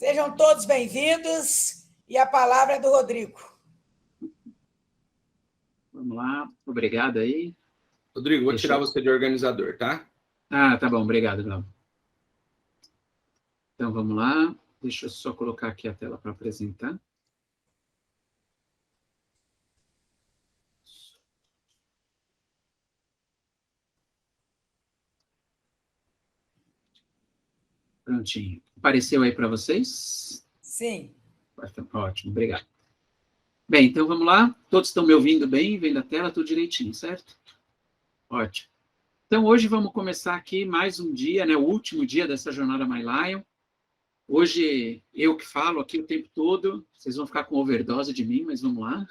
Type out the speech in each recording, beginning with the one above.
Sejam todos bem-vindos e a palavra é do Rodrigo. Vamos lá, obrigado aí. Rodrigo, vou tirar você de organizador, tá? Ah, tá bom, obrigado, Glauco. Então, vamos lá. Deixa eu só colocar aqui a tela para apresentar. Prontinho. Apareceu aí para vocês? Sim. Ótimo, obrigado. Bem, então vamos lá. Todos estão me ouvindo bem? Vendo a tela, tudo direitinho, certo? Ótimo. Então, hoje vamos começar aqui mais um dia, né? O último dia dessa jornada My Lion. Hoje, eu que falo aqui o tempo todo, vocês vão ficar com overdose de mim, mas vamos lá.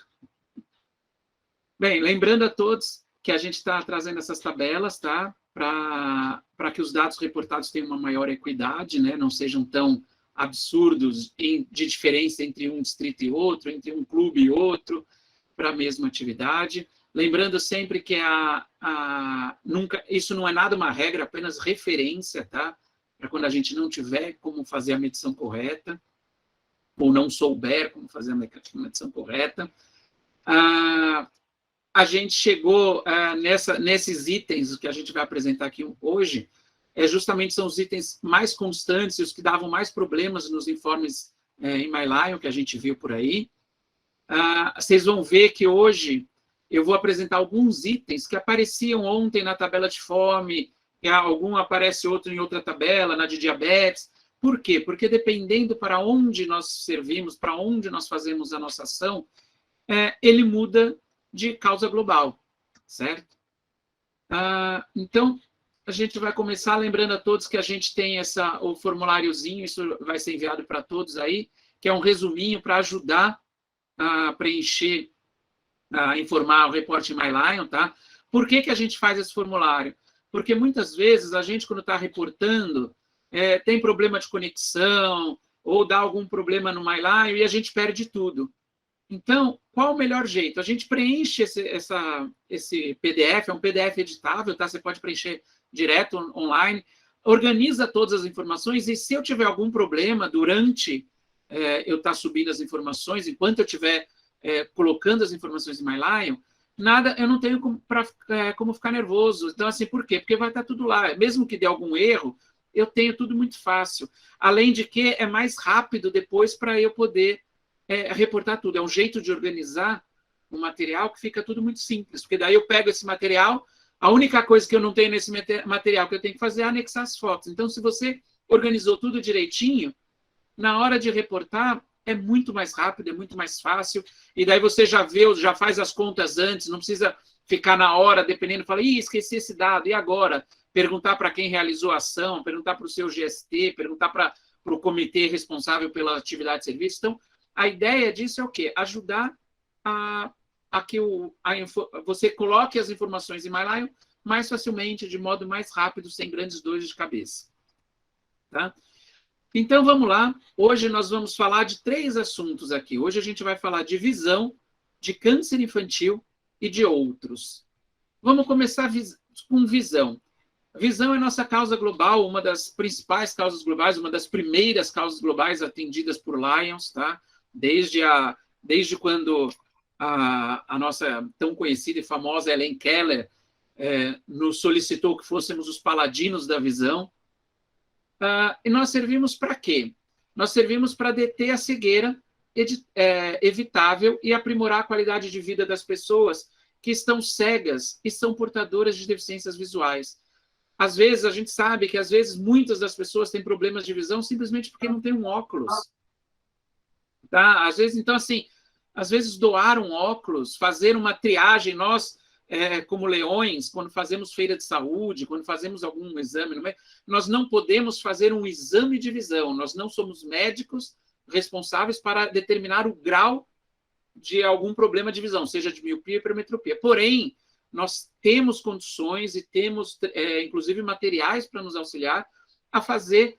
Bem, lembrando a todos que a gente está trazendo essas tabelas, tá? Para que os dados reportados tenham uma maior equidade, né? Não sejam tão absurdos de diferença entre um distrito e outro, entre um clube e outro, para a mesma atividade. Lembrando sempre que isso não é nada uma regra, apenas referência, tá? Para quando a gente não tiver como fazer a medição correta, ou não souber como fazer a medição correta. A gente chegou nesses itens que a gente vai apresentar aqui hoje, justamente são os itens mais constantes, os que davam mais problemas nos informes em My Lion, que a gente viu por aí. Vocês vão ver que hoje eu vou apresentar alguns itens que apareciam ontem na tabela de fome, algum aparece outro em outra tabela, na de diabetes. Por quê? Porque dependendo para onde nós servimos, para onde nós fazemos a nossa ação, ele muda de causa global, certo? Então, a gente vai começar lembrando a todos que a gente tem o formuláriozinho, isso vai ser enviado para todos aí, que é um resuminho para ajudar a preencher, a informar o Report My Lion, tá? Por que a gente faz esse formulário? Porque muitas vezes a gente, quando está reportando, tem problema de conexão, ou dá algum problema no My Lion e a gente perde tudo. Então, qual o melhor jeito? A gente preenche esse PDF, é um PDF editável, tá? Você pode preencher direto online, organiza todas as informações e se eu tiver algum problema durante eu estar subindo as informações, enquanto eu estiver colocando as informações em My Lion, eu não tenho como ficar nervoso. Então, assim, por quê? Porque vai estar tudo lá. Mesmo que dê algum erro, eu tenho tudo muito fácil. Além de que é mais rápido depois para eu poder reportar tudo. É um jeito de organizar o material que fica tudo muito simples, porque daí eu pego esse material, a única coisa que eu não tenho nesse material que eu tenho que fazer é anexar as fotos. Então, se você organizou tudo direitinho, na hora de reportar, é muito mais rápido, é muito mais fácil, e daí você já faz as contas antes, não precisa ficar na hora, dependendo, fala, esqueci esse dado, e agora? Perguntar para quem realizou a ação, perguntar para o seu GST, perguntar para o comitê responsável pela atividade de serviço. Então, a ideia disso é o quê? Ajudar a que você coloque as informações em My Lion mais facilmente, de modo mais rápido, sem grandes dores de cabeça. Tá? Então, vamos lá. Hoje nós vamos falar de 3 assuntos aqui. Hoje a gente vai falar de visão, de câncer infantil e de outros. Vamos começar com visão. Visão é nossa causa global, uma das principais causas globais, uma das primeiras causas globais atendidas por Lions, tá? Desde quando a nossa tão conhecida e famosa Helen Keller nos solicitou que fôssemos os paladinos da visão. E nós servimos para quê? Nós servimos para deter a cegueira evitável e aprimorar a qualidade de vida das pessoas que estão cegas e são portadoras de deficiências visuais. Às vezes, a gente sabe que, às vezes, muitas das pessoas têm problemas de visão simplesmente porque não tem um óculos. Tá? Às vezes, então, assim, às vezes doar um óculos, fazer uma triagem, nós, como leões, quando fazemos feira de saúde, quando fazemos algum exame, nós não podemos fazer um exame de visão, nós não somos médicos responsáveis para determinar o grau de algum problema de visão, seja de miopia ou hipermetropia. Porém, nós temos condições e temos, inclusive, materiais para nos auxiliar a fazer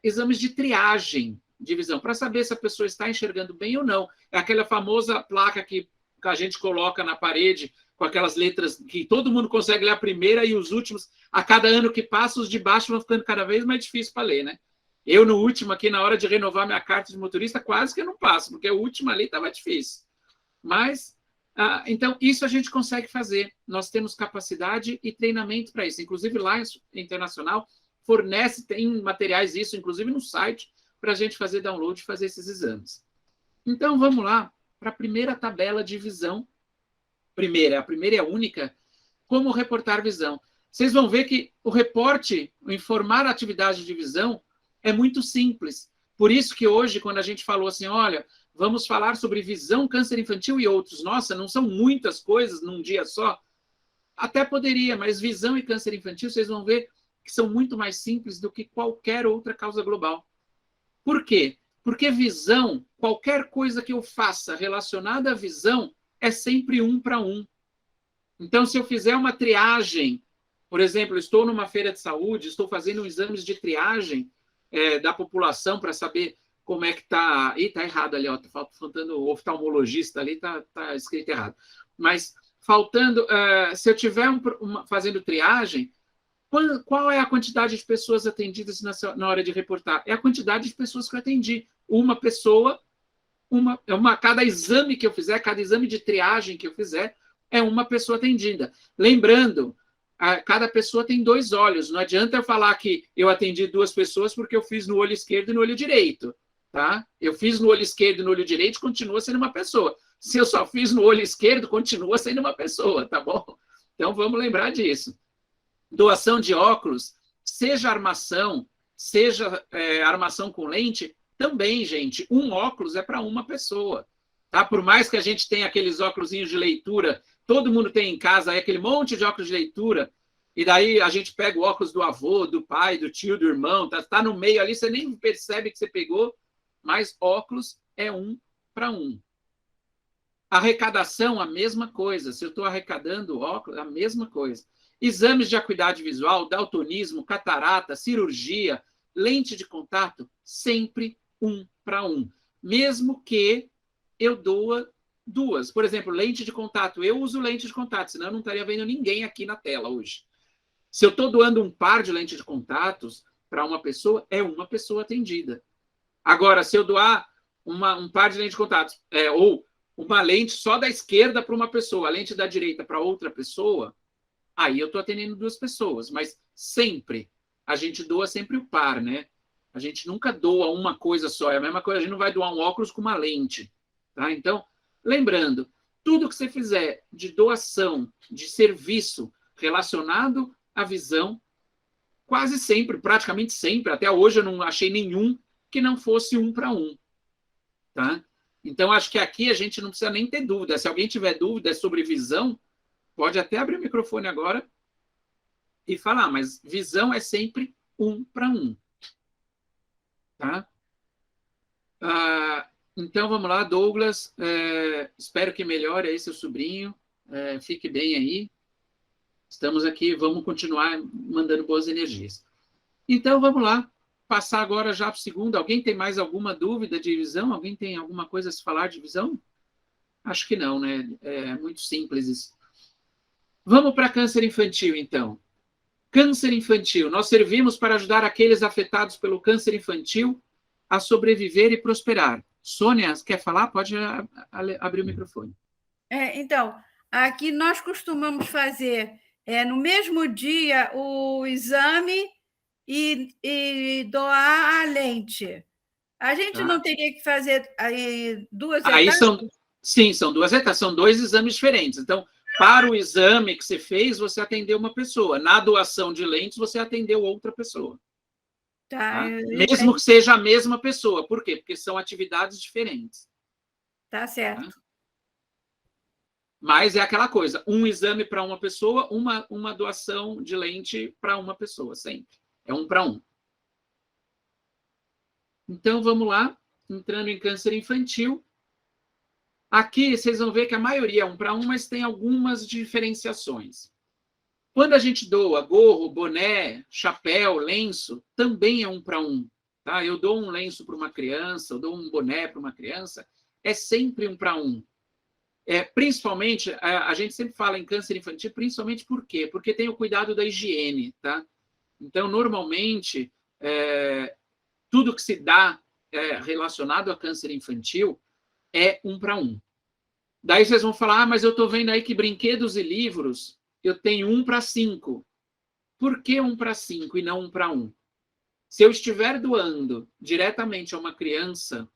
exames de triagem de visão, para saber se a pessoa está enxergando bem ou não. É aquela famosa placa que a gente coloca na parede, com aquelas letras que todo mundo consegue ler a primeira e os últimos, a cada ano que passa, os de baixo vão ficando cada vez mais difíceis para ler, né? Eu, no último aqui, na hora de renovar minha carta de motorista, quase que eu não passo, porque o último ali estava difícil. Mas, então, isso a gente consegue fazer. Nós temos capacidade e treinamento para isso. Inclusive, lá Internacional fornece, tem materiais isso, inclusive no site, para a gente fazer download e fazer esses exames. Então, vamos lá para a primeira tabela de visão. A primeira e a única, como reportar visão. Vocês vão ver que o reporte, o informar a atividade de visão, é muito simples. Por isso que hoje, quando a gente falou assim, olha, vamos falar sobre visão, câncer infantil e outros. Nossa, não são muitas coisas num dia só? Até poderia, mas visão e câncer infantil, vocês vão ver que são muito mais simples do que qualquer outra causa global. Por quê? Porque visão, qualquer coisa que eu faça relacionada à visão, é sempre 1 para 1. Então, se eu fizer uma triagem, por exemplo, estou numa feira de saúde, estou fazendo exames de triagem da população para saber como é que está... Ih, está errado ali, está faltando o oftalmologista ali, está escrito errado. Mas, faltando... se eu estiver fazendo triagem, qual é a quantidade de pessoas atendidas na hora de reportar? É a quantidade de pessoas que eu atendi. Uma pessoa, cada exame que eu fizer, cada exame de triagem que eu fizer, é uma pessoa atendida. Lembrando, cada pessoa tem 2 olhos. Não adianta eu falar que eu atendi 2 pessoas porque eu fiz no olho esquerdo e no olho direito. Tá? Eu fiz no olho esquerdo e no olho direito, continua sendo uma pessoa. Se eu só fiz no olho esquerdo, continua sendo uma pessoa, tá bom? Então, vamos lembrar disso. Doação de óculos, seja armação, seja armação com lente, também, gente, um óculos é para uma pessoa. Tá? Por mais que a gente tenha aqueles óculosinhos de leitura, todo mundo tem em casa aí aquele monte de óculos de leitura, e daí a gente pega o óculos do avô, do pai, do tio, do irmão, tá no meio ali, você nem percebe que você pegou, mas óculos é 1 para 1. Arrecadação, a mesma coisa. Se eu estou arrecadando óculos, a mesma coisa. Exames de acuidade visual, daltonismo, catarata, cirurgia, lente de contato, sempre 1 para 1. Mesmo que eu doa 2. Por exemplo, lente de contato. Eu uso lente de contato, senão eu não estaria vendo ninguém aqui na tela hoje. Se eu estou doando um par de lentes de contatos para uma pessoa, é uma pessoa atendida. Agora, se eu doar um par de lentes de contato, ou uma lente só da esquerda para uma pessoa, a lente da direita para outra pessoa, aí eu estou atendendo 2 pessoas. Mas sempre, a gente doa sempre o par, né? A gente nunca doa uma coisa só. É a mesma coisa, a gente não vai doar um óculos com uma lente. Tá? Então, lembrando, tudo que você fizer de doação, de serviço relacionado à visão, quase sempre, praticamente sempre, até hoje eu não achei nenhum que não fosse 1 para 1. Tá? Então, acho que aqui a gente não precisa nem ter dúvida. Se alguém tiver dúvida sobre visão, pode até abrir o microfone agora e falar, mas visão é sempre 1 para 1. Tá? Então, vamos lá, Douglas. Espero que melhore aí seu sobrinho. Fique bem aí. Estamos aqui, vamos continuar mandando boas energias. Então, vamos lá. Passar agora já para o segundo. Alguém tem mais alguma dúvida de visão? Alguém tem alguma coisa a se falar de visão? Acho que não, né? É muito simples isso. Vamos para câncer infantil, então. Câncer infantil. Nós servimos para ajudar aqueles afetados pelo câncer infantil a sobreviver e prosperar. Sônia, quer falar? Pode abrir o microfone. Então, aqui nós costumamos fazer no mesmo dia o exame e doar a lente. A gente não teria que fazer aí 2 etapas? Sim, são 2 etapas, são 2 exames diferentes. Então, para o exame que você fez, você atendeu uma pessoa. Na doação de lentes, você atendeu outra pessoa. Tá? Mesmo que seja a mesma pessoa. Por quê? Porque são atividades diferentes. Tá certo. Tá? Mas é aquela coisa, um exame para uma pessoa, uma doação de lente para uma pessoa, sempre. É 1 para 1. Então, vamos lá. Entrando em câncer infantil. Aqui, vocês vão ver que a maioria é 1 para 1, mas tem algumas diferenciações. Quando a gente doa gorro, boné, chapéu, lenço, também é 1 para 1. Tá? Eu dou um lenço para uma criança, eu dou um boné para uma criança, é sempre 1 para 1. Principalmente, a gente sempre fala em câncer infantil, principalmente por quê? Porque tem o cuidado da higiene, tá? Então, normalmente, tudo que se dá relacionado a câncer infantil é 1 para 1. Daí vocês vão falar, mas eu estou vendo aí que brinquedos e livros eu tenho 1 para 5. Por que 1 para 5 e não 1 para 1? Se eu estiver doando diretamente a uma criança,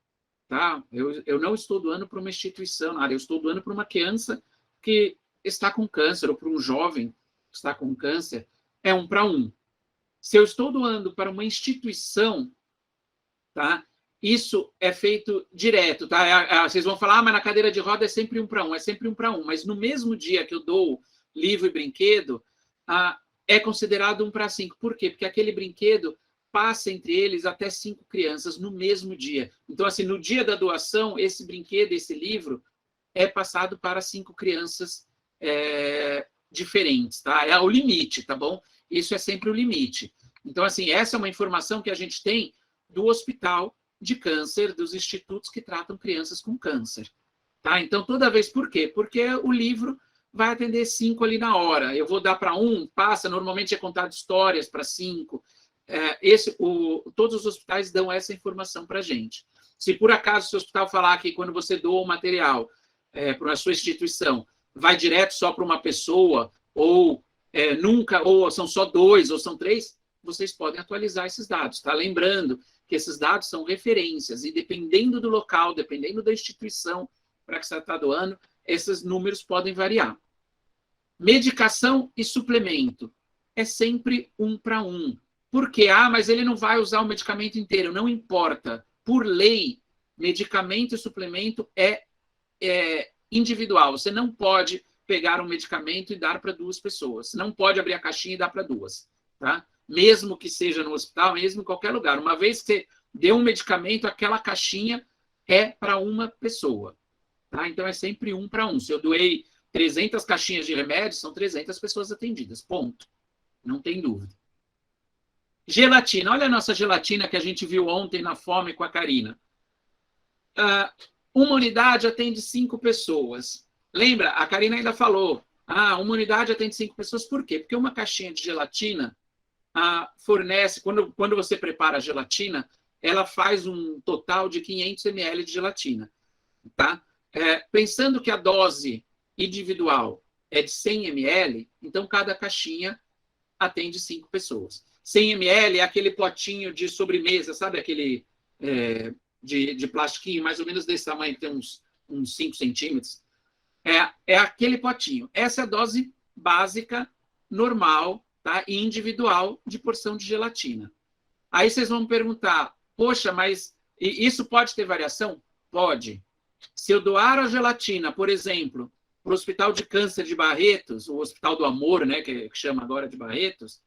tá? Eu não estou doando para uma instituição, nada, eu estou doando para uma criança que está com câncer, ou para um jovem que está com câncer, é 1 para 1. Se eu estou doando para uma instituição, tá? Isso é feito direto, tá? Vocês vão falar, mas na cadeira de roda é sempre 1 para 1, é sempre 1 para 1, mas no mesmo dia que eu dou livro e brinquedo, é considerado 1 para 5. Por quê? Porque aquele brinquedo passa entre eles até 5 crianças no mesmo dia. Então, assim, no dia da doação, esse brinquedo, esse livro, é passado para 5 crianças diferentes, tá? É o limite, tá bom? Isso é sempre o limite. Então, assim, essa é uma informação que a gente tem do hospital de câncer, dos institutos que tratam crianças com câncer, tá? Então, toda vez, por quê? Porque o livro vai atender 5 ali na hora. Eu vou dar para 1, passa, normalmente é contado histórias para 5. Todos os hospitais dão essa informação para a gente. Se por acaso o seu hospital falar que quando você doa o material para a sua instituição, vai direto só para uma pessoa, ou nunca, ou são só 2, ou são 3, vocês podem atualizar esses dados, tá? Lembrando que esses dados são referências, e dependendo do local, dependendo da instituição para que você está doando, esses números podem variar. Medicação e suplemento é sempre 1 para 1. Por quê? Mas ele não vai usar o medicamento inteiro. Não importa. Por lei, medicamento e suplemento é individual. Você não pode pegar um medicamento e dar para 2 pessoas. Você não pode abrir a caixinha e dar para 2. Tá? Mesmo que seja no hospital, mesmo em qualquer lugar. Uma vez que você deu um medicamento, aquela caixinha é para uma pessoa. Tá? Então, é sempre 1 para 1. Se eu doei 300 caixinhas de remédios, são 300 pessoas atendidas. Ponto. Não tem dúvida. Gelatina. Olha a nossa gelatina que a gente viu ontem na Fome com a Karina. Uma unidade atende 5 pessoas. Lembra? A Karina ainda falou. Uma unidade atende 5 pessoas. Por quê? Porque uma caixinha de gelatina fornece... Quando você prepara a gelatina, ela faz um total de 500 ml de gelatina. Tá? Pensando que a dose individual é de 100 ml, então cada caixinha atende 5 pessoas. 100 ml é aquele potinho de sobremesa, sabe? Aquele de plastiquinho, mais ou menos desse tamanho, que tem uns 5 centímetros. É aquele potinho. Essa é a dose básica, normal, tá? E individual de porção de gelatina. Aí vocês vão perguntar, poxa, mas isso pode ter variação? Pode. Se eu doar a gelatina, por exemplo, para o Hospital de Câncer de Barretos, o Hospital do Amor, né, que chama agora de Barretos,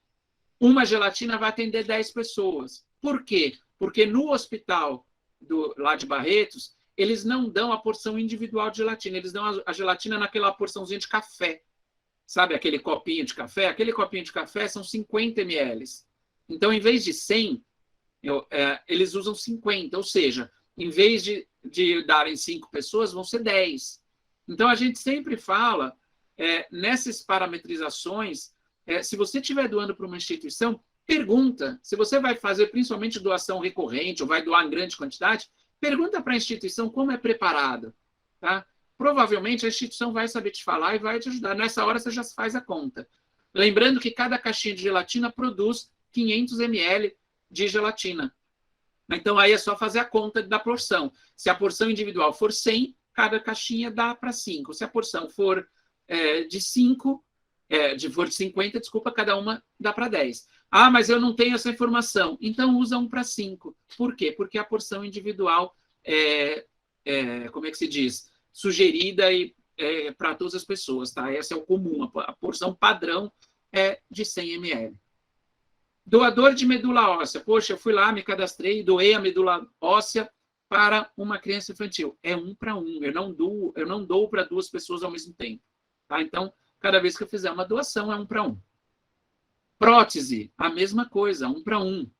uma gelatina vai atender 10 pessoas. Por quê? Porque no hospital lá de Barretos, eles não dão a porção individual de gelatina, eles dão a gelatina naquela porçãozinha de café. Sabe aquele copinho de café? Aquele copinho de café são 50 ml. Então, em vez de 100, eles usam 50, ou seja, em vez de darem 5 pessoas, vão ser 10. Então, a gente sempre fala, nessas parametrizações, se você estiver doando para uma instituição, pergunta. Se você vai fazer principalmente doação recorrente ou vai doar em grande quantidade, pergunta para a instituição como é preparada. Tá? Provavelmente a instituição vai saber te falar e vai te ajudar. Nessa hora você já faz a conta. Lembrando que cada caixinha de gelatina produz 500 ml de gelatina. Então, aí é só fazer a conta da porção. Se a porção individual for 100, cada caixinha dá para 5. Se a porção for de 50, desculpa, cada uma dá para 10. Mas eu não tenho essa informação. Então, usa 1 para 5. Por quê? Porque a porção individual como é que se diz? Sugerida para todas as pessoas, tá? Esse é o comum. A porção padrão é de 100 ml. Doador de medula óssea. Poxa, eu fui lá, me cadastrei e doei a medula óssea para uma criança infantil. É 1 para 1. Eu não dou para 2 pessoas ao mesmo tempo. Tá? Então, cada vez que eu fizer uma doação, é 1 para 1. Prótese, a mesma coisa, 1 para 1.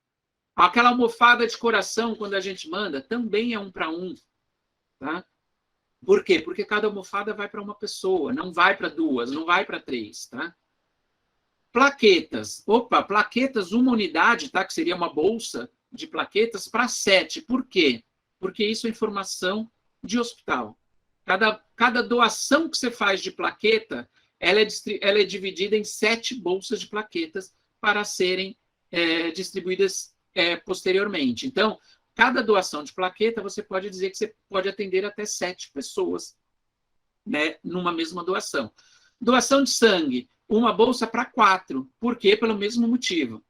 Aquela almofada de coração, quando a gente manda, também é 1 para 1. Tá? Por quê? Porque cada almofada vai para uma pessoa, não vai para 2, não vai para 3. Tá? Plaquetas. Plaquetas, uma unidade, tá? Que seria uma bolsa, de plaquetas para 7. Por quê? Porque isso é informação de hospital. Cada doação que você faz de plaqueta, ela é dividida em 7 bolsas de plaquetas para serem distribuídas posteriormente. Então, cada doação de plaqueta, você pode dizer que você pode atender até 7 pessoas, né, numa mesma doação. Doação de sangue, uma bolsa para 4. Por quê? Pelo mesmo motivo.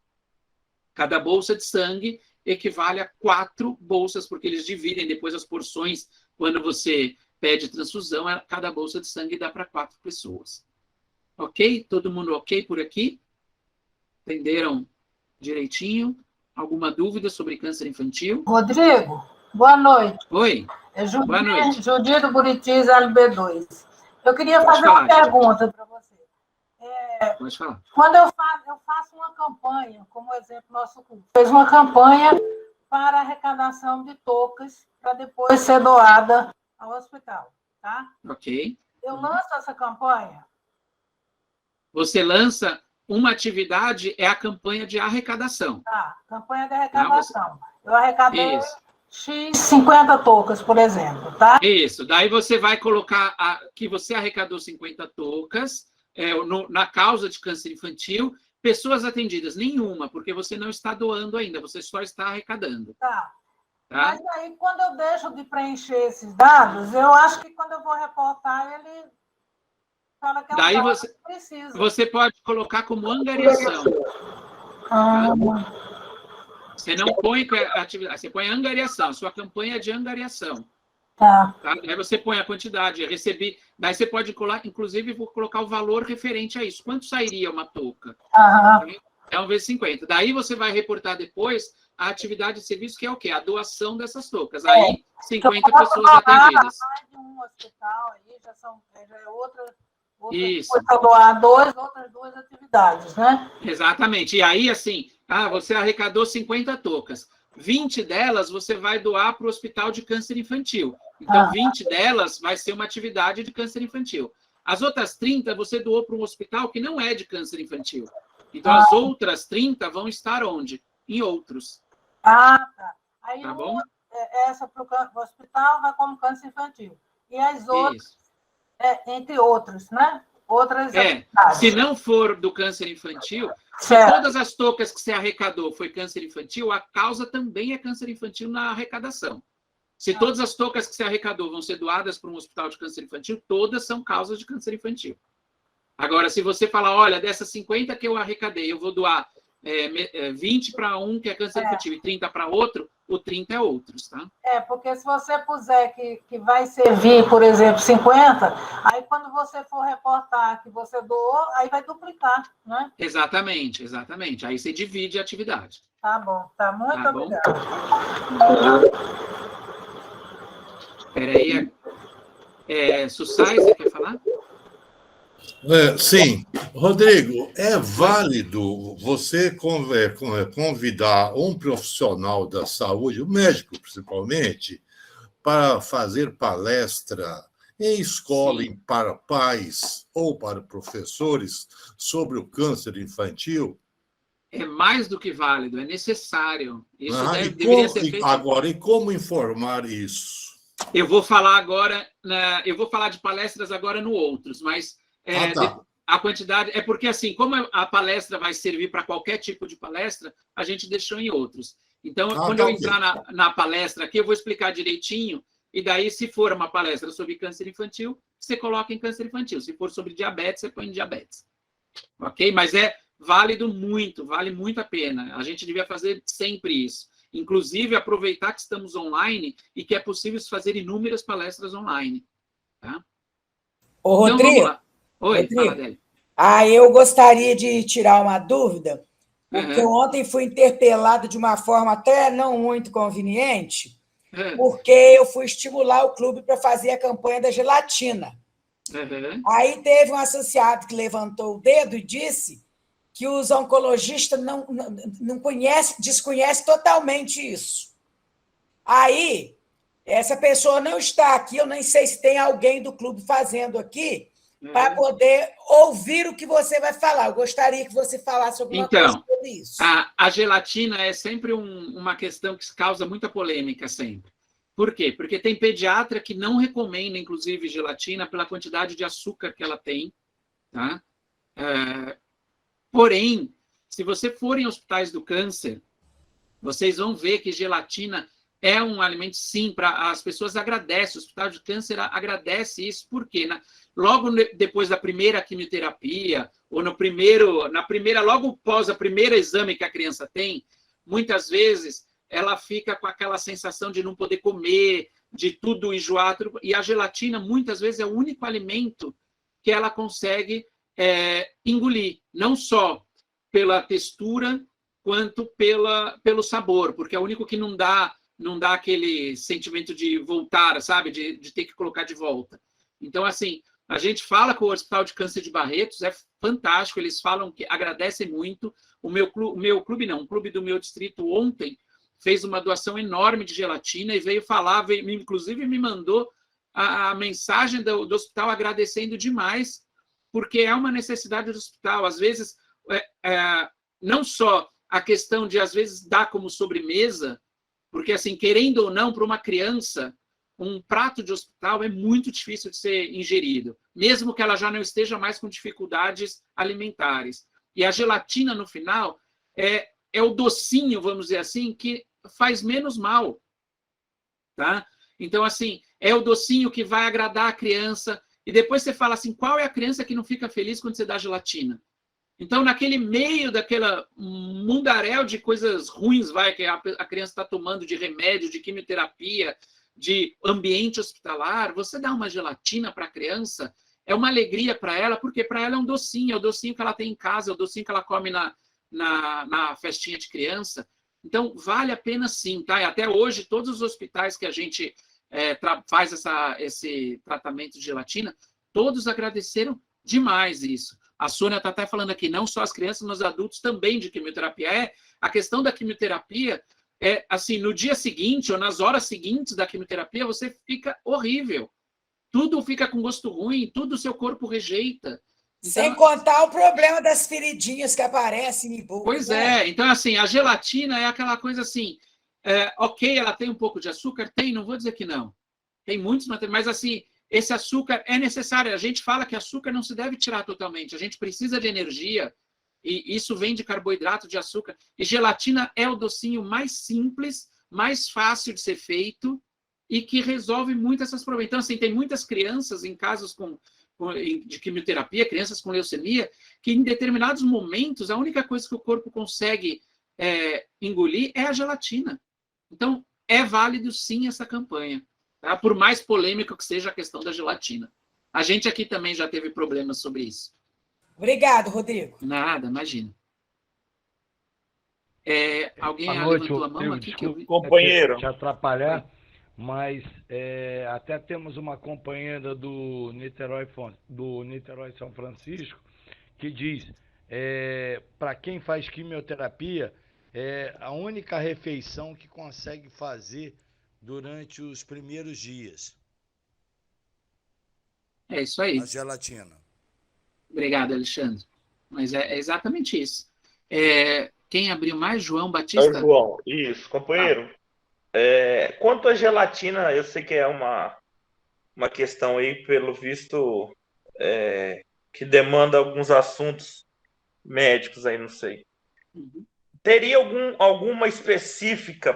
Cada bolsa de sangue equivale a 4 bolsas, porque eles dividem depois as porções. Quando você pede transfusão, cada bolsa de sangue dá para 4 pessoas. Ok? Todo mundo ok por aqui? Entenderam direitinho? Alguma dúvida sobre câncer infantil? Rodrigo, boa noite. Oi. Boa noite. Judir do Buritis, LB2. Eu queria Pode fazer falar, uma pergunta para você. Pode falar. Quando eu faço uma campanha, como exemplo, nosso clube fez uma campanha para arrecadação de toucas para depois ser doada ao hospital, tá? Ok. Eu lanço essa campanha? Você lança uma atividade, é a campanha de arrecadação. Tá, campanha de arrecadação. Eu arrecadei X 50 toucas, por exemplo, tá? Isso. Daí você vai colocar que você arrecadou 50 toucas na causa de câncer infantil. Pessoas atendidas, nenhuma, porque você não está doando ainda, você só está arrecadando. Tá. Tá? Mas aí, quando eu deixo de preencher esses dados, eu acho que quando eu vou reportar, ele fala que é um Daí dado que precisa. você pode colocar como angariação. Ah, Você não põe atividade, você põe angariação, sua campanha é de angariação. tá. Tá? Aí você põe a quantidade, recebi. Daí você pode colar, inclusive, vou colocar o valor referente a isso. Quanto sairia uma touca? Aham. É 1 vezes 50. Daí você vai reportar depois a atividade de serviço, que é o quê? A doação dessas toucas. Aí, 50 pessoas atendidas. Mais de um hospital aí, já é outra Isso. coisa para doar outras 2 atividades, né? Exatamente. E aí, assim, você arrecadou 50 toucas. 20 delas você vai doar para o Hospital de Câncer Infantil. Então, 20 delas vai ser uma atividade de câncer infantil. As outras 30 você doou para um hospital que não é de câncer infantil. Então, as outras 30 vão estar onde? Em outros. Ah, tá. Aí Tá bom? essa para o hospital vai como câncer infantil. E as outras, Isso. entre outros, né? Outras atividades. Se não for do câncer infantil, se Certo. todas as toucas que você arrecadou foi câncer infantil, a causa também é câncer infantil na arrecadação. Se todas as toucas que você arrecadou vão ser doadas para um hospital de câncer infantil, todas são causas de câncer infantil. Agora, se você falar, olha, dessas 50 que eu arrecadei, eu vou doar 20 para um que é câncer infantil e 30 para outro, o 30 é outros, tá? Porque se você puser que vai servir, por exemplo, 50, aí quando você for reportar que você doou, aí vai duplicar, né? Exatamente. Aí você divide a atividade. Tá bom, tá. Muito Tá bom? obrigada. Espera aí. Sussai, você quer falar? Sim. Rodrigo, é válido você convidar um profissional da saúde, o médico principalmente, para fazer palestra em escola para pais ou para professores sobre o câncer infantil? É mais do que válido, é necessário. Isso deveria ser feito. Agora, e como informar isso? Eu vou falar agora, eu vou falar de palestras agora no Outros, mas a quantidade... É porque, assim, como a palestra vai servir para qualquer tipo de palestra, a gente deixou em Outros. Então, quando eu entrar na palestra aqui, eu vou explicar direitinho, e daí, se for uma palestra sobre câncer infantil, você coloca em câncer infantil. Se for sobre diabetes, você põe em diabetes. Ok? Mas vale muito a pena. A gente devia fazer sempre isso. Inclusive, aproveitar que estamos online e que é possível fazer inúmeras palestras online. Tá? Ô, Rodrigo. Então, vamos lá. Oi, Rodrigo. fala, Adélia. Eu gostaria de tirar uma dúvida, porque ontem fui interpelado de uma forma até não muito conveniente, porque eu fui estimular o clube para fazer a campanha da gelatina. Aí teve um associado que levantou o dedo e disse que os oncologistas não desconhecem totalmente isso. Aí, essa pessoa não está aqui, eu nem sei se tem alguém do clube fazendo aqui, para poder ouvir o que você vai falar. Eu gostaria que você falasse alguma coisa sobre isso. A gelatina é sempre uma questão que causa muita polêmica sempre. Por quê? Porque tem pediatra que não recomenda, inclusive, gelatina pela quantidade de açúcar que ela tem. Tá? Porém, se você for em hospitais do câncer, vocês vão ver que gelatina é um alimento, sim, para as pessoas agradecem. O hospital de câncer agradece isso, porque logo depois da primeira quimioterapia, ou logo após a primeira exame que a criança tem, muitas vezes ela fica com aquela sensação de não poder comer, de tudo enjoado, e a gelatina, muitas vezes, é o único alimento que ela consegue engolir, não só pela textura, quanto pelo sabor, porque é o único que não dá aquele sentimento de voltar, sabe? De ter que colocar de volta. Então, assim, a gente fala com o Hospital de Câncer de Barretos, é fantástico, eles falam que agradecem muito. O clube do meu distrito ontem fez uma doação enorme de gelatina e veio falar, inclusive me mandou a mensagem do hospital agradecendo demais, porque é uma necessidade do hospital. Às vezes, não só a questão de, às vezes, dar como sobremesa, porque, assim, querendo ou não, para uma criança, um prato de hospital é muito difícil de ser ingerido, mesmo que ela já não esteja mais com dificuldades alimentares. E a gelatina, no final, é o docinho, vamos dizer assim, que faz menos mal. Tá? Então, assim, é o docinho que vai agradar a criança. E depois você fala assim, qual é a criança que não fica feliz quando você dá gelatina? Então, naquele meio daquela mundaréu de coisas ruins que a criança está tomando, de remédio, de quimioterapia, de ambiente hospitalar, você dá uma gelatina para a criança, é uma alegria para ela, porque para ela é um docinho, é o docinho que ela tem em casa, é o docinho que ela come na festinha de criança. Então, vale a pena sim, tá? E até hoje, todos os hospitais que a gente faz esse tratamento de gelatina, todos agradeceram demais isso. A Sônia está até falando aqui, não só as crianças, mas os adultos também de quimioterapia. A questão da quimioterapia assim, no dia seguinte ou nas horas seguintes da quimioterapia, você fica horrível. Tudo fica com gosto ruim, tudo o seu corpo rejeita. Então, sem contar o problema das feridinhas que aparecem em boca. Pois é. Então, assim, a gelatina é aquela coisa assim, ok, ela tem um pouco de açúcar? Tem, não vou dizer que não. Tem muitos, mas assim, esse açúcar é necessário. A gente fala que açúcar não se deve tirar totalmente. A gente precisa de energia. E isso vem de carboidrato, de açúcar. E gelatina é o docinho mais simples, mais fácil de ser feito e que resolve muito essas problemas. Então, assim, tem muitas crianças em casos de quimioterapia, crianças com leucemia, que em determinados momentos a única coisa que o corpo consegue engolir é a gelatina. Então, é válido sim essa campanha, tá? Por mais polêmica que seja a questão da gelatina. A gente aqui também já teve problemas sobre isso. Obrigado, Rodrigo. Nada, imagina. Alguém levantou a mão aqui? Que eu vi. Companheiro. Te atrapalhar, mas até temos uma companheira do Niterói São Francisco que diz, para quem faz quimioterapia, é a única refeição que consegue fazer durante os primeiros dias. É isso aí. A gelatina. Obrigado, Alexandre. Mas é exatamente isso. Quem abriu mais? João Batista? É o João, isso. Companheiro, quanto à gelatina, eu sei que é uma questão aí, pelo visto, que demanda alguns assuntos médicos aí, não sei. Uhum. Teria alguma específica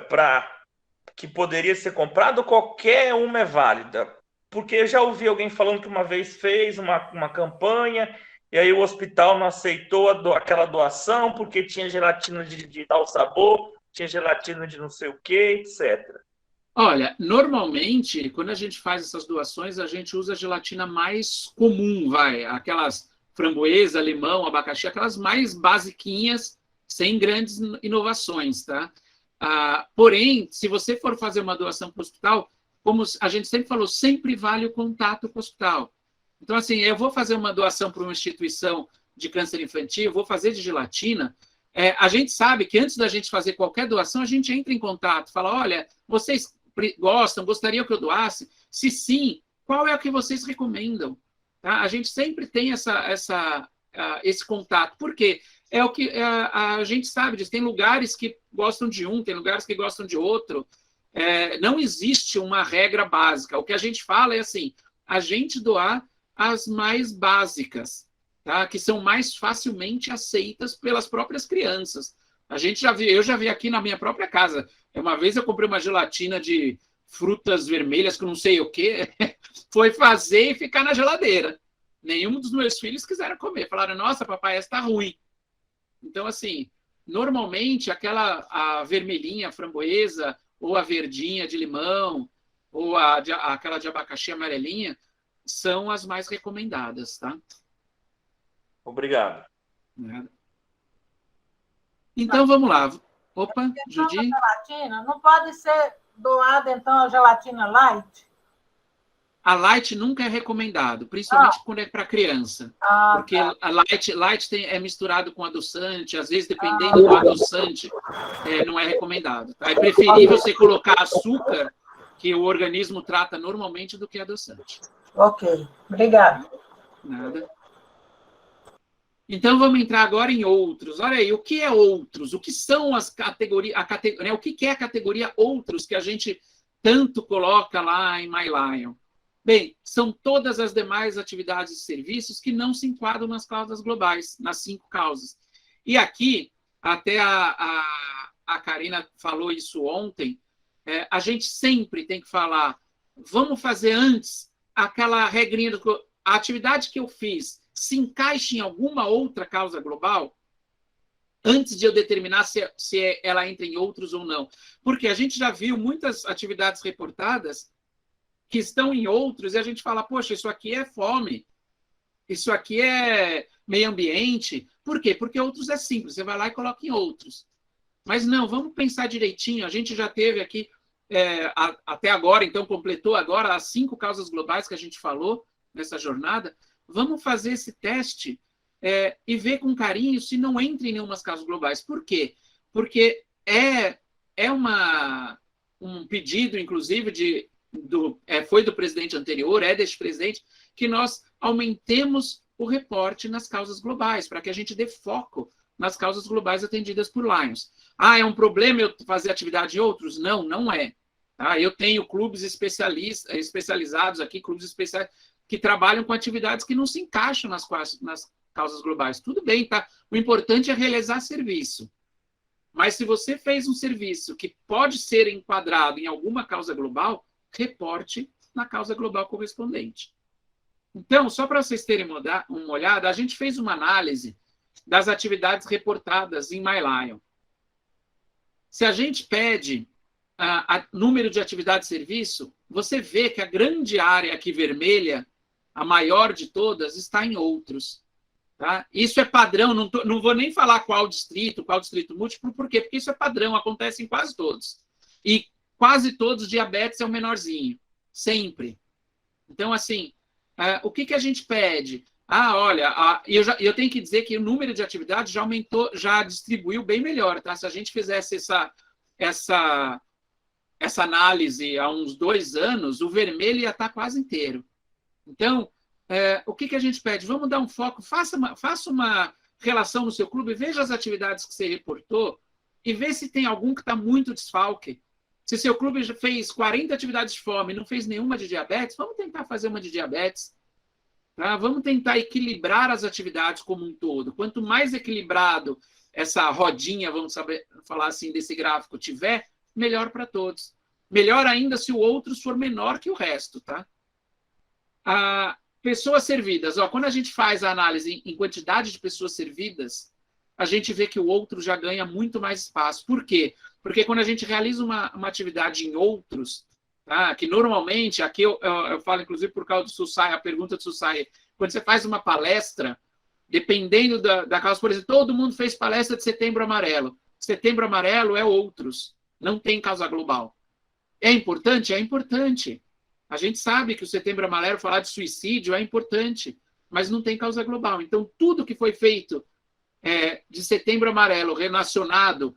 que poderia ser comprada ou qualquer uma é válida? Porque eu já ouvi alguém falando que uma vez fez uma campanha e aí o hospital não aceitou aquela doação porque tinha gelatina de tal sabor, tinha gelatina de não sei o que, etc. Olha, normalmente, quando a gente faz essas doações, a gente usa a gelatina mais comum, aquelas framboesa, limão, abacaxi, aquelas mais basiquinhas, sem grandes inovações, tá? Porém, se você for fazer uma doação para o hospital, como a gente sempre falou, sempre vale o contato com o hospital. Então, assim, eu vou fazer uma doação para uma instituição de câncer infantil, vou fazer de gelatina, a gente sabe que antes da gente fazer qualquer doação, a gente entra em contato, fala, olha, vocês gostam, gostariam que eu doasse? Se sim, qual é o que vocês recomendam? Tá? A gente sempre tem esse contato. Por quê? É o que a gente sabe disso. Tem lugares que gostam de um, tem lugares que gostam de outro. Não existe uma regra básica. O que a gente fala é assim, a gente doar as mais básicas, tá? Que são mais facilmente aceitas pelas próprias crianças. Eu já vi aqui na minha própria casa. Uma vez eu comprei uma gelatina de frutas vermelhas, que não sei o quê, foi fazer e ficar na geladeira. Nenhum dos meus filhos quiseram comer. Falaram, nossa, papai, essa tá ruim. Então, assim, normalmente a vermelhinha, a framboesa, ou a verdinha de limão, ou aquela de abacaxi amarelinha, são as mais recomendadas, tá? Obrigado. Então, vamos lá. Opa, Judi? Gelatina, não pode ser doada, então, a gelatina light? A light nunca é recomendado, principalmente quando é para criança. Porque tá. a light é misturado com adoçante, às vezes, dependendo do adoçante, não é recomendado. Tá? É preferível você colocar açúcar, que o organismo trata normalmente, do que adoçante. Ok, obrigado. Nada. Então, vamos entrar agora em outros. Olha aí, o que é outros? O que são as categorias? O que é a categoria outros que a gente tanto coloca lá em MyLion? Bem, são todas as demais atividades e serviços que não se enquadram nas causas globais, nas 5 causas. E aqui, até a Karina falou isso ontem, a gente sempre tem que falar, vamos fazer antes aquela regrinha, a atividade que eu fiz se encaixa em alguma outra causa global, antes de eu determinar se ela entra em outros ou não. Porque a gente já viu muitas atividades reportadas que estão em outros, e a gente fala, poxa, isso aqui é fome, isso aqui é meio ambiente. Por quê? Porque outros é simples, você vai lá e coloca em outros. Mas não, vamos pensar direitinho, a gente já teve aqui, até agora, então completou agora as 5 causas globais que a gente falou nessa jornada. Vamos fazer esse teste e ver com carinho se não entra em nenhuma causas globais. Por quê? Porque é um pedido, inclusive, foi do presidente anterior, deste presidente, que nós aumentemos o reporte nas causas globais, para que a gente dê foco nas causas globais atendidas por Lions. É um problema eu fazer atividade em outros? Não, não é. Tá? Eu tenho clubes especializados aqui, clubes especiais, que trabalham com atividades que não se encaixam nas causas globais. Tudo bem, tá? O importante é realizar serviço. Mas se você fez um serviço que pode ser enquadrado em alguma causa global, reporte na causa global correspondente. Então, só para vocês terem uma olhada, a gente fez uma análise das atividades reportadas em MyLion. Se a gente pede número de atividades de serviço, você vê que a grande área aqui vermelha, a maior de todas, está em outros. Tá? Isso é padrão, não vou nem falar qual distrito múltiplo, por quê? Porque isso é padrão, acontece em quase todos. E quase todos diabetes é o menorzinho, sempre. Então, assim, o que a gente pede? Olha, eu tenho que dizer que o número de atividades já aumentou, já distribuiu bem melhor, tá? Se a gente fizesse essa análise há uns 2 anos, o vermelho ia estar quase inteiro. Então, o que a gente pede? Vamos dar um foco, faça uma relação no seu clube, veja as atividades que você reportou e vê se tem algum que está muito desfalque. Se seu clube já fez 40 atividades de fome e não fez nenhuma de diabetes, vamos tentar fazer uma de diabetes. Tá? Vamos tentar equilibrar as atividades como um todo. Quanto mais equilibrado essa rodinha, vamos falar assim, desse gráfico tiver, melhor para todos. Melhor ainda se o outro for menor que o resto. Tá? Pessoas servidas. Quando a gente faz a análise em quantidade de pessoas servidas, a gente vê que o outro já ganha muito mais espaço. Por quê? Porque quando a gente realiza uma atividade em outros, tá? Que normalmente, aqui eu falo inclusive por causa do Sussai, a pergunta do Sussai, quando você faz uma palestra, dependendo da causa, por exemplo, todo mundo fez palestra de Setembro Amarelo. Setembro Amarelo é outros, não tem causa global. É importante? É importante. A gente sabe que o Setembro Amarelo, falar de suicídio, é importante, mas não tem causa global. Então, tudo que foi feito de Setembro Amarelo relacionado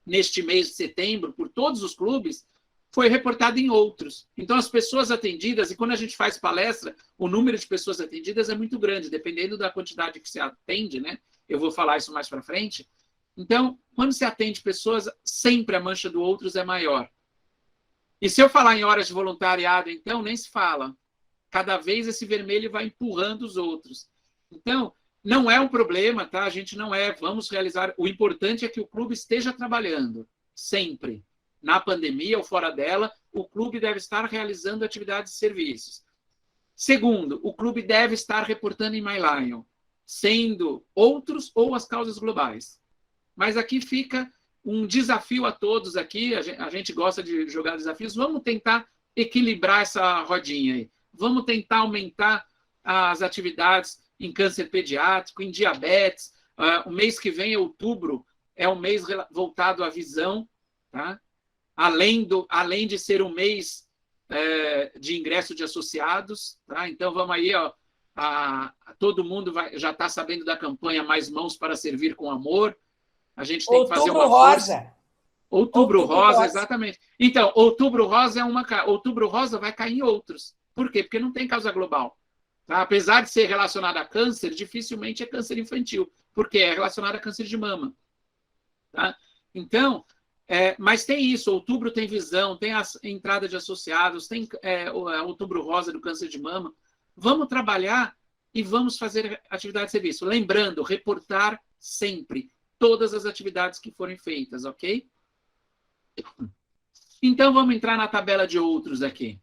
neste mês de setembro por todos os clubes foi reportado em outros. Então, as pessoas atendidas, e quando a gente faz palestra, o número de pessoas atendidas é muito grande, dependendo da quantidade que se atende, né? Eu vou falar isso mais para frente. Então, quando se atende pessoas, sempre a mancha do outros é maior. E se eu falar em horas de voluntariado, então, nem se fala. Cada vez esse vermelho vai empurrando os outros. Então, não é um problema, tá? A gente não é. Vamos realizar. O importante é que o clube esteja trabalhando, sempre. Na pandemia ou fora dela, o clube deve estar realizando atividades e serviços. Segundo, o clube deve estar reportando em MyLion, sendo outros ou as causas globais. Mas aqui fica um desafio a todos aqui, a gente gosta de jogar desafios, vamos tentar equilibrar essa rodinha aí. Vamos tentar aumentar as atividades em câncer pediátrico, em diabetes. O mês que vem, outubro, é um mês voltado à visão, tá? Além de ser um mês de ingresso de associados, tá? Então vamos aí, ó, todo mundo já está sabendo da campanha Mais Mãos para Servir com Amor. A gente tem que fazer uma força. Outubro Rosa, exatamente. Então, Outubro Rosa Outubro Rosa vai cair em outros. Por quê? Porque não tem causa global. Tá? Apesar de ser relacionado a câncer, dificilmente é câncer infantil, porque é relacionado a câncer de mama. Tá? Então, mas tem isso, outubro tem visão, tem a entrada de associados, tem Outubro Rosa do câncer de mama. Vamos trabalhar e vamos fazer atividade de serviço. Lembrando, reportar sempre todas as atividades que forem feitas, ok? Então, vamos entrar na tabela de outros aqui.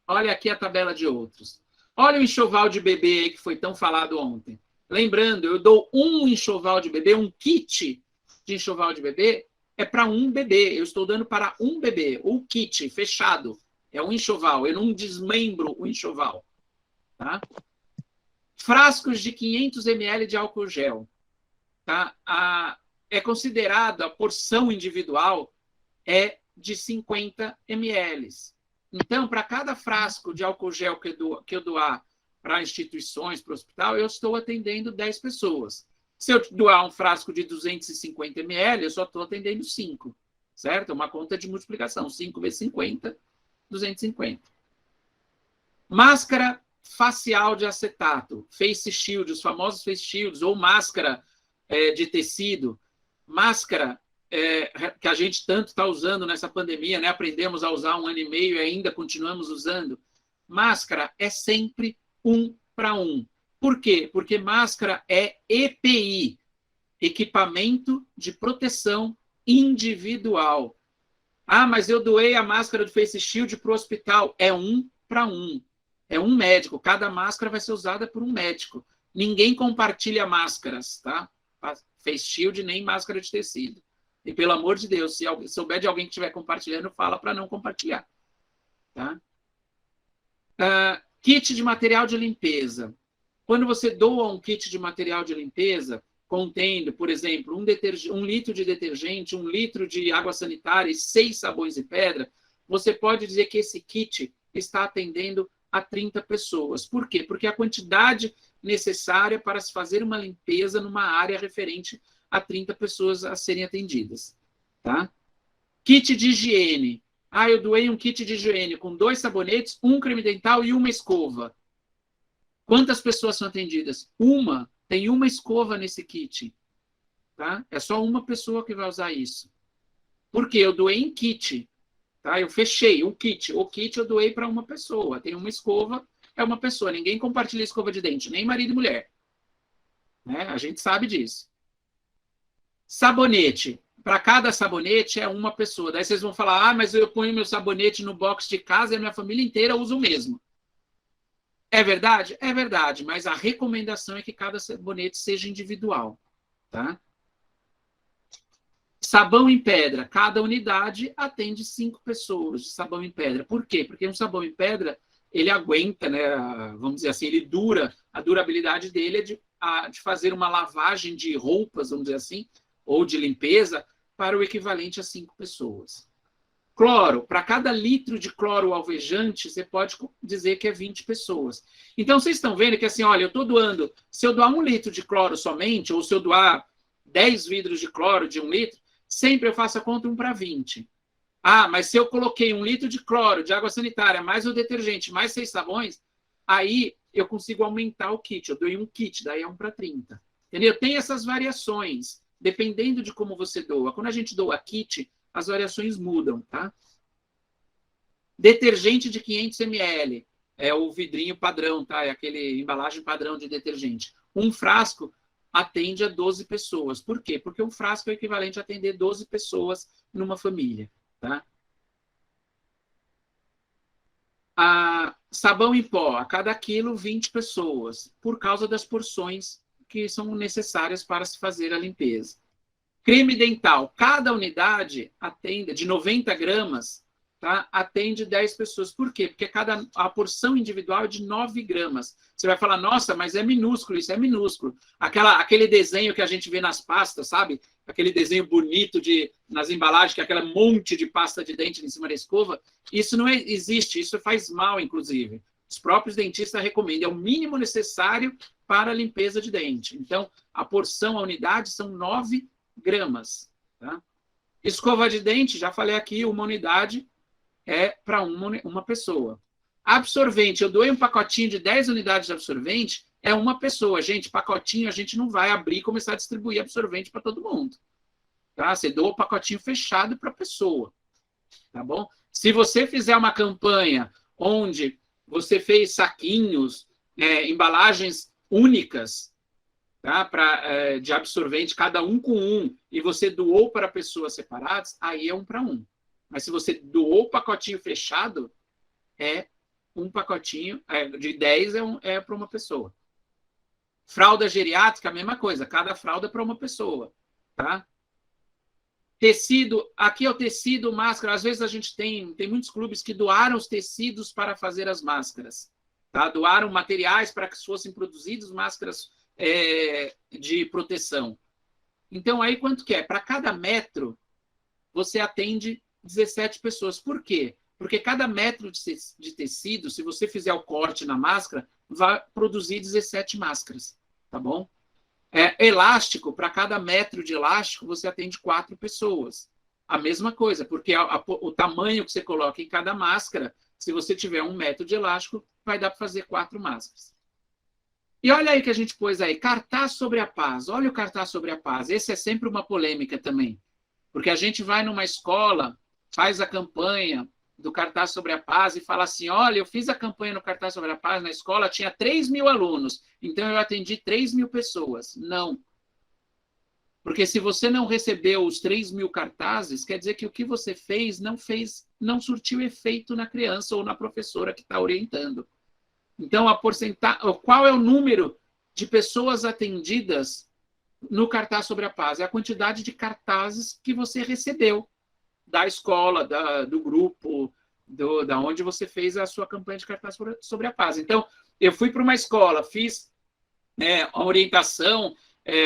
Olha aqui a tabela de outros. Olha o enxoval de bebê aí que foi tão falado ontem. Lembrando, eu dou um enxoval de bebê, um kit de enxoval de bebê, é para um bebê. Eu estou dando para um bebê. O kit fechado é um enxoval. Eu não desmembro o enxoval. Tá? Frascos de 500 ml de álcool gel. Tá? É considerado a porção individual de 50 ml. Então, para cada frasco de álcool gel que eu doar para instituições, para o hospital, eu estou atendendo 10 pessoas. Se eu doar um frasco de 250 ml, eu só estou atendendo 5, certo? É uma conta de multiplicação. 5 vezes 50, 250. Máscara facial de acetato, face shield, os famosos face shields, ou máscara de tecido, máscara que a gente tanto está usando nessa pandemia, né? Aprendemos a usar 1 ano e meio e ainda continuamos usando. Máscara é sempre 1 para 1. Por quê? Porque máscara é EPI, equipamento de proteção individual. Ah, mas eu doei a máscara do Face Shield para o hospital. É 1 para 1. É um médico. Cada máscara vai ser usada por um médico. Ninguém compartilha máscaras, tá? Face Shield nem máscara de tecido. E, pelo amor de Deus, se souber de alguém que estiver compartilhando, fala para não compartilhar. Tá? Kit de material de limpeza. Quando você doa um kit de material de limpeza, contendo, por exemplo, 1 litro de detergente, 1 litro de água sanitária e 6 sabões e pedra, você pode dizer que esse kit está atendendo a 30 pessoas. Por quê? Porque a quantidade necessária para se fazer uma limpeza numa área referente a 30 pessoas a serem atendidas. Tá? Kit de higiene. Eu doei um kit de higiene com 2 sabonetes, 1 creme dental e 1 escova. Quantas pessoas são atendidas? Tem uma escova nesse kit. Tá? É só uma pessoa que vai usar isso. Por quê? Eu doei em kit. Tá? Eu fechei o kit. O kit eu doei para uma pessoa. Tem uma escova, é uma pessoa. Ninguém compartilha escova de dente, nem marido e mulher. Né? A gente sabe disso. Sabonete. Para cada sabonete é uma pessoa. Daí vocês vão falar, mas eu ponho meu sabonete no box de casa e a minha família inteira usa o mesmo. É verdade? É verdade, mas a recomendação é que cada sabonete seja individual. Tá? Sabão em pedra. Cada unidade atende 5 pessoas de sabão em pedra. Por quê? Porque um sabão em pedra, ele aguenta, né, vamos dizer assim, ele dura. A durabilidade dele é de fazer uma lavagem de roupas, vamos dizer assim, ou de limpeza, para o equivalente a 5 pessoas. Cloro. Para cada litro de cloro alvejante, você pode dizer que é 20 pessoas. Então, vocês estão vendo que, assim, olha, eu estou doando, se eu doar 1 litro de cloro somente, ou se eu doar 10 vidros de cloro de 1 litro, sempre eu faço a conta 1 para 20. Ah, mas se eu coloquei 1 litro de cloro, de água sanitária, mais o detergente, mais 6 sabões, aí eu consigo aumentar o kit. Eu dou um kit, daí é 1 para 30. Entendeu? Tem essas variações, dependendo de como você doa. Quando a gente doa kit, as variações mudam, tá? Detergente de 500 ml. É o vidrinho padrão, tá? É aquele embalagem padrão de detergente. Um frasco atende a 12 pessoas. Por quê? Porque um frasco é equivalente a atender 12 pessoas numa família, tá? Sabão em pó, a cada quilo, 20 pessoas, por causa das porções que são necessárias para se fazer a limpeza. Creme dental, cada unidade atende, de 90 gramas, tá? Atende 10 pessoas. Por quê? Porque a porção individual é de 9 gramas. Você vai falar, nossa, mas é minúsculo, isso é minúsculo. Aquele desenho que a gente vê nas pastas, sabe? Aquele desenho bonito nas embalagens, que é aquele monte de pasta de dente em cima da escova. Isso não existe, isso faz mal, inclusive. Os próprios dentistas recomendam, é o mínimo necessário para a limpeza de dente. Então, a porção, a unidade, são 9 gramas. Tá? Escova de dente, já falei aqui, uma unidade é para uma pessoa. Absorvente, eu doei um pacotinho de 10 unidades de absorvente, é uma pessoa. Gente, pacotinho a gente não vai abrir e começar a distribuir absorvente para todo mundo. Tá? Você doa o pacotinho fechado para a pessoa. Tá bom? Se você fizer uma campanha onde você fez saquinhos, embalagens únicas, tá? De absorvente, cada um com um, e você doou para pessoas separadas, aí é 1 para 1. Mas se você doou o pacotinho fechado, é um pacotinho, de 10 é para uma pessoa. Fralda geriátrica, a mesma coisa, cada fralda é para uma pessoa. Tá? Tecido, aqui é o tecido, máscara. Às vezes a gente tem muitos clubes que doaram os tecidos para fazer as máscaras. Tá? Doaram materiais para que fossem produzidos máscaras de proteção. Então, aí quanto que é? Para cada metro, você atende 17 pessoas. Por quê? Porque cada metro de tecido, se você fizer o corte na máscara, vai produzir 17 máscaras, tá bom? Elástico, para cada metro de elástico, você atende 4 pessoas. A mesma coisa, porque o tamanho que você coloca em cada máscara, se você tiver 1 metro de elástico, vai dar para fazer 4 máscaras. E olha aí que a gente pôs aí, cartaz sobre a paz. Olha o cartaz sobre a paz. Esse é sempre uma polêmica também. Porque a gente vai numa escola, faz a campanha do cartaz sobre a paz e fala assim, olha, eu fiz a campanha no cartaz sobre a paz na escola, tinha 3.000 alunos, então eu atendi 3.000 pessoas. Não. Porque se você não recebeu os 3.000 cartazes, quer dizer que o que você fez não surtiu efeito na criança ou na professora que está orientando. Então, qual é o número de pessoas atendidas no cartaz sobre a paz? É a quantidade de cartazes que você recebeu da escola, do grupo, da onde você fez a sua campanha de cartaz sobre a paz. Então, eu fui para uma escola, fiz a orientação,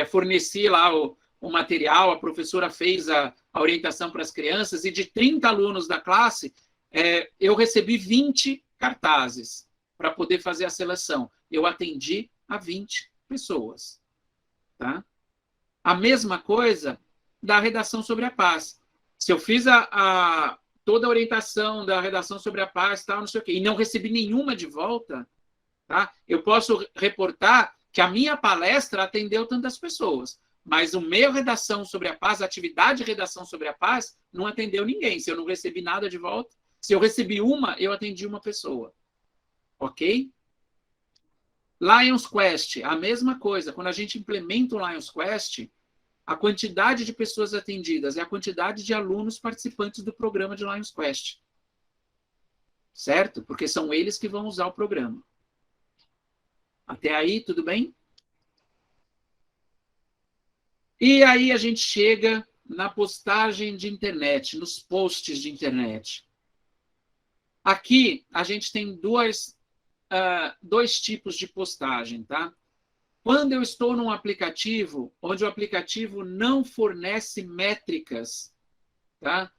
forneci lá o material, a professora fez a orientação para as crianças, e de 30 alunos da classe, eu recebi 20 cartazes para poder fazer a seleção. Eu atendi a 20 pessoas. Tá? A mesma coisa da redação sobre a paz. Se eu fiz toda a orientação da redação sobre a paz, tal, não sei o quê, e não recebi nenhuma de volta, tá? Eu posso reportar que a minha palestra atendeu tantas pessoas, mas o meu redação sobre a paz, a atividade de redação sobre a paz, não atendeu ninguém. Se eu não recebi nada de volta, se eu recebi uma, eu atendi uma pessoa. Ok? Lions Quest, a mesma coisa. Quando a gente implementa o Lions Quest, a quantidade de pessoas atendidas é a quantidade de alunos participantes do programa de Lions Quest. Certo? Porque são eles que vão usar o programa. Até aí, tudo bem? E aí a gente chega na postagem de internet, nos posts de internet. Aqui a gente tem dois tipos de postagem, tá? Quando eu estou num aplicativo, onde o aplicativo não fornece métricas, tá?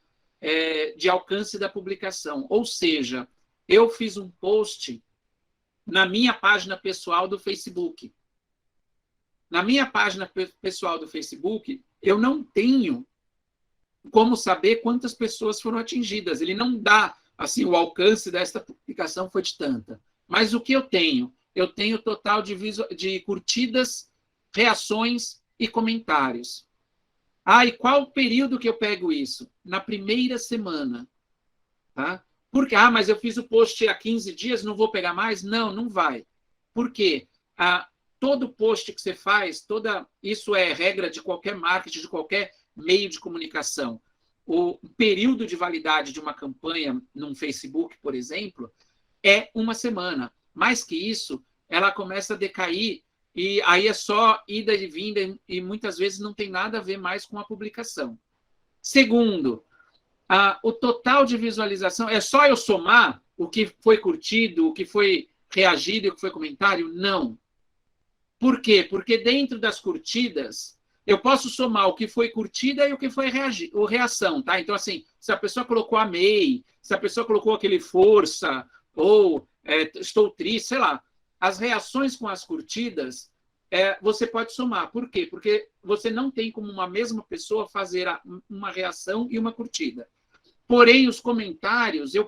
De alcance da publicação. Ou seja, eu fiz um post na minha página pessoal do Facebook. Na minha página pessoal do Facebook, eu não tenho como saber quantas pessoas foram atingidas. Ele não dá, assim, o alcance desta publicação foi de tanta. Mas o que eu tenho? Eu tenho total de curtidas, reações e comentários. E qual o período que eu pego isso? Na primeira semana. Tá? Porque, mas eu fiz o post há 15 dias, não vou pegar mais? Não, não vai. Por quê? Todo post que você faz, isso é regra de qualquer marketing, de qualquer meio de comunicação. O período de validade de uma campanha num Facebook, por exemplo, é uma semana. Mais que isso, ela começa a decair e aí é só ida e vinda e muitas vezes não tem nada a ver mais com a publicação. Segundo, o total de visualização, é só eu somar o que foi curtido, o que foi reagido e o que foi comentário? Não. Por quê? Porque dentro das curtidas, eu posso somar o que foi curtida e o que foi reação, tá? Então, assim, se a pessoa colocou amei, se a pessoa colocou aquele força, ou estou triste, sei lá. As reações com as curtidas, você pode somar. Por quê? Porque você não tem como uma mesma pessoa fazer uma reação e uma curtida. Porém, os comentários, eu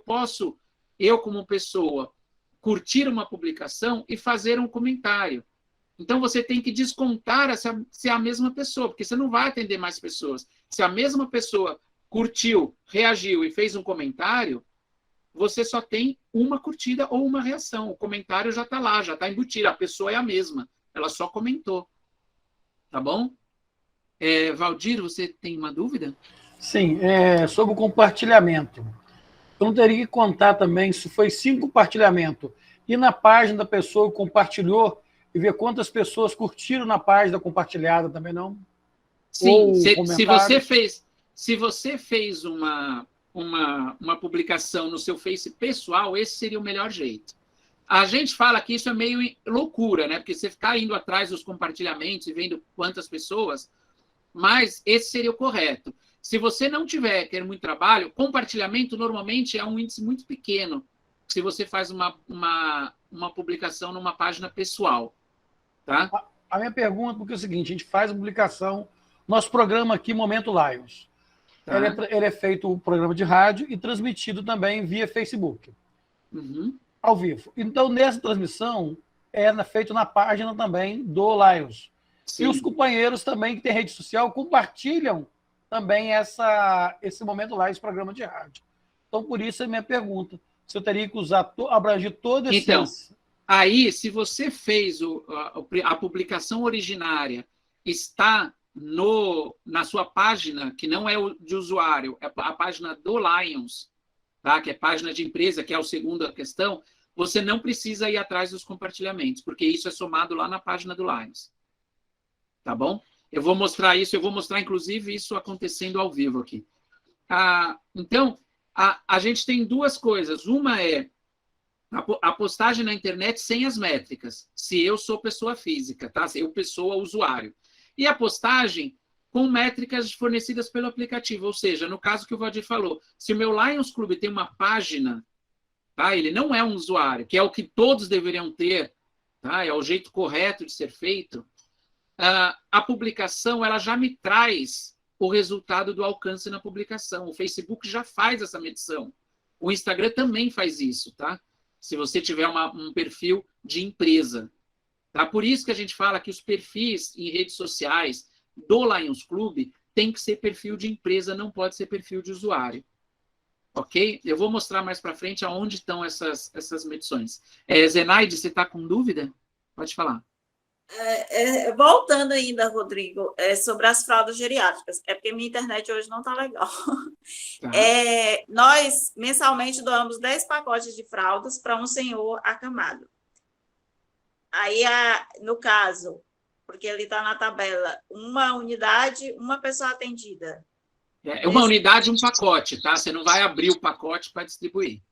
como pessoa, curtir uma publicação e fazer um comentário. Então, você tem que descontar se é a mesma pessoa, porque você não vai atender mais pessoas. Se a mesma pessoa curtiu, reagiu e fez um comentário, você só tem uma curtida ou uma reação. O comentário já está lá, já está embutido. A pessoa é a mesma. Ela só comentou. Tá bom? Valdir, você tem uma dúvida? Sim, sobre o compartilhamento. Eu não teria que contar também se foi 5 compartilhamentos. E na página da pessoa que compartilhou e ver quantas pessoas curtiram na página compartilhada também, não? Sim, se você fez uma publicação no seu Face pessoal, esse seria o melhor jeito. A gente fala que isso é meio loucura, né? Porque você ficar indo atrás dos compartilhamentos e vendo quantas pessoas, mas esse seria o correto. Se você não tiver ter muito trabalho, compartilhamento normalmente é um índice muito pequeno, se você faz uma publicação numa página pessoal. Tá? A minha pergunta porque é o seguinte, a gente faz a publicação, nosso programa aqui, Momento Lions, tá? Ele é feito um programa de rádio e transmitido também via Facebook, ao vivo. Então, nessa transmissão, feito na página também do Lions. Sim. E os companheiros também que têm rede social compartilham também esse Momento Lions, programa de rádio. Então, por isso é a minha pergunta. Se eu teria que abranger todo esse... Então, aí, se você fez a publicação originária, está na sua página, que não é de usuário, é a página do Lions, tá? Que é página de empresa, que é a segunda questão, você não precisa ir atrás dos compartilhamentos, porque isso é somado lá na página do Lions. Tá bom? Eu vou mostrar isso, inclusive, isso acontecendo ao vivo aqui. Então, a gente tem duas coisas. Uma é a postagem na internet sem as métricas, se eu sou pessoa física, tá? Se eu pessoa usuário. E a postagem com métricas fornecidas pelo aplicativo, ou seja, no caso que o Valdir falou, se o meu Lions Club tem uma página, tá? Ele não é um usuário, que é o que todos deveriam ter, tá? É o jeito correto de ser feito, a publicação ela já me traz o resultado do alcance na publicação. O Facebook já faz essa medição. O Instagram também faz isso, tá? Se você tiver um perfil de empresa. Tá? Por isso que a gente fala que os perfis em redes sociais do Lions Club tem que ser perfil de empresa, não pode ser perfil de usuário. Ok? Eu vou mostrar mais para frente aonde estão essas medições. Zenaide, você está com dúvida? Pode falar. Voltando ainda, Rodrigo, sobre as fraldas geriátricas, porque minha internet hoje não está legal. Tá. Nós, mensalmente, doamos 10 pacotes de fraldas para um senhor acamado. Aí, no caso, porque ele está na tabela, uma unidade, uma pessoa atendida. Uma unidade, um pacote, tá? Você não vai abrir o pacote para distribuir.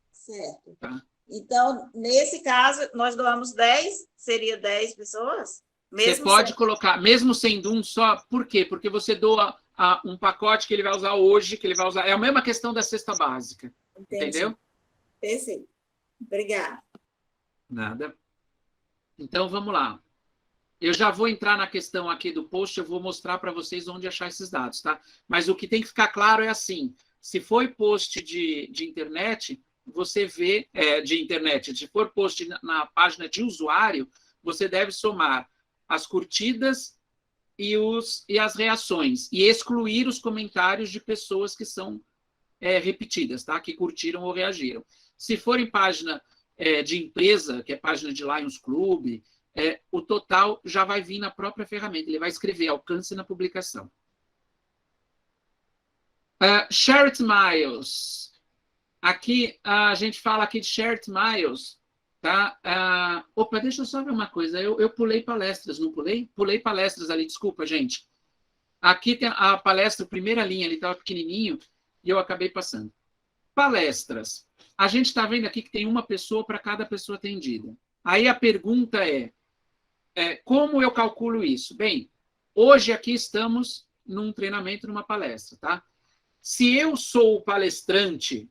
Certo. Tá? Então, nesse caso, nós doamos 10, seria 10 pessoas? Você pode colocar, mesmo sendo um só, por quê? Porque você doa um pacote que ele vai usar hoje, que ele vai usar... É a mesma questão da cesta básica. Entendi. Entendeu? Perfeito. Obrigada. Nada. Então, vamos lá. Eu já vou entrar na questão aqui do post, eu vou mostrar para vocês onde achar esses dados, tá? Mas o que tem que ficar claro é assim, se foi post de internet, você vê, de internet, se for post na página de usuário, você deve somar as curtidas e as reações, e excluir os comentários de pessoas que são repetidas, tá? Que curtiram ou reagiram. Se for em página de empresa, que é página de Lions Club, o total já vai vir na própria ferramenta. Ele vai escrever alcance na publicação. Shared Miles. Aqui, a gente fala aqui de Shared Miles. Tá? Opa, deixa eu só ver uma coisa. Eu pulei palestras, não pulei? Pulei palestras ali, desculpa, gente. Aqui tem a palestra, primeira linha, ele estava pequenininho, e eu acabei passando. Palestras. A gente está vendo aqui que tem uma pessoa para cada pessoa atendida. Aí a pergunta como eu calculo isso? Bem, hoje aqui estamos num treinamento, numa palestra, tá? Se eu sou o palestrante,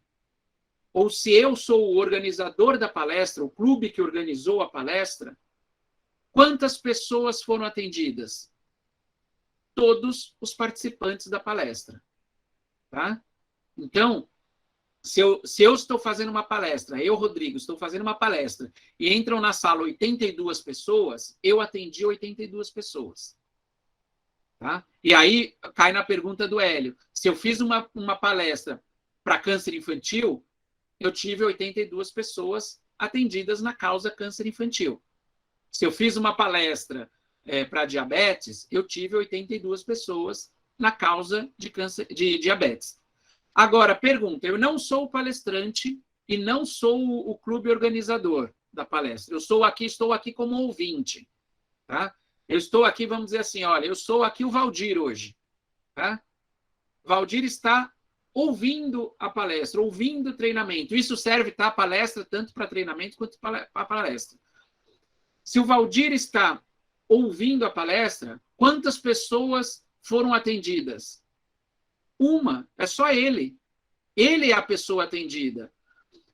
ou se eu sou o organizador da palestra, o clube que organizou a palestra, quantas pessoas foram atendidas? Todos os participantes da palestra, tá? Então, se eu estou fazendo uma palestra, eu, Rodrigo, estou fazendo uma palestra, e entram na sala 82 pessoas, eu atendi 82 pessoas. Tá? E aí cai na pergunta do Hélio. Se eu fiz uma palestra para câncer infantil, eu tive 82 pessoas atendidas na causa câncer infantil. Se eu fiz uma palestra para diabetes, eu tive 82 pessoas na causa de diabetes. Agora, pergunta, eu não sou o palestrante e não sou o clube organizador da palestra. Estou aqui como ouvinte. Tá? Eu estou aqui, vamos dizer assim, olha, eu sou aqui o Valdir hoje. Tá? Valdir está ouvindo a palestra, ouvindo o treinamento. Isso serve, tá, palestra, tanto para treinamento quanto para palestra. Se o Valdir está ouvindo a palestra, quantas pessoas foram atendidas? Uma, é só ele. Ele é a pessoa atendida.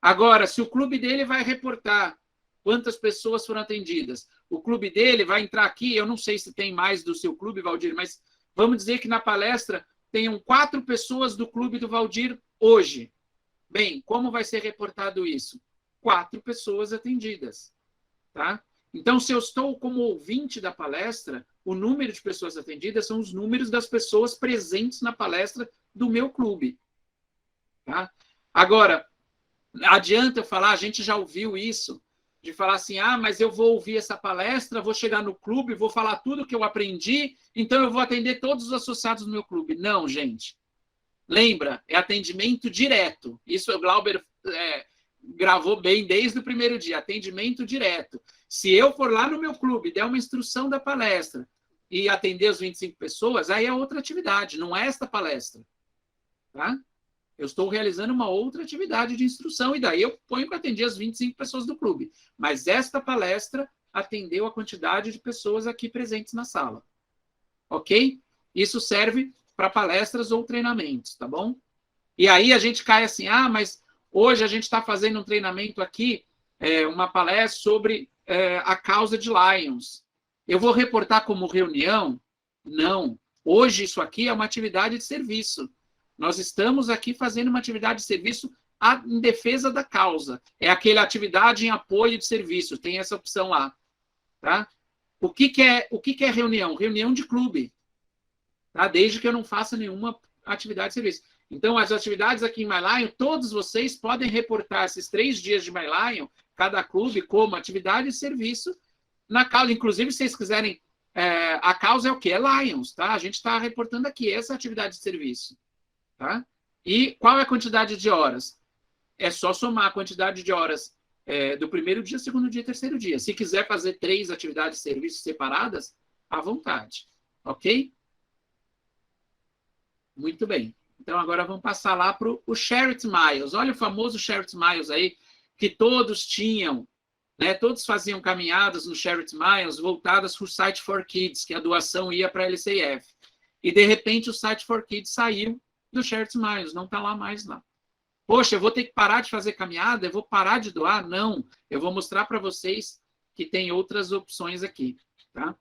Agora, se o clube dele vai reportar quantas pessoas foram atendidas, o clube dele vai entrar aqui, eu não sei se tem mais do seu clube, Valdir, mas vamos dizer que na palestra tenham 4 pessoas do clube do Valdir hoje. Bem, como vai ser reportado isso? 4 pessoas atendidas. Tá? Então, se eu estou como ouvinte da palestra, o número de pessoas atendidas são os números das pessoas presentes na palestra do meu clube. Tá? Agora, adianta eu falar, a gente já ouviu isso, de falar assim, mas eu vou ouvir essa palestra, vou chegar no clube, vou falar tudo que eu aprendi, então eu vou atender todos os associados do meu clube. Não, gente. Lembra, é atendimento direto. Isso o Glauber gravou bem desde o primeiro dia, atendimento direto. Se eu for lá no meu clube, der uma instrução da palestra e atender as 25 pessoas, aí é outra atividade, não é esta palestra. Tá? Eu estou realizando uma outra atividade de instrução, e daí eu ponho para atender as 25 pessoas do clube. Mas esta palestra atendeu a quantidade de pessoas aqui presentes na sala. Ok? Isso serve para palestras ou treinamentos, tá bom? E aí a gente cai assim, mas hoje a gente está fazendo um treinamento aqui, uma palestra sobre a causa de Lions. Eu vou reportar como reunião? Não. Hoje isso aqui é uma atividade de serviço. Nós estamos aqui fazendo uma atividade de serviço em defesa da causa. É aquela atividade em apoio de serviço. Tem essa opção lá. Tá? O que é reunião? Reunião de clube. Tá? Desde que eu não faça nenhuma atividade de serviço. Então, as atividades aqui em MyLion, todos vocês podem reportar esses 3 dias de MyLion, cada clube, como atividade de serviço na causa. Inclusive, se vocês quiserem, a causa é o quê? É Lions. Tá? A gente está reportando aqui essa atividade de serviço. Tá? E qual é a quantidade de horas? É só somar a quantidade de horas do primeiro dia, segundo dia e terceiro dia. Se quiser fazer 3 atividades de serviço separadas, à vontade. Ok? Muito bem. Então, agora vamos passar lá para o Shared Miles. Olha o famoso Shared Miles aí, que todos tinham, né? Todos faziam caminhadas no Shared Miles voltadas para o Site for Kids, que a doação ia para a LCF. E, de repente, o Site for Kids saiu do Shared Miles, não está lá mais lá. Poxa, eu vou ter que parar de fazer caminhada? Eu vou parar de doar? Não. Eu vou mostrar para vocês que tem outras opções aqui. Tá?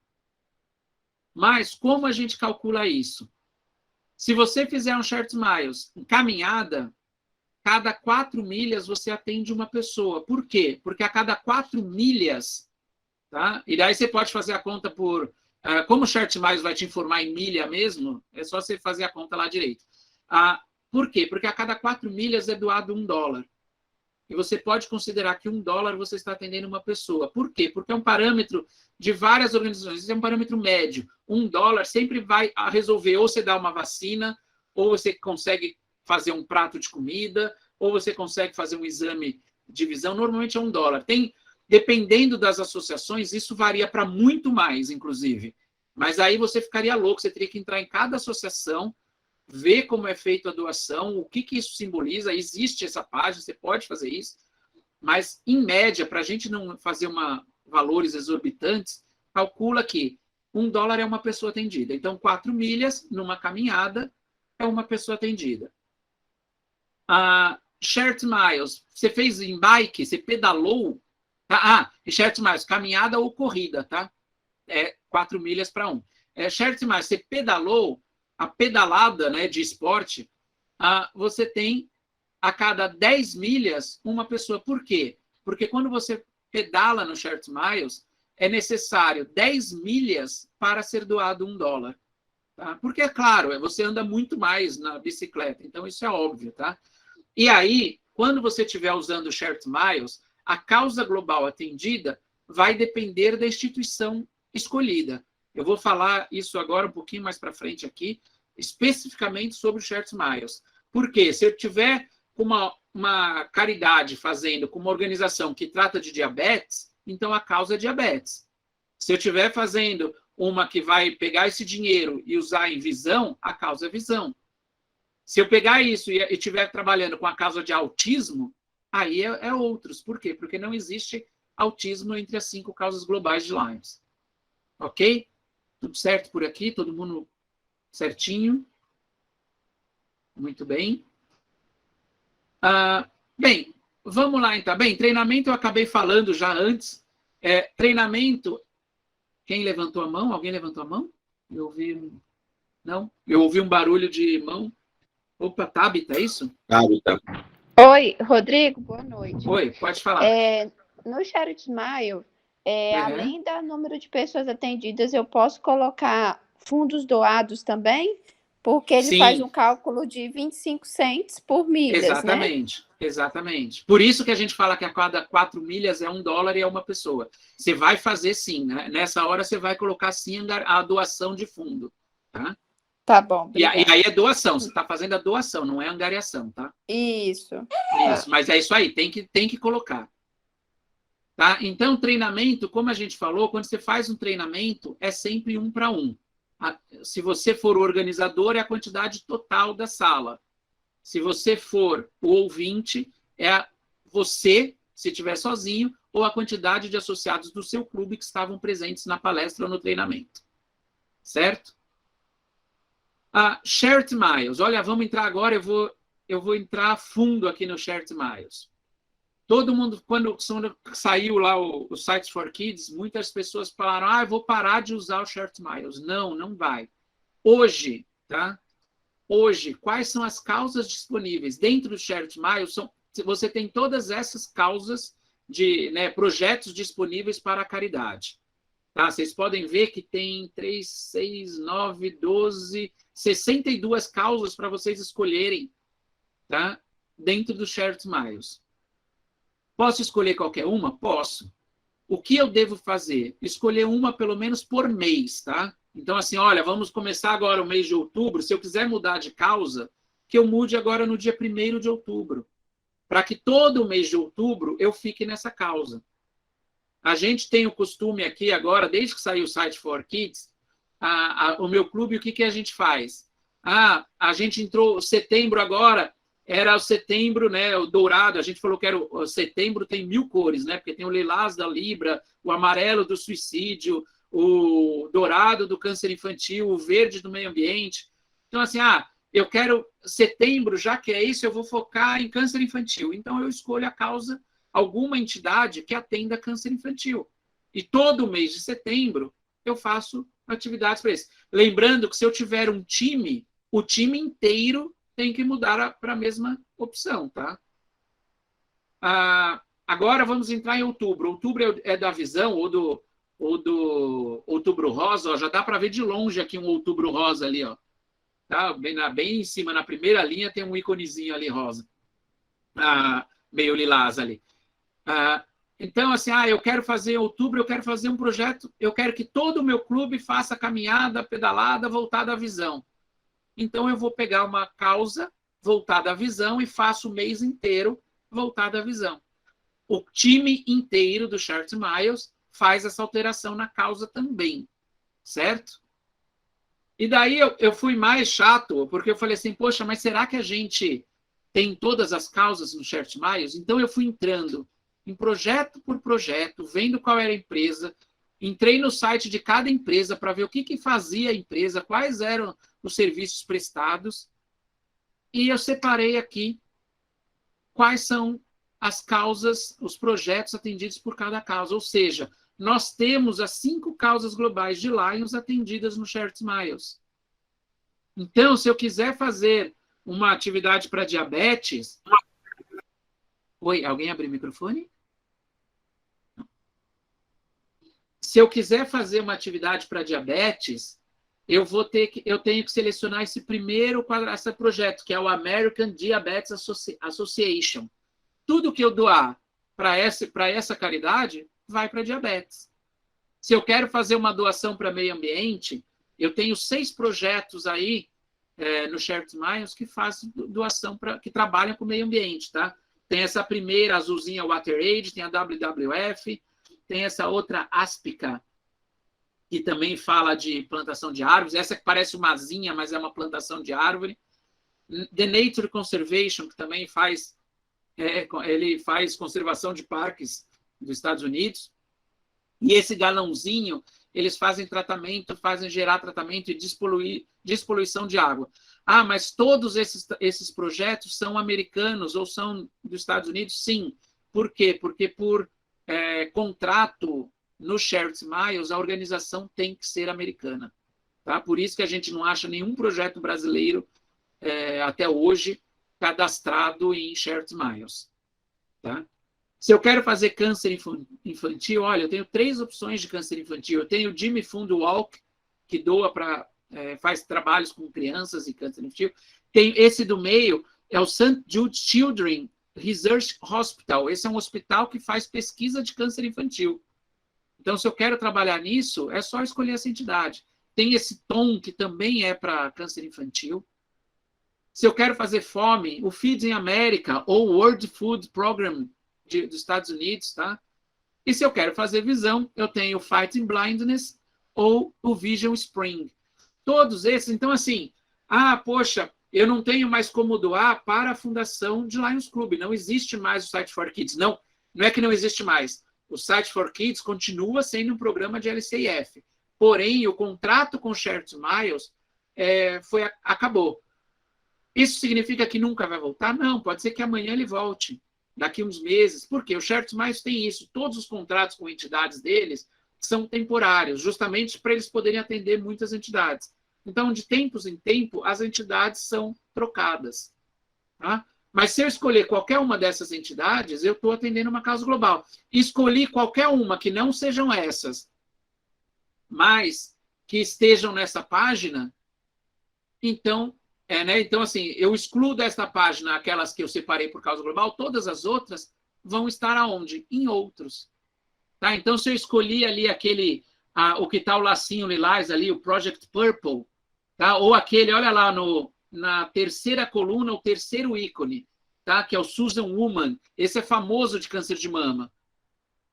Mas como a gente calcula isso? Se você fizer um Short Miles em caminhada, cada 4 milhas você atende uma pessoa. Por quê? Porque a cada 4 milhas, tá? E daí você pode fazer a conta por... como o Short Miles vai te informar em milha mesmo, é só você fazer a conta lá direito. Por quê? Porque a cada 4 milhas é doado $1. E você pode considerar que $1 você está atendendo uma pessoa. Por quê? Porque é um parâmetro de várias organizações, é um parâmetro médio. $1 sempre vai resolver, ou você dá uma vacina, ou você consegue fazer um prato de comida, ou você consegue fazer um exame de visão. Normalmente é $1. Dependendo das associações, isso varia para muito mais, inclusive. Mas aí você ficaria louco, você teria que entrar em cada associação, ver como é feita a doação, o que isso simboliza. Existe essa página, você pode fazer isso, mas, em média, para a gente não fazer valores exorbitantes, calcula que $1 é uma pessoa atendida. Então, 4 milhas numa caminhada é uma pessoa atendida. Short Miles, você fez em bike, você pedalou, tá? Short Miles, caminhada ou corrida, tá? É 4 milhas para 1. Short Miles, você pedalou, a pedalada, né, de esporte, você tem a cada 10 milhas uma pessoa. Por quê? Porque quando você pedala no Short Miles, é necessário 10 milhas para ser doado $1. Tá? Porque, é claro, você anda muito mais na bicicleta, então isso é óbvio. Tá? E aí, quando você estiver usando o Short Miles, a causa global atendida vai depender da instituição escolhida. Eu vou falar isso agora um pouquinho mais para frente aqui, especificamente sobre o Short Miles. Por quê? Se eu tiver uma caridade fazendo com uma organização que trata de diabetes, então a causa é diabetes. Se eu estiver fazendo uma que vai pegar esse dinheiro e usar em visão, a causa é visão. Se eu pegar isso e estiver trabalhando com a causa de autismo, aí é outros. Por quê? Porque não existe autismo entre as 5 causas globais de Lyme. Ok? Tudo certo por aqui? Todo mundo certinho? Muito bem. Bem, vamos lá então. Bem, treinamento eu acabei falando já antes. Treinamento, quem levantou a mão? Alguém levantou a mão? Eu ouvi... Não? Eu ouvi um barulho de mão. Opa, Tabita, é isso? Tabita. Oi, Rodrigo, boa noite. Oi, pode falar. No Short Mile, além do número de pessoas atendidas, eu posso colocar fundos doados também? Porque ele faz um cálculo de 25 cents por milhas, exatamente, né? Exatamente. Por isso que a gente fala que a cada 4 milhas é $1 e é uma pessoa. Você vai fazer sim, né? Nessa hora você vai colocar sim a doação de fundo, tá? Tá bom. E aí é doação, você está fazendo a doação, não é angariação, tá? Isso. Mas é isso aí, tem que colocar. Tá? Então, treinamento, como a gente falou, quando você faz um treinamento, é sempre 1 para 1. Se você for o organizador, é a quantidade total da sala. Se você for o ouvinte, é você, se estiver sozinho, ou a quantidade de associados do seu clube que estavam presentes na palestra ou no treinamento. Certo? Short Miles. Olha, vamos entrar agora, eu vou entrar a fundo aqui no Short Miles. Todo mundo, quando saiu lá o Sites for Kids, muitas pessoas falaram, eu vou parar de usar o Short Miles. Não, não vai. Hoje, tá? Hoje, quais são as causas disponíveis? Dentro do Short Miles, você tem todas essas causas de projetos disponíveis para a caridade. Tá? Vocês podem ver que tem 3, 6, 9, 12, 62 causas para vocês escolherem, tá? Dentro do Short Miles. Posso escolher qualquer uma? Posso. O que eu devo fazer? Escolher uma pelo menos por mês, tá? Então, assim, olha, vamos começar agora o mês de outubro. Se eu quiser mudar de causa, que eu mude agora no dia 1º de outubro. Para que todo o mês de outubro eu fique nessa causa. A gente tem o costume aqui agora, desde que saiu o Site for Kids, o meu clube, o que a gente faz? A gente entrou setembro agora, era o setembro, né, o dourado, a gente falou que era o setembro tem 1000 cores, né, porque tem o lilás da Libra, o amarelo do suicídio, o dourado do câncer infantil, o verde do meio ambiente. Então, assim, eu quero setembro, já que é isso, eu vou focar em câncer infantil. Então, eu escolho a causa, alguma entidade que atenda câncer infantil. E todo mês de setembro, eu faço atividades para isso. Lembrando que se eu tiver um time, o time inteiro tem que mudar para a mesma opção, tá? Agora vamos entrar em outubro. Outubro é da visão ou do outubro rosa, ó, já dá para ver de longe aqui um outubro rosa ali, ó. Tá? Bem em cima, na primeira linha, tem um íconezinho ali rosa. Meio lilás ali. Então, assim, eu quero fazer em outubro, eu quero fazer um projeto, eu quero que todo o meu clube faça caminhada, pedalada, voltada à visão. Então, eu vou pegar uma causa voltada à visão e faço o mês inteiro voltada à visão. O time inteiro do Share Miles faz essa alteração na causa também, certo? E daí eu fui mais chato, porque eu falei assim, poxa, mas será que a gente tem todas as causas no Share Miles? Então, eu fui entrando em projeto por projeto, vendo qual era a empresa, entrei no site de cada empresa para ver o que fazia a empresa, quais eram os serviços prestados, e eu separei aqui quais são as causas, os projetos atendidos por cada causa. Ou seja, nós temos as 5 causas globais de Lions atendidas no Share Miles. Então, se eu quiser fazer uma atividade para diabetes... Oi, alguém abriu o microfone? Se eu quiser fazer uma atividade para diabetes, eu tenho que selecionar esse primeiro projeto, que é o American Diabetes Association. Tudo que eu doar para essa caridade vai para diabetes. Se eu quero fazer uma doação para meio ambiente, eu tenho 6 projetos aí no Share Miles que fazem doação, que trabalham com o meio ambiente, tá? Tem essa primeira azulzinha WaterAid, tem a WWF, tem essa outra Aspica, que também fala de plantação de árvores. Essa que parece uma asinha, mas é uma plantação de árvore. The Nature Conservation, que também ele faz conservação de parques dos Estados Unidos. E esse galãozinho, eles fazem gerar tratamento e despoluição de água. Mas todos esses projetos são americanos ou são dos Estados Unidos? Sim. Por quê? Porque por contrato no Share Miles, a organização tem que ser americana. Tá? Por isso que a gente não acha nenhum projeto brasileiro até hoje cadastrado em Share Miles. Tá? Se eu quero fazer câncer infantil, olha, eu tenho 3 opções de câncer infantil. Eu tenho o Jimmy Fund Walk, que doa faz trabalhos com crianças e câncer infantil. Tem esse do meio, é o St. Jude Children Research Hospital. Esse é um hospital que faz pesquisa de câncer infantil. Então, se eu quero trabalhar nisso, é só escolher essa entidade. Tem esse TOM, que também é para câncer infantil. Se eu quero fazer fome, o Feeding America ou o World Food Program dos Estados Unidos, tá? E se eu quero fazer visão, eu tenho o Fighting Blindness ou o Vision Spring. Todos esses, então assim, poxa, eu não tenho mais como doar para a fundação de Lions Club, não existe mais o Site for Kids. Não é que não existe mais. O Site for Kids continua sendo um programa de LCIF. Porém, o contrato com o Share Miles acabou. Isso significa que nunca vai voltar? Não, pode ser que amanhã ele volte, daqui uns meses. Por quê? O Share Miles tem isso. Todos os contratos com entidades deles são temporários, justamente para eles poderem atender muitas entidades. Então, de tempos em tempo, as entidades são trocadas. Tá? Mas se eu escolher qualquer uma dessas entidades, eu estou atendendo uma causa global. Escolhi qualquer uma que não sejam essas, mas que estejam nessa página, então, então assim, eu excluo desta página aquelas que eu separei por causa global, todas as outras vão estar aonde? Em outros. Tá? Então, se eu escolhi ali o que está o lacinho lilás ali, o Project Purple, tá? Ou aquele, olha lá, na terceira coluna, o terceiro ícone, tá? Que é o Susan Woman. Esse é famoso de câncer de mama.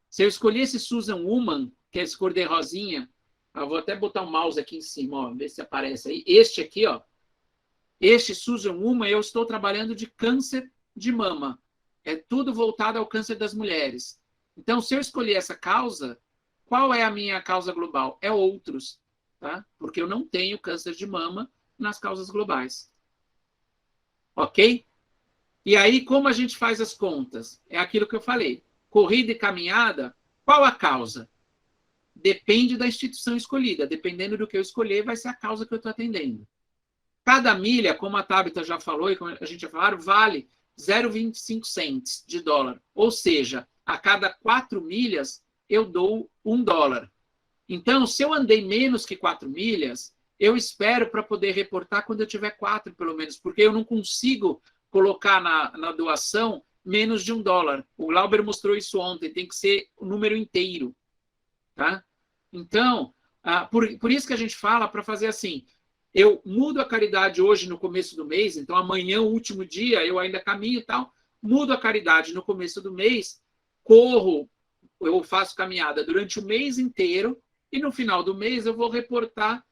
Se eu escolher esse Susan Woman, que é esse cor de rosinha, eu vou até botar o mouse aqui em cima, ó, ver se aparece aí. Este aqui, ó, este Susan Woman, eu estou trabalhando de câncer de mama. É tudo voltado ao câncer das mulheres. Então, se eu escolher essa causa, qual é a minha causa global? É outros, tá? Porque eu não tenho câncer de mama nas causas globais. Ok? E aí, como a gente faz as contas? É aquilo que eu falei. Corrida e caminhada, qual a causa? Depende da instituição escolhida. Dependendo do que eu escolher, vai ser a causa que eu estou atendendo. Cada milha, como a Tabita já falou e como a gente já falaram, vale 0,25 cents de dólar. Ou seja, a cada 4 milhas, eu dou $1. Então, se eu andei menos que 4 milhas, eu espero para poder reportar quando eu tiver 4, pelo menos, porque eu não consigo colocar na doação menos de $1. O Lauber mostrou isso ontem, tem que ser o número inteiro. Tá? Então, por isso que a gente fala para fazer assim, eu mudo a caridade hoje no começo do mês, então amanhã, o último dia, eu ainda caminho e tal, mudo a caridade no começo do mês, corro, eu faço caminhada durante o mês inteiro, e no final do mês eu vou reportar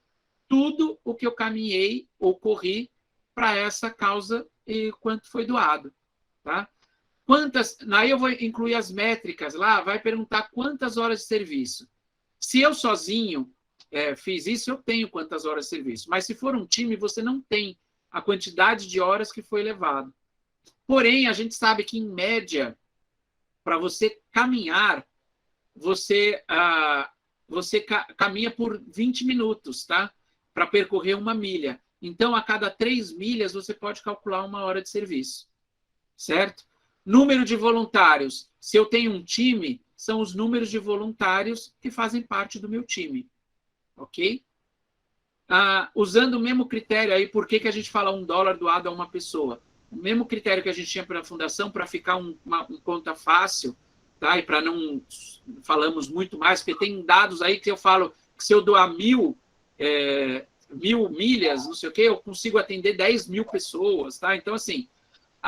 tudo o que eu caminhei ou corri para essa causa e quanto foi doado. Tá? Aí eu vou incluir as métricas lá, vai perguntar quantas horas de serviço. Se eu sozinho fiz isso, eu tenho quantas horas de serviço. Mas se for um time, você não tem a quantidade de horas que foi levado. Porém, a gente sabe que, em média, para você caminhar, você caminha por 20 minutos, tá? Para percorrer 1 milha. Então, a cada 3 milhas, você pode calcular 1 hora de serviço. Certo? Número de voluntários. Se eu tenho um time, são os números de voluntários que fazem parte do meu time. Ok? Usando o mesmo critério aí, por que a gente fala $1 doado a uma pessoa? O mesmo critério que a gente tinha para a fundação, para ficar uma conta fácil, tá? E para não falamos muito mais, porque tem dados aí que eu falo que se eu doar 1.000 milhas, não sei o quê, eu consigo atender 10.000 pessoas, tá? Então, assim,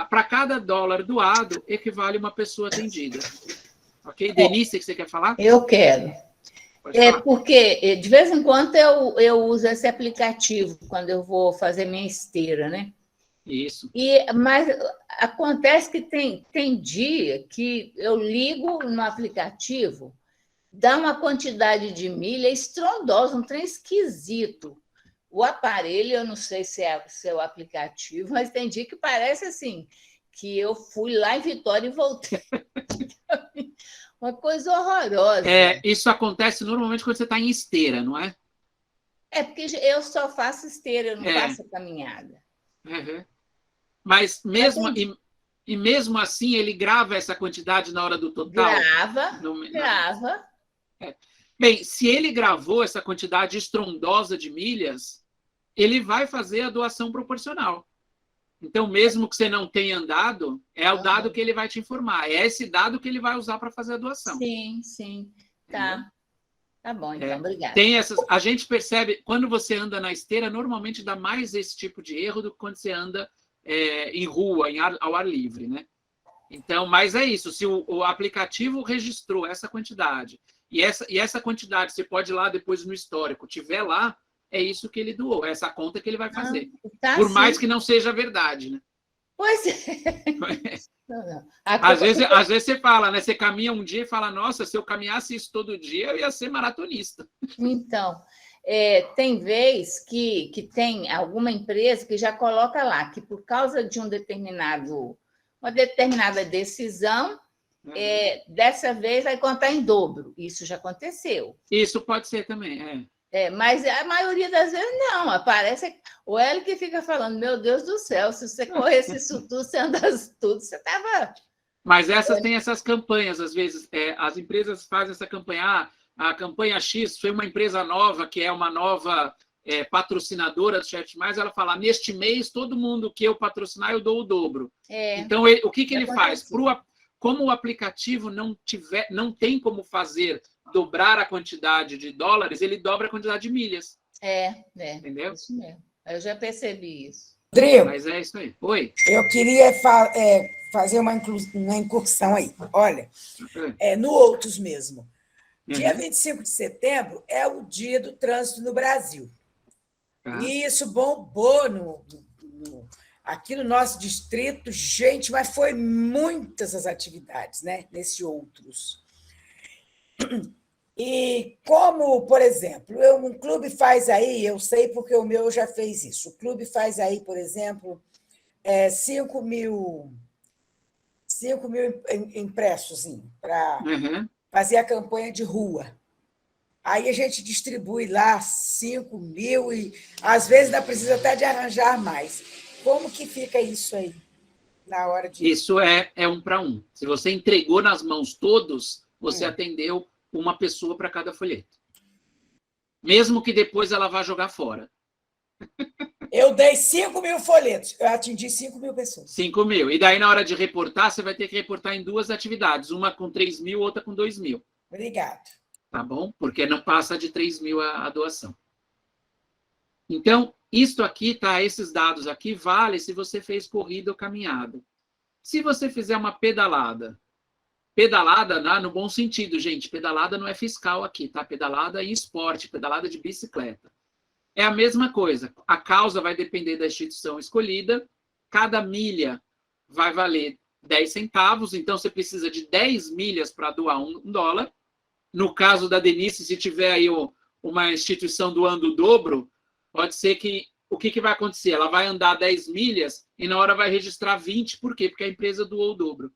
para cada $1 doado, equivale uma pessoa atendida. Ok? Denise, que você quer falar? Eu quero. Porque, de vez em quando, eu uso esse aplicativo quando eu vou fazer minha esteira, né? Isso. Mas acontece que tem dia que eu ligo no aplicativo, dá uma quantidade de milha estrondosa, um trem esquisito. O aparelho, eu não sei se é o aplicativo, mas tem dia que parece assim, que eu fui lá em Vitória e voltei. Uma coisa horrorosa. Isso acontece normalmente quando você está em esteira, não é? É porque eu só faço esteira, eu não faço caminhada. Uhum. Mas mesmo assim, ele grava essa quantidade na hora do total? Grava. Bem, se ele gravou essa quantidade estrondosa de milhas, ele vai fazer a doação proporcional. Então, mesmo que você não tenha andado, é o dado que ele vai te informar. É esse dado que ele vai usar para fazer a doação. Sim. Tá. Tá bom, então, obrigada. A gente percebe, quando você anda na esteira, normalmente dá mais esse tipo de erro do que quando você anda em rua, ao ar livre, né? Então, mas é isso. Se o aplicativo registrou essa quantidade, e essa quantidade, você pode ir lá depois no histórico, tiver lá, é isso que ele doou, é essa conta que ele vai fazer. Por mais que não seja verdade, né? Pois é. Não. Às vezes você fala, né? Você caminha um dia e fala, nossa, se eu caminhasse isso todo dia, eu ia ser maratonista. Então, tem vez que tem alguma empresa que já coloca lá que, por causa de uma determinada decisão, dessa vez vai contar em dobro. Isso já aconteceu. Isso pode ser também, mas a maioria das vezes não. Aparece o Hélio que fica falando, meu Deus do céu, se você corresse isso tudo, você andasse tudo, você estava... Mas tem essas campanhas, às vezes. As empresas fazem essa campanha. A campanha X foi uma empresa nova, que é uma nova patrocinadora do Chat Mais, ela fala, neste mês, todo mundo que eu patrocinar, eu dou o dobro. Então, o que ele faz? Como o aplicativo não tem como fazer dobrar a quantidade de dólares, ele dobra a quantidade de milhas. Entendeu? Isso mesmo. Eu já percebi isso. Rodrigo, mas é isso aí. Oi. Eu queria fazer uma incursão aí. Olha, no Outros mesmo. Dia 25 de setembro é o dia do trânsito no Brasil. E isso bombou aqui no nosso distrito, gente, mas foi muitas as atividades, né, nesse Outros. E como, por exemplo, um clube faz aí, eu sei porque o meu já fez isso, o clube faz aí, por exemplo, 5 mil impressos para fazer a campanha de rua. Aí a gente distribui lá 5 mil e, às vezes, ainda precisa até de arranjar mais. Como que fica isso aí, na hora de... Isso é 1 para 1. Se você entregou nas mãos todos, você atendeu uma pessoa para cada folheto. Mesmo que depois ela vá jogar fora. Eu dei 5 mil folhetos, eu atendi 5 mil pessoas. 5 mil. E daí, na hora de reportar, você vai ter que reportar em 2 atividades. Uma com 3 mil, outra com 2 mil. Obrigado. Tá bom? Porque não passa de 3 mil a doação. Então, isto aqui, tá? Esses dados aqui vale se você fez corrida ou caminhada. Se você fizer uma pedalada no bom sentido, gente, pedalada não é fiscal aqui, tá? Pedalada em esporte, pedalada de bicicleta. É a mesma coisa. A causa vai depender da instituição escolhida. Cada milha vai valer 10 centavos, então você precisa de 10 milhas para doar $1. No caso da Denise, se tiver aí uma instituição doando o dobro, pode ser que... O que vai acontecer? Ela vai andar 10 milhas e na hora vai registrar 20. Por quê? Porque a empresa doou o dobro.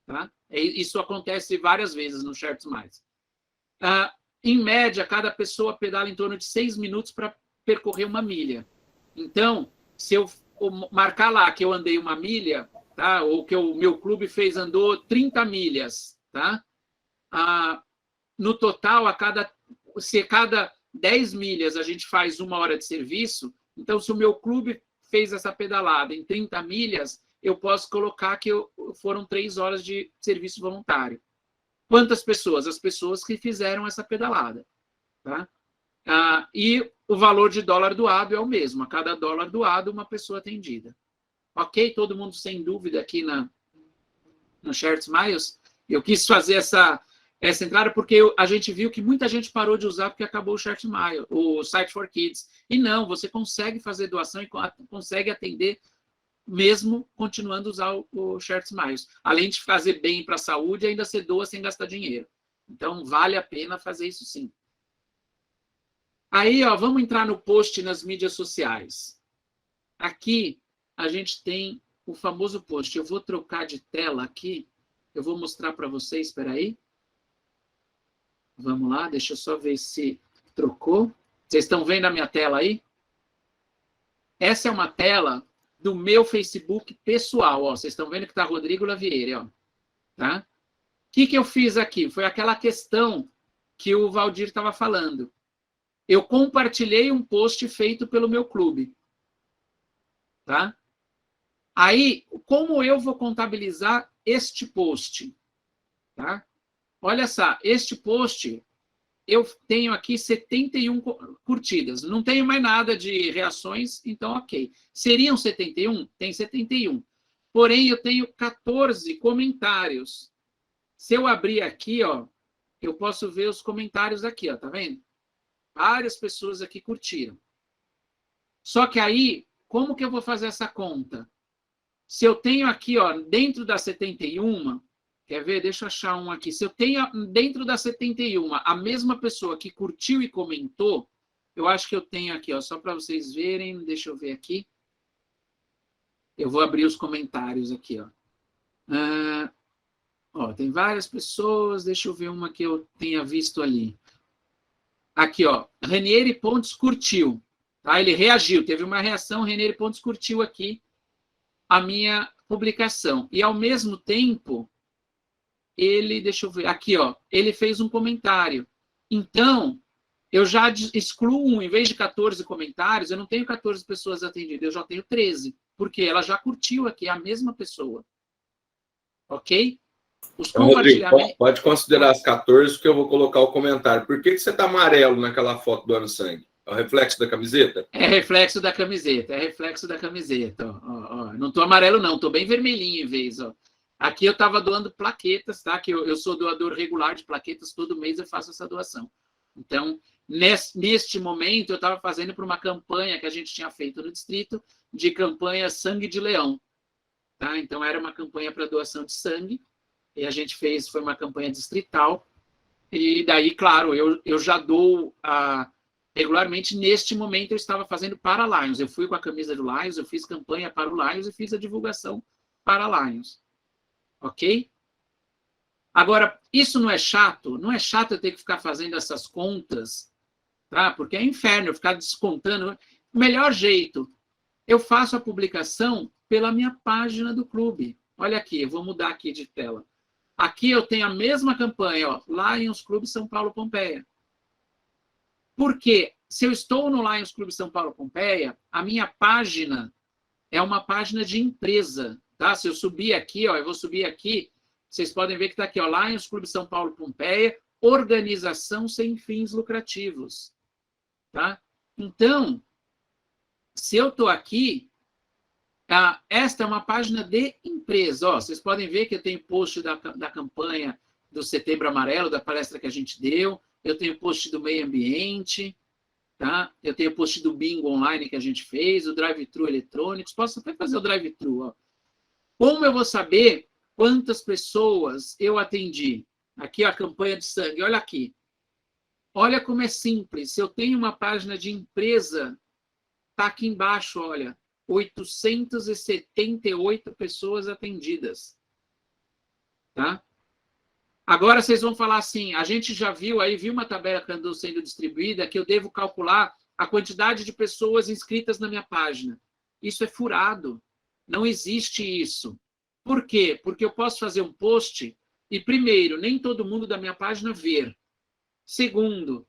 Tá? Isso acontece várias vezes no Share Smiles. Em média, cada pessoa pedala em torno de 6 minutos para percorrer 1 milha. Então, se eu marcar lá que eu andei 1 milha, tá? Ou que o meu clube andou 30 milhas, tá? No total, se cada 10 milhas a gente faz 1 hora de serviço, então, se o meu clube fez essa pedalada em 30 milhas, eu posso colocar que foram 3 horas de serviço voluntário. Quantas pessoas? As pessoas que fizeram essa pedalada. Tá? E o valor de dólar doado é o mesmo. A cada dólar doado, uma pessoa atendida. Ok? Todo mundo sem dúvida aqui no Share Smiles? Eu quis fazer essa entrada porque a gente viu que muita gente parou de usar porque acabou o Share Smiles, o Site for Kids. E não, você consegue fazer doação e consegue atender mesmo continuando a usar o Share Smiles. Além de fazer bem para a saúde, ainda você doa sem gastar dinheiro. Então, vale a pena fazer isso sim. Aí, vamos entrar no post nas mídias sociais. Aqui, a gente tem o famoso post. Eu vou trocar de tela aqui. Eu vou mostrar para vocês, espera aí. Vamos lá, deixa eu só ver se trocou. Vocês estão vendo a minha tela aí? Essa é uma tela do meu Facebook pessoal. Vocês estão vendo que está Rodrigo Lavieira. Tá? O que eu fiz aqui? Foi aquela questão que o Valdir estava falando. Eu compartilhei um post feito pelo meu clube. Tá? Aí, como eu vou contabilizar este post? Tá? Olha só, este post, eu tenho aqui 71 curtidas. Não tenho mais nada de reações, então ok. Seriam 71? Tem 71. Porém, eu tenho 14 comentários. Se eu abrir aqui, eu posso ver os comentários aqui, tá vendo? Várias pessoas aqui curtiram. Só que aí, como que eu vou fazer essa conta? Se eu tenho aqui, dentro das 71... Quer ver? Deixa eu achar um aqui. Se eu tenho dentro das 71 a mesma pessoa que curtiu e comentou, eu acho que eu tenho aqui, só para vocês verem, deixa eu ver aqui. Eu vou abrir os comentários aqui, tem várias pessoas, deixa eu ver uma que eu tenha visto ali. Aqui, Ranieri Pontes curtiu. Tá? Ele reagiu, teve uma reação, Ranieri Pontes curtiu aqui a minha publicação. E, ao mesmo tempo... ele, deixa eu ver, aqui, ele fez um comentário. Então, eu já excluo em vez de 14 comentários, eu não tenho 14 pessoas atendidas, eu já tenho 13, porque ela já curtiu aqui, a mesma pessoa. Ok? Os compartilhamentos... Rodrigo, pode considerar as 14, porque eu vou colocar o comentário. Por que você está amarelo naquela foto do Ano Sangue? É o reflexo da camiseta? É reflexo da camiseta, é reflexo da camiseta. Não estou amarelo, não, estou bem vermelhinho em vez, Aqui eu estava doando plaquetas, tá? Que eu sou doador regular de plaquetas, todo mês eu faço essa doação. Então, neste momento, eu estava fazendo para uma campanha que a gente tinha feito no distrito, de campanha Sangue de Leão. Tá? Então, era uma campanha para doação de sangue, e a gente fez, foi uma campanha distrital, e daí, claro, eu já dou regularmente, neste momento, eu estava fazendo para Lions. Eu fui com a camisa do Lions, eu fiz campanha para o Lions e fiz a divulgação para Lions. Ok? Agora, isso não é chato? Não é chato eu ter que ficar fazendo essas contas, tá? Porque é inferno eu ficar descontando. Melhor jeito, eu faço a publicação pela minha página do clube. Olha aqui, eu vou mudar aqui de tela. Aqui eu tenho a mesma campanha, ó, Lions Clube São Paulo Pompeia. Por quê? Se eu estou no Lions Clube São Paulo Pompeia, a minha página é uma página de empresa, tá? Se eu subir aqui, ó, eu vou subir aqui, vocês podem ver que está aqui, ó, Lions Clube São Paulo Pompeia, organização sem fins lucrativos, tá? Então, se eu estou aqui, esta é uma página de empresa. Ó, vocês podem ver que eu tenho post da campanha do Setembro Amarelo, da palestra que a gente deu, eu tenho post do meio ambiente, tá? Eu tenho post do bingo online que a gente fez, o drive-thru eletrônicos, posso até fazer o drive-thru. Ó. Como eu vou saber quantas pessoas eu atendi? Aqui a campanha de sangue, olha aqui. Olha como é simples. Se eu tenho uma página de empresa, está aqui embaixo, olha, 878 pessoas atendidas. Tá? Agora vocês vão falar assim, a gente já viu uma tabela que andou sendo distribuída, que eu devo calcular a quantidade de pessoas inscritas na minha página. Isso é furado. Não existe isso. Por quê? Porque eu posso fazer um post e, primeiro, nem todo mundo da minha página ver. Segundo,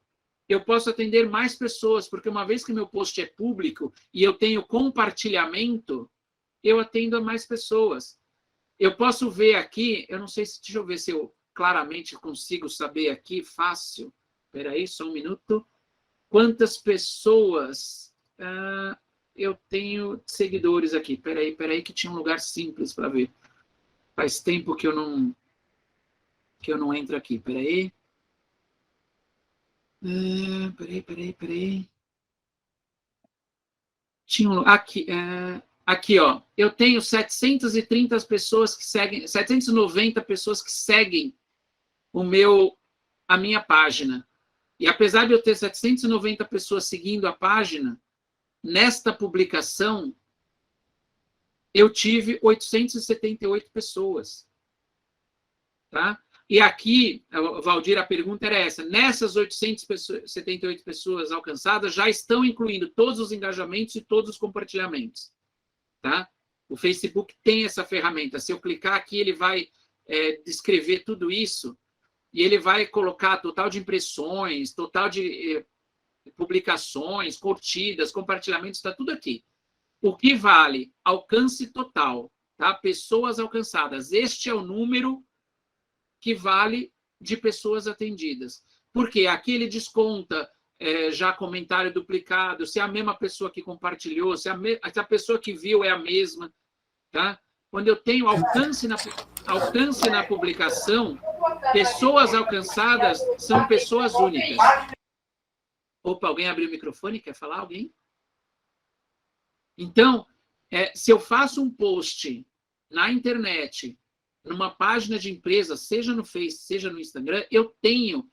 eu posso atender mais pessoas, porque uma vez que meu post é público e eu tenho compartilhamento, eu atendo a mais pessoas. Eu posso ver aqui, eu não sei se, deixa eu ver se eu claramente consigo saber aqui, fácil. Espera aí, só um minuto. Quantas pessoas eu tenho seguidores aqui? Espera aí, que tinha um lugar simples para ver. Faz tempo que eu não entro aqui. Espera aí. Peraí. Tinha um, aqui, ó. Eu tenho 730 pessoas que seguem, 790 pessoas que seguem a minha página. E apesar de eu ter 790 pessoas seguindo a página, nesta publicação eu tive 878 pessoas. Tá? E aqui, Valdir, a pergunta era essa. Nessas 878 pessoas alcançadas, já estão incluindo todos os engajamentos e todos os compartilhamentos. Tá? O Facebook tem essa ferramenta. Se eu clicar aqui, ele vai descrever tudo isso e ele vai colocar total de impressões, total de publicações, curtidas, compartilhamentos, está tudo aqui. O que vale? Alcance total. Tá? Pessoas alcançadas. Este é o número que vale de pessoas atendidas. Porque aqui ele desconta já comentário duplicado, se é a mesma pessoa que compartilhou, se a pessoa que viu é a mesma. Tá? Quando eu tenho alcance na publicação, pessoas alcançadas são pessoas únicas. Opa, alguém abriu o microfone? Quer falar? Alguém? Então, se eu faço um post na internet, numa página de empresa, seja no Face, seja no Instagram, eu tenho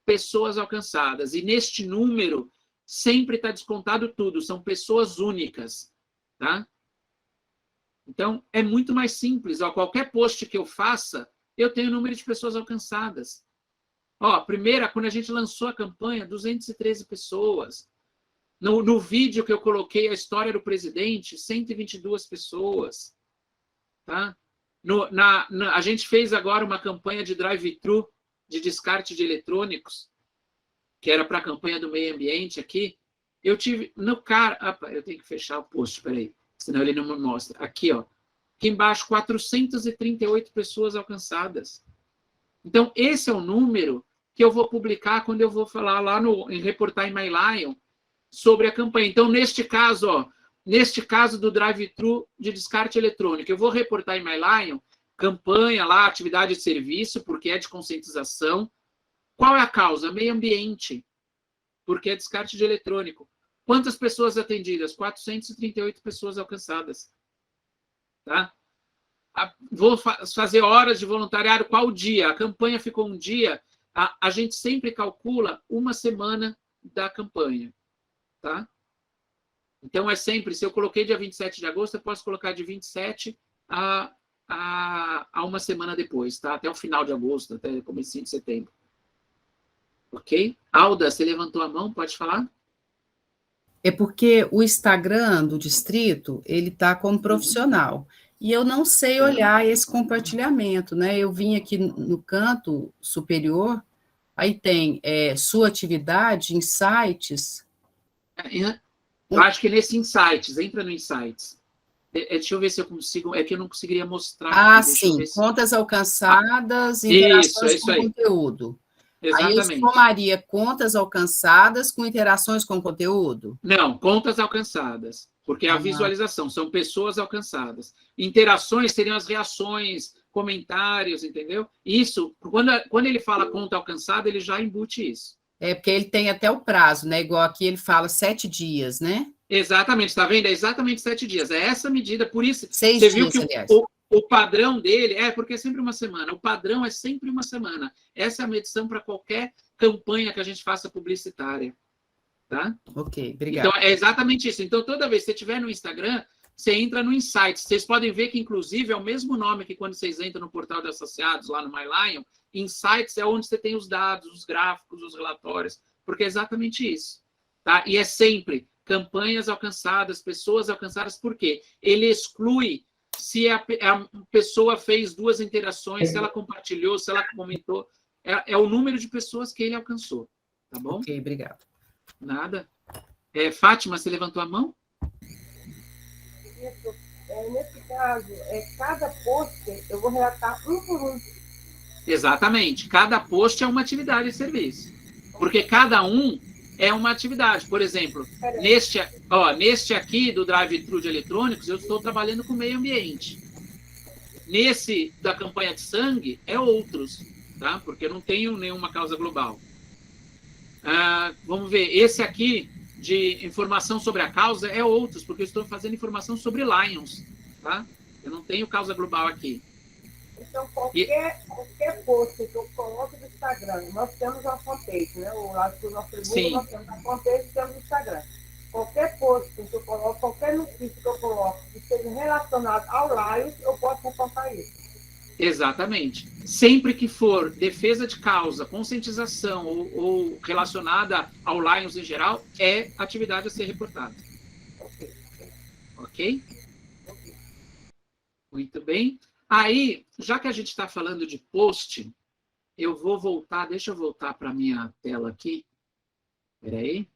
pessoas alcançadas. E neste número, sempre está descontado tudo. São pessoas únicas. Tá? Então, é muito mais simples. Ó, qualquer post que eu faça, eu tenho o número de pessoas alcançadas. Ó, primeira, quando a gente lançou a campanha, 213 pessoas. No vídeo que eu coloquei a história do presidente, 122 pessoas. Tá? A gente fez agora uma campanha de drive-thru, de descarte de eletrônicos, que era para a campanha do meio ambiente aqui. Eu tive, eu tenho que fechar o post, peraí, senão ele não me mostra. Aqui, ó, aqui embaixo, 438 pessoas alcançadas. Então, esse é o número que eu vou publicar quando eu vou falar lá em Reportar em My Lion sobre a campanha. Então, neste caso, ó, neste caso do drive-thru de descarte eletrônico, eu vou reportar em My Lion, campanha lá, atividade de serviço, porque é de conscientização. Qual é a causa? Meio ambiente, porque é descarte de eletrônico. Quantas pessoas atendidas? 438 pessoas alcançadas. Tá? Vou fazer horas de voluntariado, qual dia? A campanha ficou um dia, a gente sempre calcula uma semana da campanha. Tá? Então, é sempre, se eu coloquei dia 27 de agosto, eu posso colocar de 27 a a uma semana depois, tá? Até o final de agosto, até o comecinho de setembro. Ok? Alda, você levantou a mão, pode falar? É porque o Instagram do distrito, ele está como profissional. E eu não sei olhar esse compartilhamento, né? Eu vim aqui no canto superior, aí tem sua atividade, insights. Eu acho que é nesse Insights, entra no Insights. Deixa eu ver se eu consigo, é que eu não conseguiria mostrar. Aqui. Sim, contas alcançadas, interações com conteúdo. Exatamente. Aí eu somaria contas alcançadas com interações com conteúdo? Não, contas alcançadas, porque a visualização são pessoas alcançadas. Interações seriam as reações, comentários, entendeu? Isso, quando ele fala conta alcançada, ele já embute isso. É, porque ele tem até o prazo, né? Igual aqui ele fala 7 dias, né? Exatamente, está vendo? É exatamente 7 dias. É essa medida, por isso... 6 você dias, viu que aliás. O padrão dele porque é sempre uma semana. O padrão é sempre uma semana. Essa é a medição para qualquer campanha que a gente faça publicitária. Tá? Ok, obrigado. Então, é exatamente isso. Então, toda vez que você estiver no Instagram, você entra no Insights. Vocês podem ver que, inclusive, é o mesmo nome que quando vocês entram no portal de associados, lá no MyLion. Insights é onde você tem os dados, os gráficos, os relatórios, porque é exatamente isso. Tá? E é sempre campanhas alcançadas, pessoas alcançadas, por quê? Ele exclui se a pessoa fez 2 interações, se ela compartilhou, se ela comentou. É o número de pessoas que ele alcançou. Tá bom? Ok, obrigado. Nada. Fátima, você levantou a mão? Isso. Nesse caso, cada post eu vou relatar um por um. Exatamente. Cada post é uma atividade de serviço. Porque cada um é uma atividade. Por exemplo, neste aqui do drive-thru de eletrônicos, eu estou trabalhando com meio ambiente. Nesse da campanha de sangue, é outros, tá? Porque eu não tenho nenhuma causa global. Vamos ver, esse aqui de informação sobre a causa é outros, porque eu estou fazendo informação sobre Lions, tá? Eu não tenho causa global aqui. Então, qualquer post que eu coloque no Instagram, nós temos uma fanpage, né? O lado do nosso tributo, nós temos a fanpage e temos o Instagram. Qualquer post que eu coloco, qualquer notícia que eu coloco que seja relacionado ao Lions, eu posso reportar isso. Exatamente. Sempre que for defesa de causa, conscientização ou relacionada ao Lions em geral, é atividade a ser reportada. Ok? Muito bem. Aí, já que a gente está falando de post, eu vou voltar, deixa eu voltar para a minha tela aqui. Espera aí.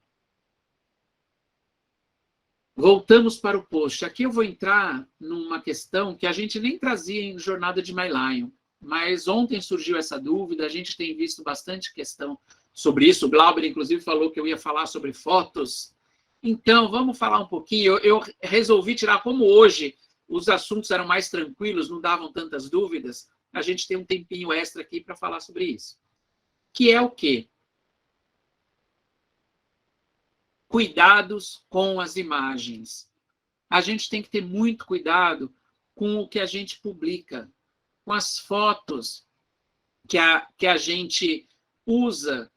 Voltamos para o post. Aqui eu vou entrar numa questão que a gente nem trazia em Jornada de MyLion, mas ontem surgiu essa dúvida, a gente tem visto bastante questão sobre isso. O Glauber, inclusive, falou que eu ia falar sobre fotos. Então, vamos falar um pouquinho. Eu resolvi tirar, como hoje os assuntos eram mais tranquilos, não davam tantas dúvidas, a gente tem um tempinho extra aqui para falar sobre isso. Que é o quê? Cuidados com as imagens. A gente tem que ter muito cuidado com o que a gente publica, com as fotos que a gente usa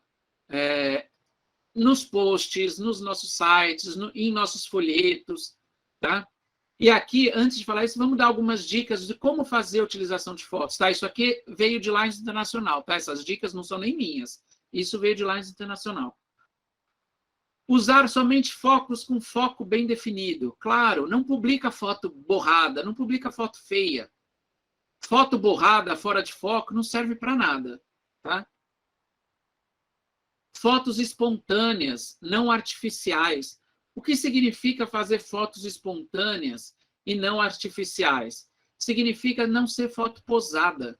nos posts, nos nossos sites, em nossos folhetos, tá? E aqui, antes de falar isso, vamos dar algumas dicas de como fazer a utilização de fotos, tá? Isso aqui veio de Lions Internacional, tá? Essas dicas não são nem minhas. Isso veio de Lions Internacional. Usar somente focos com foco bem definido. Claro, não publica foto borrada, não publica foto feia. Foto borrada, fora de foco, não serve para nada, tá? Fotos espontâneas, não artificiais. O que significa fazer fotos espontâneas e não artificiais? Significa não ser foto posada.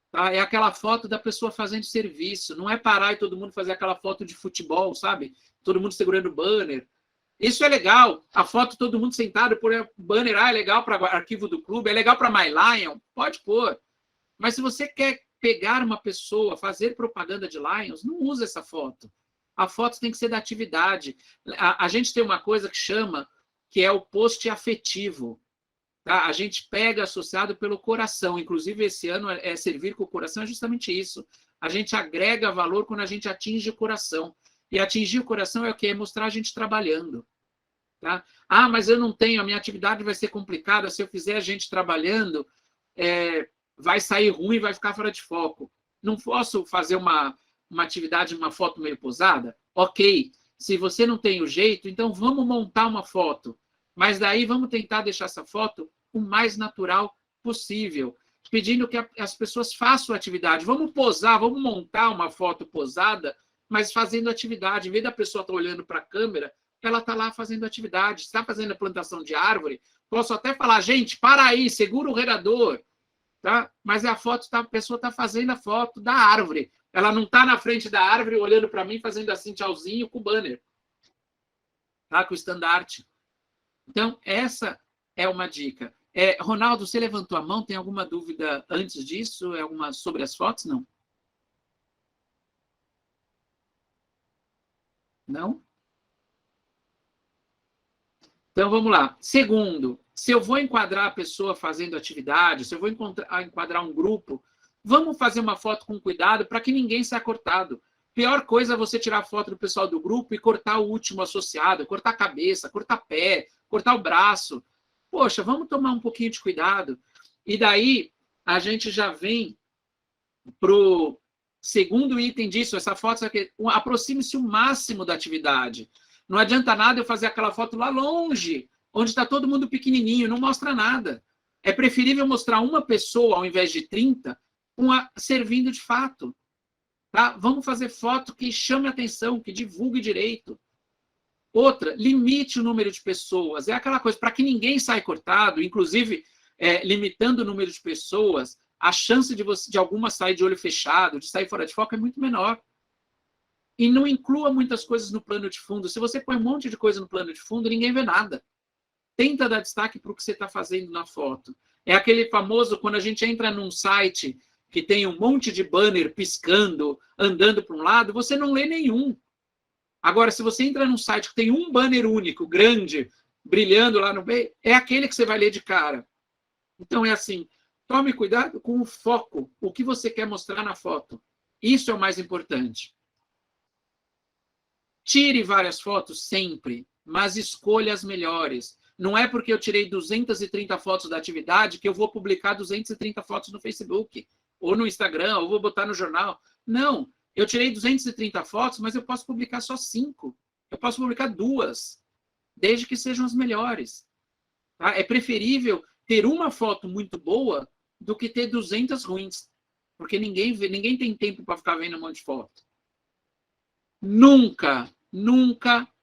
Tá? É aquela foto da pessoa fazendo serviço. Não é parar e todo mundo fazer aquela foto de futebol, sabe? Todo mundo segurando banner. Isso é legal. A foto todo mundo sentado por banner, é legal para arquivo do clube, é legal para MyLion, pode pôr. Mas se você quer pegar uma pessoa, fazer propaganda de Lions, não usa essa foto. A foto tem que ser da atividade. A gente tem uma coisa que chama, que é o post afetivo. Tá? A gente pega associado pelo coração. Inclusive, esse ano servir com o coração é justamente isso. A gente agrega valor quando a gente atinge o coração. E atingir o coração é o quê? É mostrar a gente trabalhando. Tá? Mas eu não tenho, a minha atividade vai ser complicada se eu fizer a gente trabalhando vai sair ruim, vai ficar fora de foco. Não posso fazer uma atividade, uma foto meio posada? Ok. Se você não tem o jeito, então vamos montar uma foto. Mas daí vamos tentar deixar essa foto o mais natural possível, pedindo que as pessoas façam atividade. Vamos posar, vamos montar uma foto posada, mas fazendo atividade. Em vez da pessoa estar olhando para a câmera, ela está lá fazendo atividade. Está fazendo a plantação de árvore, posso até falar, gente, para aí, segura o redador. Tá? Mas a pessoa está fazendo a foto da árvore. Ela não está na frente da árvore olhando para mim, fazendo assim, tchauzinho com o banner. Tá? Com o estandarte. Então, essa é uma dica. Ronaldo, você levantou a mão, tem alguma dúvida antes disso? Alguma sobre as fotos? Não? Não? Então, vamos lá. Segundo, se eu vou enquadrar a pessoa fazendo atividade, se eu vou enquadrar um grupo, vamos fazer uma foto com cuidado para que ninguém saia cortado. Pior coisa é você tirar a foto do pessoal do grupo e cortar o último associado, cortar a cabeça, cortar pé, cortar o braço. Poxa, vamos tomar um pouquinho de cuidado. E daí, a gente já vem para o segundo item disso, essa foto, aproxime-se o máximo da atividade. Não adianta nada eu fazer aquela foto lá longe, onde está todo mundo pequenininho, não mostra nada. É preferível mostrar uma pessoa ao invés de 30, servindo de fato. Tá? Vamos fazer foto que chame atenção, que divulgue direito. Outra, limite o número de pessoas. É aquela coisa, para que ninguém saia cortado, inclusive limitando o número de pessoas, a chance de alguma sair de olho fechado, de sair fora de foco é muito menor. E não inclua muitas coisas no plano de fundo. Se você põe um monte de coisa no plano de fundo, ninguém vê nada. Tenta dar destaque para o que você está fazendo na foto. É aquele famoso, quando a gente entra num site que tem um monte de banner piscando, andando para um lado, você não lê nenhum. Agora, se você entra num site que tem um banner único, grande, brilhando lá no meio, é aquele que você vai ler de cara. Então, é assim, tome cuidado com o foco, o que você quer mostrar na foto. Isso é o mais importante. Tire várias fotos sempre, mas escolha as melhores. Não é porque eu tirei 230 fotos da atividade que eu vou publicar 230 fotos no Facebook, ou no Instagram, ou vou botar no jornal. Não, eu tirei 230 fotos, mas eu posso publicar só 5. Eu posso publicar 2, desde que sejam as melhores. Tá? É preferível ter uma foto muito boa do que ter 200 ruins, porque ninguém tem tempo para ficar vendo um monte de foto. Nunca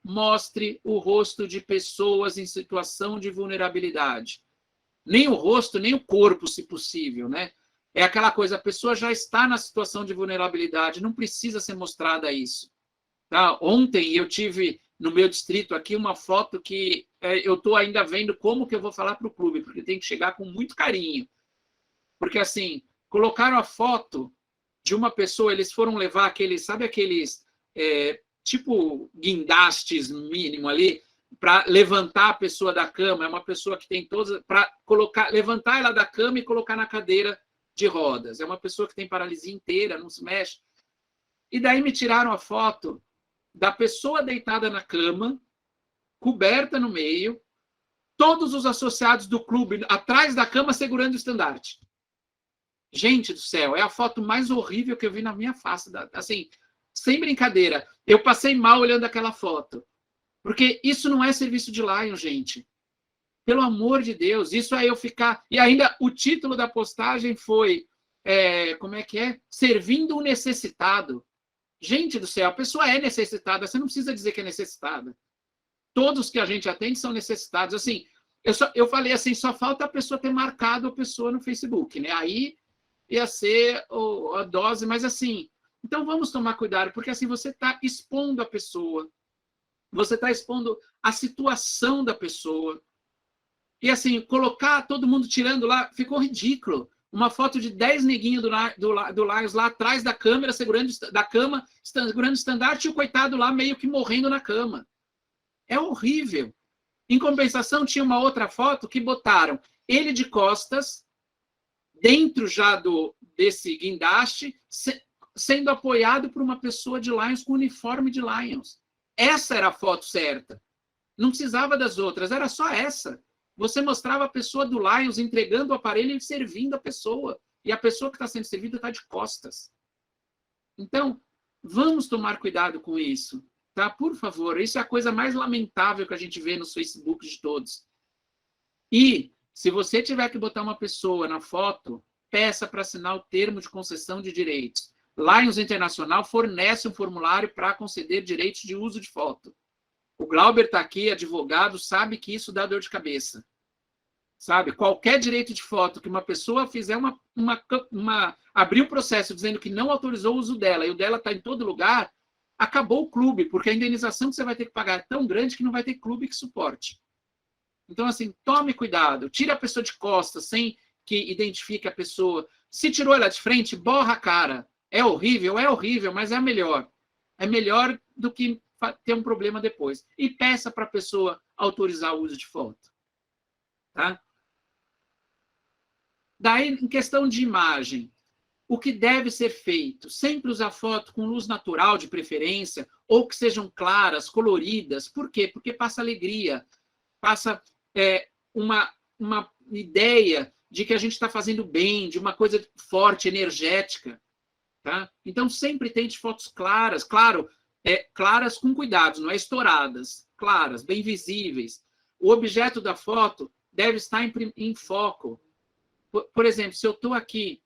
mostre o rosto de pessoas em situação de vulnerabilidade. Nem o rosto, nem o corpo, se possível, né? É aquela coisa, a pessoa já está na situação de vulnerabilidade, não precisa ser mostrada isso. Tá? Ontem eu tive no meu distrito aqui uma foto que eu estou ainda vendo como que eu vou falar para o clube, porque tem que chegar com muito carinho. Porque, assim, colocaram a foto de uma pessoa, eles foram levar aqueles, sabe aqueles... tipo guindastes mínimo ali, para levantar a pessoa da cama. É uma pessoa que tem todas... para levantar ela da cama e colocar na cadeira de rodas. É uma pessoa que tem paralisia inteira, não se mexe. E daí me tiraram a foto da pessoa deitada na cama, coberta no meio, todos os associados do clube atrás da cama segurando o estandarte. Gente do céu, é a foto mais horrível que eu vi na minha face. Assim, sem brincadeira, eu passei mal olhando aquela foto. Porque isso não é serviço de Lion, gente. Pelo amor de Deus, isso é eu ficar... E ainda o título da postagem foi, como é que é? Servindo o necessitado. Gente do céu, a pessoa é necessitada, você não precisa dizer que é necessitada. Todos que a gente atende são necessitados. Assim, eu falei assim, só falta a pessoa ter marcado a pessoa no Facebook, né? Aí ia ser a dose, mas assim... Então, vamos tomar cuidado, porque assim você está expondo a pessoa, você está expondo a situação da pessoa. E assim, colocar todo mundo tirando lá, ficou ridículo. Uma foto de 10 neguinhos do Lions lá atrás da câmera, segurando o estandarte, e o coitado lá meio que morrendo na cama. É horrível. Em compensação, tinha uma outra foto que botaram ele de costas, dentro já desse guindaste, sendo apoiado por uma pessoa de Lions com uniforme de Lions. Essa era a foto certa. Não precisava das outras, era só essa. você mostrava a pessoa do Lions entregando o aparelho e servindo a pessoa. E a pessoa que está sendo servida está de costas. Então, vamos tomar cuidado com isso, tá? Por favor, isso é a coisa mais lamentável que a gente vê nos Facebook de todos. E, se você tiver que botar uma pessoa na foto, peça para assinar o termo de concessão de direitos. Lions Internacional fornece um formulário para conceder direitos de uso de foto. O Glauber está aqui, advogado, sabe que isso dá dor de cabeça. Sabe? Qualquer direito de foto que uma pessoa fizer abrir um processo dizendo que não autorizou o uso dela e o dela está em todo lugar, acabou o clube, porque a indenização que você vai ter que pagar é tão grande que não vai ter clube que suporte. Então, assim, tome cuidado. Tire a pessoa de costas sem que identifique a pessoa. Se tirou ela de frente, borra a cara. É horrível, mas é a melhor. É melhor do que ter um problema depois. E peça para a pessoa autorizar o uso de foto. Tá? Daí, em questão de imagem, o que deve ser feito? Sempre usar foto com luz natural, de preferência, ou que sejam claras, coloridas. Por quê? Porque passa alegria, passa uma ideia de que a gente está fazendo bem, de uma coisa forte, energética. Tá? Então, sempre tente fotos claras, claro, claras com cuidado, não é estouradas, claras, bem visíveis. O objeto da foto deve estar em foco. Por exemplo, se eu estou aqui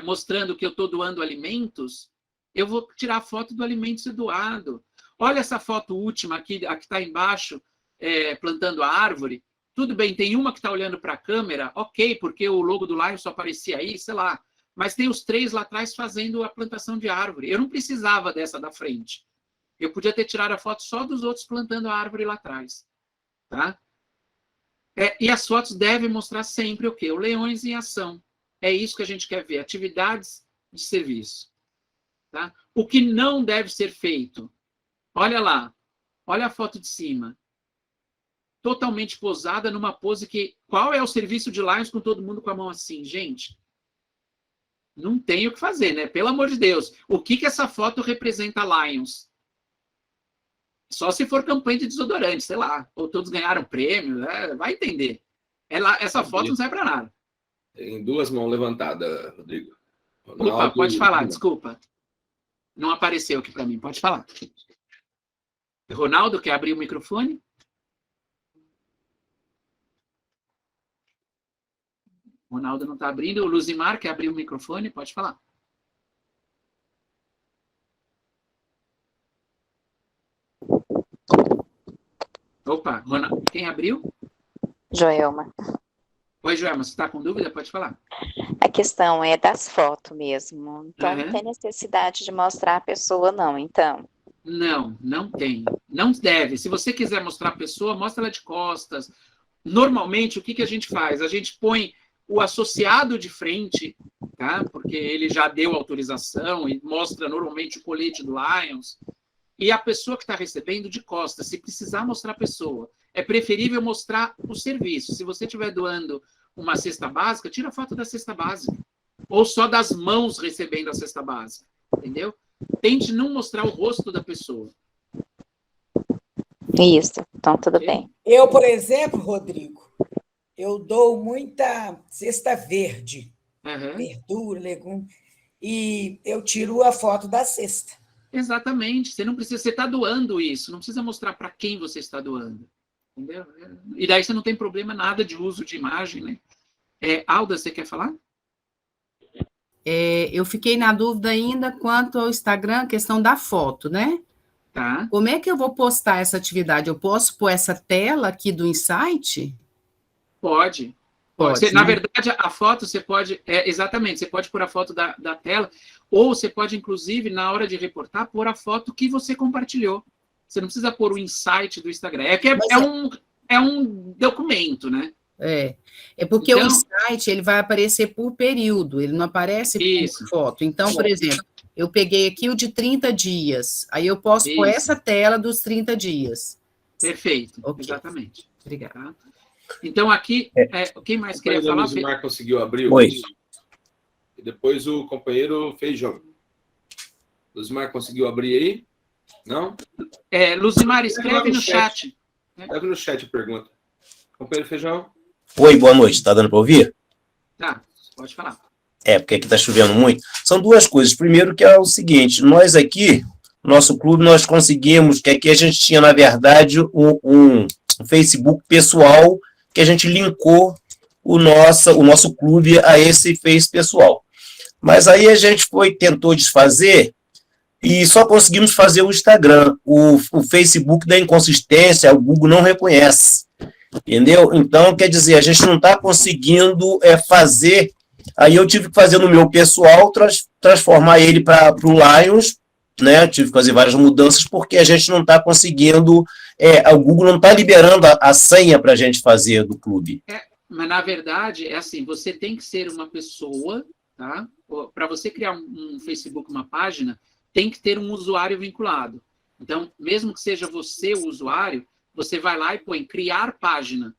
mostrando que eu estou doando alimentos, eu vou tirar a foto do alimento ser doado. Olha essa foto última aqui, a que está embaixo, plantando a árvore. Tudo bem, tem uma que está olhando para a câmera, ok, porque o logo do Lion só aparecia aí, sei lá. Mas tem os 3 lá atrás fazendo a plantação de árvore. Eu não precisava dessa da frente. Eu podia ter tirado a foto só dos outros plantando a árvore lá atrás. Tá? E as fotos devem mostrar sempre o quê? O leões em ação. É isso que a gente quer ver, atividades de serviço. Tá? O que não deve ser feito? Olha lá, olha a foto de cima. Totalmente posada numa pose que... Qual é o serviço de Lions com todo mundo com a mão assim, gente? Não tem o que fazer, né? Pelo amor de Deus. O que essa foto representa Lions? Só se for campanha de desodorante, sei lá. Ou todos ganharam prêmio, vai entender. Essa foto não serve para nada. Tem 2 mãos levantadas, Rodrigo. Opa, pode falar, desculpa. Não apareceu aqui para mim, pode falar. Ronaldo, quer abrir o microfone? Ronaldo não está abrindo. O Luzimar quer abrir o microfone, pode falar. Opa, Ronaldo, quem abriu? Joelma. Oi, Joelma, você está com dúvida? Pode falar. A questão é das fotos mesmo. Então, não tem necessidade de mostrar a pessoa, não, então. Não tem. Não deve. Se você quiser mostrar a pessoa, mostra ela de costas. Normalmente, o que a gente faz? A gente põe o associado de frente, tá? Porque ele já deu autorização e mostra normalmente o colete do Lions. E a pessoa que está recebendo de costas, se precisar mostrar a pessoa. É preferível mostrar o serviço. Se você estiver doando uma cesta básica, tira a foto da cesta básica. Ou só das mãos recebendo a cesta básica. Entendeu? Tente não mostrar o rosto da pessoa. Isso, então tudo bem. Eu, por exemplo, Rodrigo, eu dou muita cesta verde, verdura, legume, e eu tiro a foto da cesta. Exatamente. Você não precisa, você está doando isso, não precisa mostrar para quem você está doando. Entendeu? E daí você não tem problema nada de uso de imagem, né? Alda, você quer falar? Eu fiquei na dúvida ainda quanto ao Instagram, a questão da foto, né? Tá. Como é que eu vou postar essa atividade? Eu posso pôr essa tela aqui do Insight? Pode. Pode, na né? verdade, a foto você pode... exatamente, você pode pôr a foto da tela, ou você pode, inclusive, na hora de reportar, pôr a foto que você compartilhou. Você não precisa pôr o insight do Instagram. É um documento, né? É porque o insight ele vai aparecer por período, ele não aparece por foto. Então, por exemplo, eu peguei aqui o de 30 dias, aí eu posso pôr essa tela dos 30 dias. Perfeito, okay. Exatamente. Obrigada. Tá? Então, aqui, quem mais queria falar? O Luzimar conseguiu abrir Oi. E depois o companheiro Feijão. Luzimar conseguiu abrir aí? Não? Luzimar, escreve no chat. Escreve no chat a pergunta. O Pedro Feijão. Oi, boa noite. Está dando para ouvir? Tá, pode falar. Porque aqui está chovendo muito. São duas coisas. Primeiro que é o seguinte, nós aqui, nosso clube, nós conseguimos, que aqui a gente tinha, na verdade, um Facebook pessoal que a gente linkou o nosso clube a esse Face pessoal. Mas aí a gente tentou desfazer e só conseguimos fazer o Instagram. O Facebook dá inconsistência, o Google não reconhece. Entendeu? Então, quer dizer, a gente não está conseguindo fazer. Aí eu tive que fazer no meu pessoal, transformar ele para o Lions, né? Eu tive que fazer várias mudanças, porque a gente não está conseguindo, o Google não está liberando a senha para a gente fazer do clube. Mas, na verdade, é assim, você tem que ser uma pessoa, tá? Para você criar um Facebook, uma página, tem que ter um usuário vinculado. Então, mesmo que seja você o usuário, você vai lá e põe criar página.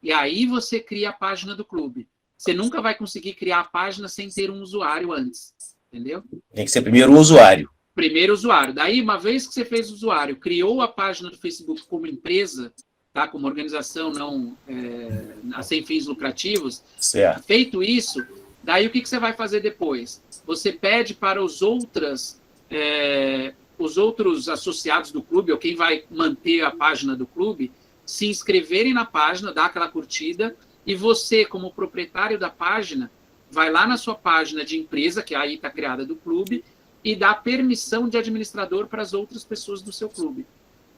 E aí você cria a página do clube. Você nunca vai conseguir criar a página sem ter um usuário antes. Entendeu? Tem que ser primeiro o usuário. Primeiro usuário. Daí, uma vez que você fez o usuário, criou a página do Facebook como empresa, tá? Como organização não sem fins lucrativos. Certo. Feito isso, daí o que você vai fazer depois? Você pede para os outros associados do clube, ou quem vai manter a página do clube, se inscreverem na página, dar aquela curtida, e você, como proprietário da página, vai lá na sua página de empresa, que aí está criada do clube, e dá permissão de administrador para as outras pessoas do seu clube.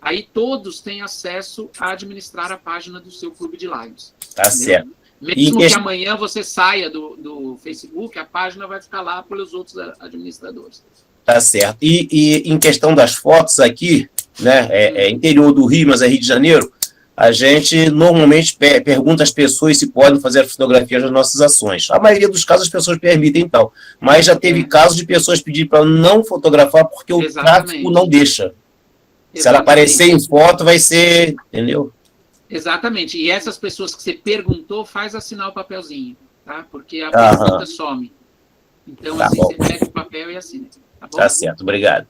Aí todos têm acesso a administrar a página do seu clube de Lions. Tá certo. Mesmo que amanhã você saia do Facebook, a página vai ficar lá pelos outros administradores. Tá certo. E em questão das fotos aqui, né, interior do Rio, mas é Rio de Janeiro, a gente normalmente pergunta às pessoas se podem fazer fotografias das nossas ações. A maioria dos casos as pessoas permitem e tal. Mas já teve casos de pessoas pedir para não fotografar porque o tráfego não deixa. Se ela aparecer em foto, vai ser... Entendeu? Exatamente. E essas pessoas que você perguntou, faz assinar o papelzinho, tá? Porque a pergunta some. Então, tá assim, bom. Você pega o papel e assina. Tá bom? Tá certo, obrigado.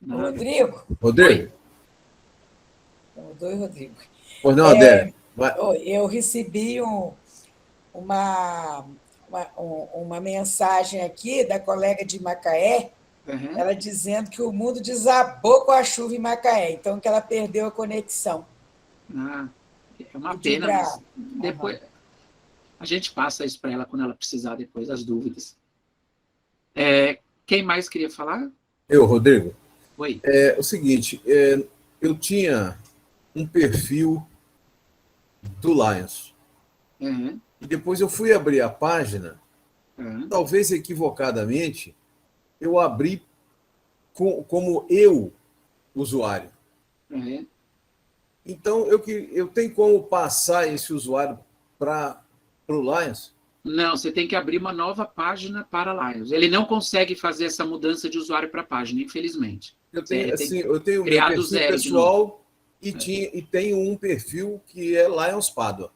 Rodrigo? Rodrigo? Rodrigo. Pois não, Adélia. Eu recebi uma mensagem aqui da colega de Macaé, ela dizendo que o mundo desabou com a chuva em Macaé, então que ela perdeu a conexão. É uma pena, mas depois a gente passa isso para ela quando ela precisar depois, as dúvidas. Quem mais queria falar? Eu, Rodrigo. Oi. O seguinte, eu tinha um perfil do Lions. Uhum. E depois eu fui abrir a página, talvez equivocadamente, eu abri como eu, usuário. Uhum. Então, eu tenho como passar esse usuário para o Lions? Não, você tem que abrir uma nova página para Lions. Ele não consegue fazer essa mudança de usuário para a página, infelizmente. Eu tenho meu perfil pessoal e tenho um perfil que é Lions Padua.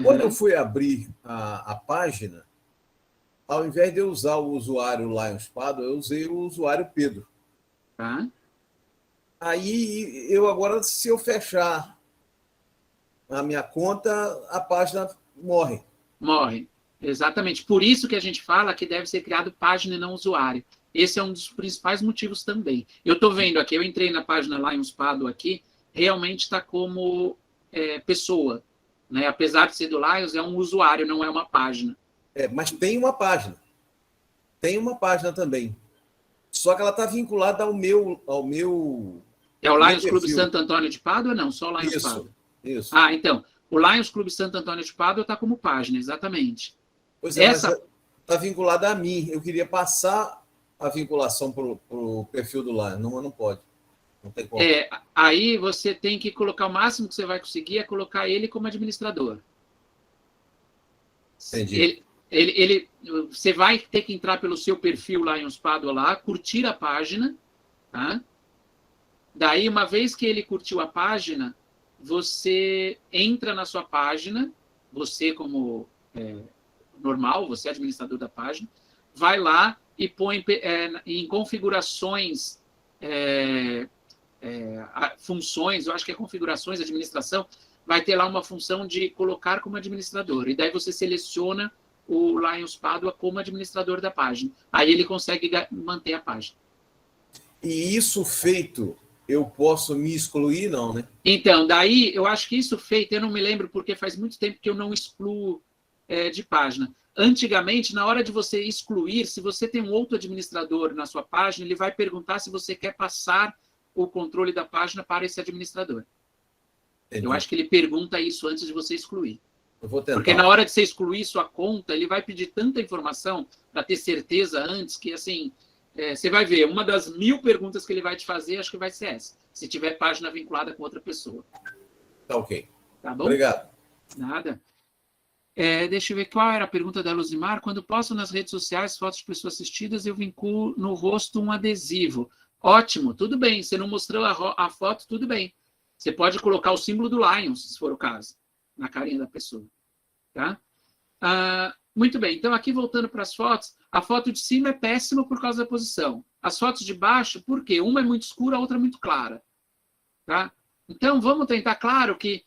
Quando eu fui abrir a página, ao invés de eu usar o usuário Lions Padua, eu usei o usuário Pedro. Aí, agora, se eu fechar a minha conta, a página morre. Morre, exatamente. Por isso que a gente fala que deve ser criado página e não usuário. Esse é um dos principais motivos também. Eu estou vendo aqui, eu entrei na página Lions Padua aqui, realmente está como pessoa. Né? Apesar de ser do Lions, é um usuário, não é uma página. Mas tem uma página. Tem uma página também. Só que ela está vinculada ao meu... É o Lions Clube Santo Antônio de Pádua ou não? Só o Lions Pádua? Isso. Então, o Lions Clube Santo Antônio de Pádua está como página, exatamente. Pois é, está vinculada a mim. Eu queria passar a vinculação para o perfil do Lions. Não pode. Não tem como. Aí você tem que colocar, o máximo que você vai conseguir é colocar ele como administrador. Entendi. Você vai ter que entrar pelo seu perfil Lions Padua lá, curtir a página, tá? Daí, uma vez que ele curtiu a página, você entra na sua página, você como normal, você é administrador da página, vai lá e põe em configurações, funções, eu acho que é configurações, administração, vai ter lá uma função de colocar como administrador. E daí você seleciona o Lions Padua como administrador da página. Aí ele consegue manter a página. E isso feito, eu posso me excluir, não, né? Então, daí, eu acho que isso feito, eu não me lembro porque faz muito tempo que eu não excluo de página. Antigamente, na hora de você excluir, se você tem um outro administrador na sua página, ele vai perguntar se você quer passar o controle da página para esse administrador. Entendi. Eu acho que ele pergunta isso antes de você excluir. Eu vou tentar. Porque na hora de você excluir sua conta, ele vai pedir tanta informação para ter certeza antes que, assim, você vai ver, uma das 1000 perguntas que ele vai te fazer, acho que vai ser essa. Se tiver página vinculada com outra pessoa. Tá ok. Tá bom? Obrigado. Nada. Deixa eu ver qual era a pergunta da Luzimar. Quando posto nas redes sociais fotos de pessoas assistidas, eu vinculo no rosto um adesivo. Ótimo, tudo bem. Você não mostrou a foto, tudo bem. Você pode colocar o símbolo do Lions, se for o caso, na carinha da pessoa. Tá? Muito bem. Então, aqui voltando para as fotos, a foto de cima é péssima por causa da posição. As fotos de baixo, por quê? Uma é muito escura, a outra é muito clara. Tá? Então, vamos tentar, claro que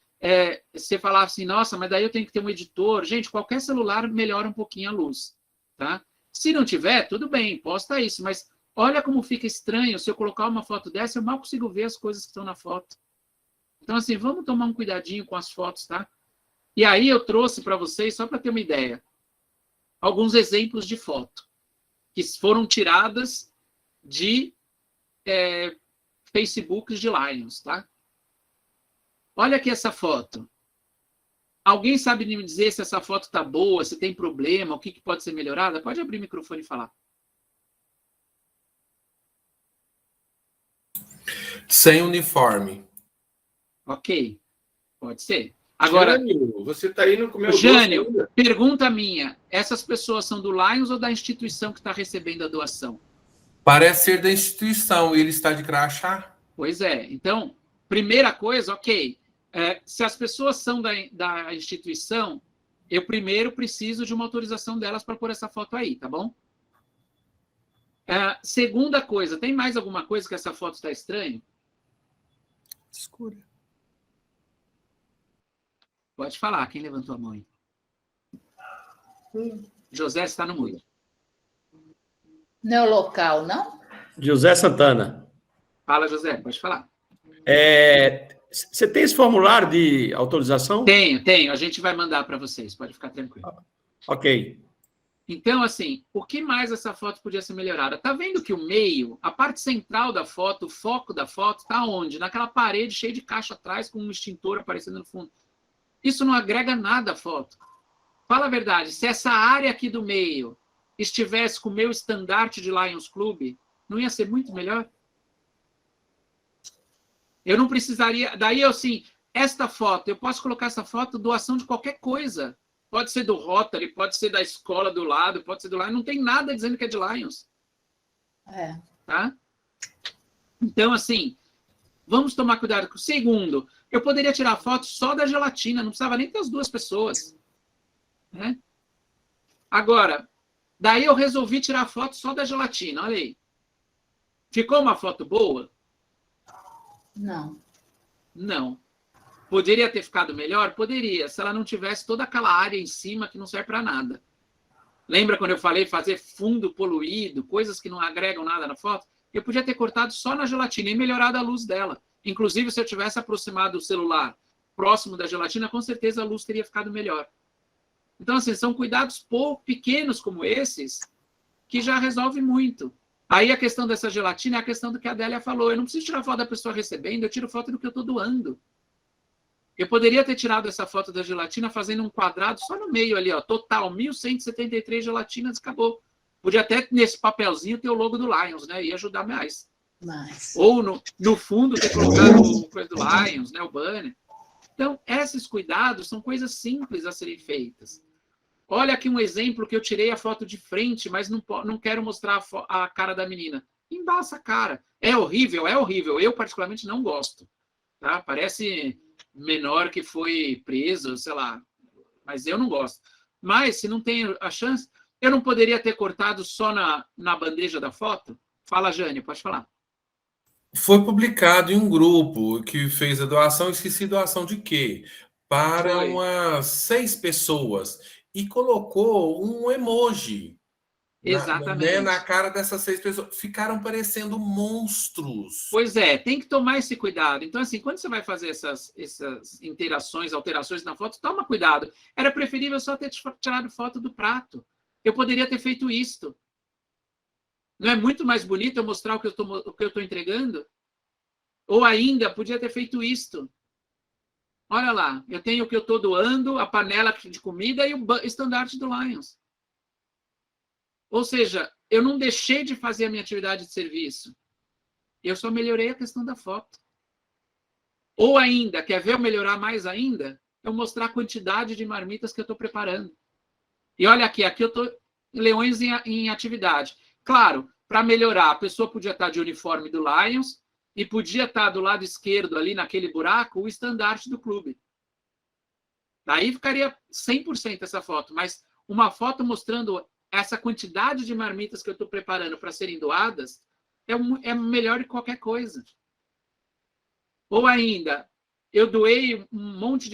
você falar assim, nossa, mas daí eu tenho que ter um editor. Gente, qualquer celular melhora um pouquinho a luz. Tá? Se não tiver, tudo bem, posta isso, mas olha como fica estranho se eu colocar uma foto dessa, eu mal consigo ver as coisas que estão na foto. Então, assim, vamos tomar um cuidadinho com as fotos, tá? E aí eu trouxe para vocês, só para ter uma ideia, alguns exemplos de foto que foram tiradas de Facebooks de Lions, tá? Olha aqui essa foto. Alguém sabe me dizer se essa foto tá boa, se tem problema, o que pode ser melhorado? Pode abrir o microfone e falar. Sem uniforme. Ok, pode ser. Agora, Jânio, você está indo com o meu Jânio, pergunta minha. Essas pessoas são do Lions ou da instituição que está recebendo a doação? Parece ser da instituição e ele está de crachá. Pois é. Então, primeira coisa, ok. Se as pessoas são da instituição, eu primeiro preciso de uma autorização delas para pôr essa foto aí, tá bom? Segunda coisa, tem mais alguma coisa que essa foto está estranha? Escura. Pode falar, quem levantou a mão aí? José está no mudo. Não é o local, não? José Santana. Fala, José, pode falar. Você tem esse formulário de autorização? Tenho. A gente vai mandar para vocês, pode ficar tranquilo. Ok. Então, assim, o que mais essa foto podia ser melhorada? Tá vendo que o meio, a parte central da foto, o foco da foto, tá onde? Naquela parede cheia de caixa atrás com um extintor aparecendo no fundo. Isso não agrega nada à foto. Fala a verdade, se essa área aqui do meio estivesse com o meu estandarte de Lions Club, não ia ser muito melhor? Eu não precisaria... Daí, assim, esta foto, eu posso colocar essa foto doação de qualquer coisa. Pode ser do Rotary, pode ser da escola do lado, pode ser do Lions. Não tem nada dizendo que é de Lions. Tá? Então, assim, vamos tomar cuidado. Segundo, eu poderia tirar foto só da gelatina, não precisava nem ter as duas pessoas. Né? Agora, daí eu resolvi tirar foto só da gelatina, olha aí. Ficou uma foto boa? Não. Não. Poderia ter ficado melhor? Poderia, se ela não tivesse toda aquela área em cima que não serve para nada. Lembra quando eu falei fazer fundo poluído, coisas que não agregam nada na foto? Eu podia ter cortado só na gelatina e melhorado a luz dela. Inclusive, se eu tivesse aproximado o celular próximo da gelatina, com certeza a luz teria ficado melhor. Então, assim, são cuidados pequenos como esses que já resolve muito. Aí a questão dessa gelatina é a questão do que a Adélia falou. Eu não preciso tirar foto da pessoa recebendo, eu tiro foto do que eu estou doando. Eu poderia ter tirado essa foto da gelatina fazendo um quadrado só no meio ali, ó, total, 1.173 gelatinas, acabou. Podia até, nesse papelzinho, ter o logo do Lions, né? Ia ajudar mais. Ou no fundo ter colocado o coisa do Lions, né? O banner. Então, esses cuidados são coisas simples a serem feitas. Olha aqui um exemplo que eu tirei a foto de frente, mas não quero mostrar a cara da menina. Embaça a cara. É horrível, é horrível. Eu, particularmente, não gosto. Tá? Parece menor que foi preso, sei lá. Mas eu não gosto. Mas, se não tem a chance, eu não poderia ter cortado só na bandeja da foto? Fala, Jane, pode falar. Foi publicado em um grupo que fez a doação, esqueci doação de quê? para umas 6 pessoas e colocou um emoji Exatamente. na cara dessas 6 pessoas. Ficaram parecendo monstros. Pois é, tem que tomar esse cuidado. Então, assim, quando você vai fazer essas interações, alterações na foto, toma cuidado. Era preferível só ter tirado foto do prato. Eu poderia ter feito isto. Não é muito mais bonito eu mostrar o que eu estou entregando? Ou ainda, podia ter feito isto. Olha lá, eu tenho o que eu estou doando, a panela de comida e o estandarte do Lions. Ou seja, eu não deixei de fazer a minha atividade de serviço. Eu só melhorei a questão da foto. Ou ainda, quer ver eu melhorar mais ainda? Eu mostrar a quantidade de marmitas que eu estou preparando. E olha aqui eu estou leões em atividade. Claro, para melhorar, a pessoa podia estar de uniforme do Lions e podia estar do lado esquerdo, ali naquele buraco, o estandarte do clube. Daí ficaria 100% essa foto, mas uma foto mostrando essa quantidade de marmitas que eu estou preparando para serem doadas é melhor que qualquer coisa. Ou ainda, eu doei um monte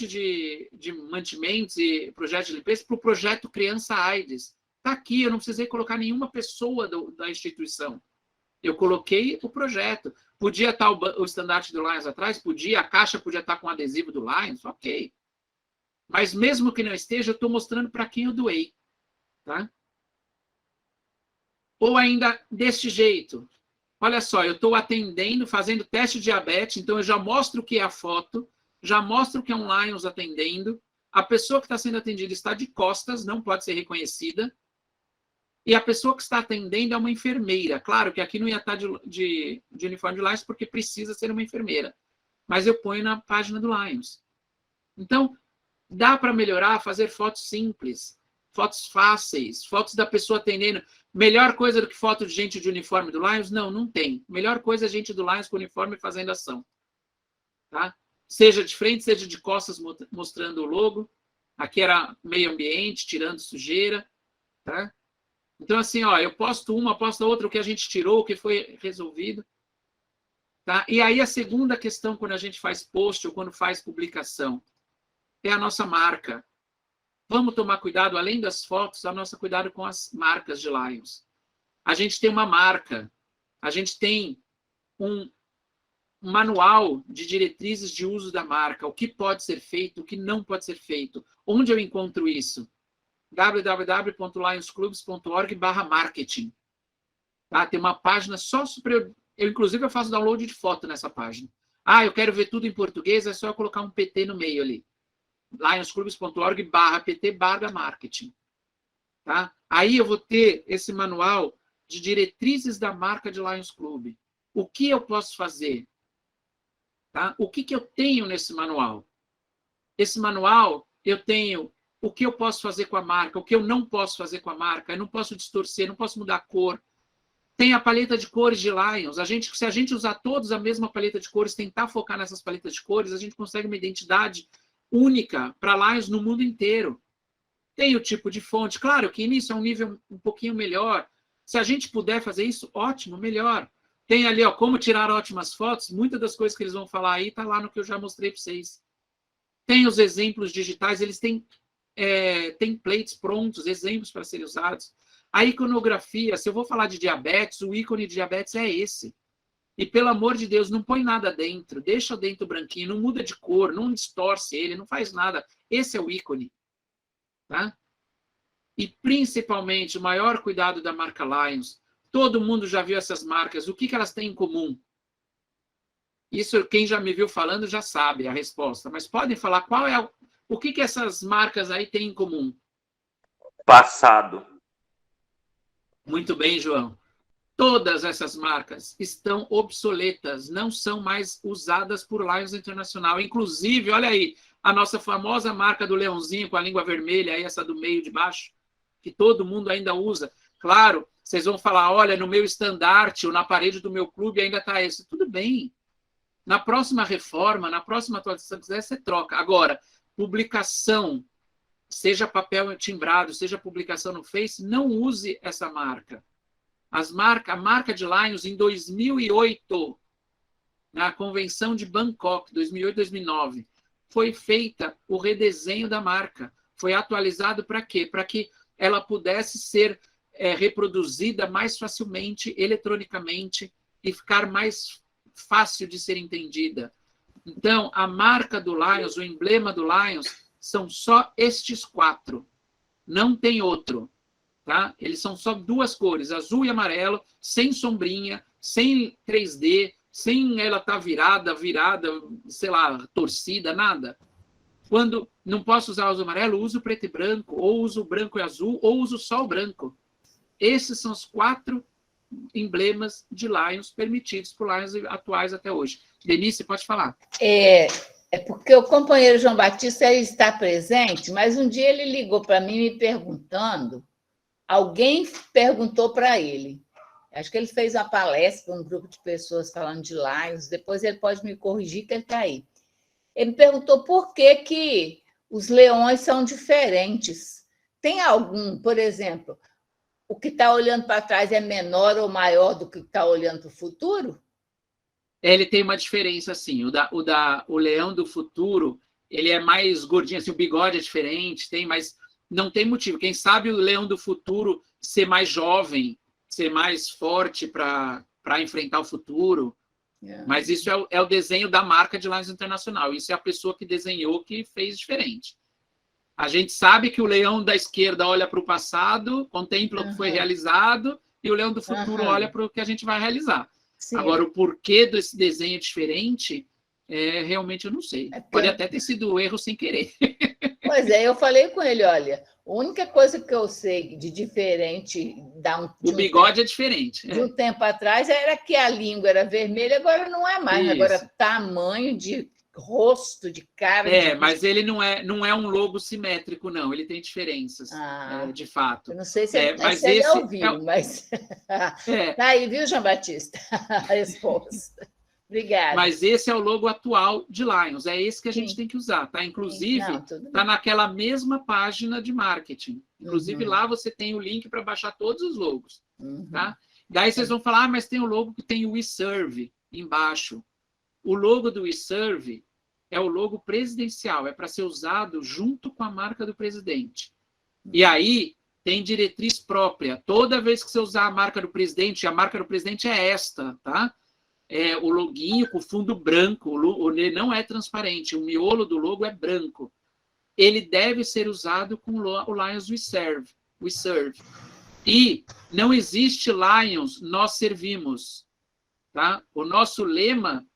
de mantimentos e projetos de limpeza para o projeto Criança AIDS. Está aqui, eu não precisei colocar nenhuma pessoa da instituição. Eu coloquei o projeto. Podia estar o estandarte do Lions atrás? Podia. A caixa podia estar com adesivo do Lions? Ok. Mas mesmo que não esteja, eu estou mostrando para quem eu doei. Tá? Ou ainda deste jeito. Olha só, eu estou atendendo, fazendo teste de diabetes, então eu já mostro o que é a foto, já mostro o que é um Lions atendendo. A pessoa que está sendo atendida está de costas, não pode ser reconhecida. E a pessoa que está atendendo é uma enfermeira. Claro que aqui não ia estar de uniforme de Lions, porque precisa ser uma enfermeira. Mas eu ponho na página do Lions. Então, dá para melhorar, fazer fotos simples, fotos fáceis, fotos da pessoa atendendo. Melhor coisa do que foto de gente de uniforme do Lions? Não, não tem. Melhor coisa é gente do Lions com uniforme fazendo ação. Tá? Seja de frente, seja de costas, mostrando o logo. Aqui era meio ambiente, tirando sujeira. Tá? Então, assim, ó, eu posto uma, posto outra, o que a gente tirou, o que foi resolvido. Tá? E aí a segunda questão, quando a gente faz post ou quando faz publicação, é a nossa marca. Vamos tomar cuidado, além das fotos, a nosso cuidado com as marcas de Lions. A gente tem uma marca, a gente tem um manual de diretrizes de uso da marca, o que pode ser feito, o que não pode ser feito. Onde eu encontro isso? www.lionsclubs.org/marketing. Tá? Tem uma página só sobre... Inclusive, eu faço download de foto nessa página. Ah, eu quero ver tudo em português, é só eu colocar um PT no meio ali. lionsclubs.org/PT/marketing. Tá? Aí eu vou ter esse manual de diretrizes da marca de Lions Club. O que eu posso fazer? Tá? O que eu tenho nesse manual? Esse manual, eu tenho o que eu posso fazer com a marca, o que eu não posso fazer com a marca, eu não posso distorcer, não posso mudar a cor. Tem a paleta de cores de Lions. Se a gente usar todos a mesma paleta de cores, tentar focar nessas paletas de cores, a gente consegue uma identidade única para Lions no mundo inteiro. Tem o tipo de fonte. Claro que nisso é um nível um pouquinho melhor. Se a gente puder fazer isso, ótimo, melhor. Tem ali, ó, como tirar ótimas fotos. Muitas das coisas que eles vão falar aí está lá no que eu já mostrei para vocês. Tem os exemplos digitais, eles têm templates prontos, exemplos para serem usados. A iconografia, se eu vou falar de diabetes, o ícone de diabetes é esse. E, pelo amor de Deus, não põe nada dentro, deixa dentro branquinho, não muda de cor, não distorce ele, não faz nada. Esse é o ícone. Tá? E, principalmente, o maior cuidado da marca Lions. Todo mundo já viu essas marcas. O que elas têm em comum? Isso, quem já me viu falando já sabe a resposta. Mas podem falar qual é o que essas marcas aí têm em comum? Passado. Muito bem, João. Todas essas marcas estão obsoletas, não são mais usadas por Lions Internacional. Inclusive, olha aí, a nossa famosa marca do leãozinho com a língua vermelha, aí essa do meio de baixo, que todo mundo ainda usa. Claro, vocês vão falar, olha, no meu estandarte ou na parede do meu clube ainda está esse. Tudo bem. Na próxima reforma, na próxima atualização que quiser, você troca. Agora, publicação, seja papel timbrado, seja publicação no Face, não use essa marca. A marca de Lions, em 2008, na Convenção de Bangkok, 2008-2009, foi feita o redesenho da marca. Foi atualizado para quê? Para que ela pudesse ser reproduzida mais facilmente, eletronicamente, e ficar mais fácil de ser entendida. Então, a marca do Lions, o emblema do Lions, são só estes 4. Não tem outro. Tá? Eles são só 2 cores, azul e amarelo, sem sombrinha, sem 3D, sem ela estar virada, sei lá, torcida, nada. Quando não posso usar o azul e amarelo, uso preto e branco, ou uso branco e azul, ou uso só o branco. Esses são os 4 emblemas de Lions permitidos por Lions atuais até hoje. Denise, pode falar. É porque o companheiro João Batista ele está presente, mas um dia ele ligou para mim me perguntando, alguém perguntou para ele, acho que ele fez uma palestra para um grupo de pessoas falando de Lions, depois ele pode me corrigir que ele está aí. Ele me perguntou por que os leões são diferentes. Tem algum, por exemplo, o que está olhando para trás é menor ou maior do que está olhando para o futuro? Ele tem uma diferença, sim. O leão do futuro, ele é mais gordinho, assim, o bigode é diferente, mas não tem motivo. Quem sabe o leão do futuro ser mais jovem, ser mais forte para enfrentar o futuro. Mas isso é o desenho da marca de Lions Internacional. Isso é a pessoa que desenhou que fez diferente. A gente sabe que o leão da esquerda olha para o passado, contempla o que foi realizado, e o leão do futuro olha para o que a gente vai realizar. Sim. Agora, o porquê desse desenho diferente, realmente eu não sei. Pode até ter sido um erro sem querer. Pois é, eu falei com ele, olha, a única coisa que eu sei de diferente... O bigode é diferente. De um tempo atrás era que a língua era vermelha, agora não é mais. Isso. Agora, tamanho de rosto, de cara... mas ele não é um logo simétrico, não. Ele tem diferenças, de fato. Eu não sei se ele ouviu, mas... Tá aí, viu, João Batista? A resposta. Obrigada. Mas esse é o logo atual de Lions. É esse que a gente tem que usar, tá? Inclusive, está naquela mesma página de marketing. Inclusive, lá você tem o link para baixar todos os logos, tá? Daí vocês vão falar, mas tem o logo que tem o WeServe embaixo. O logo do WeServe é o logo presidencial, é para ser usado junto com a marca do presidente. E aí tem diretriz própria. Toda vez que você usar a marca do presidente, a marca do presidente é esta, tá? O loguinho com fundo branco, ele não é transparente, o miolo do logo é branco. Ele deve ser usado com o Lions WeServe. E não existe Lions, nós servimos. Tá? O nosso lema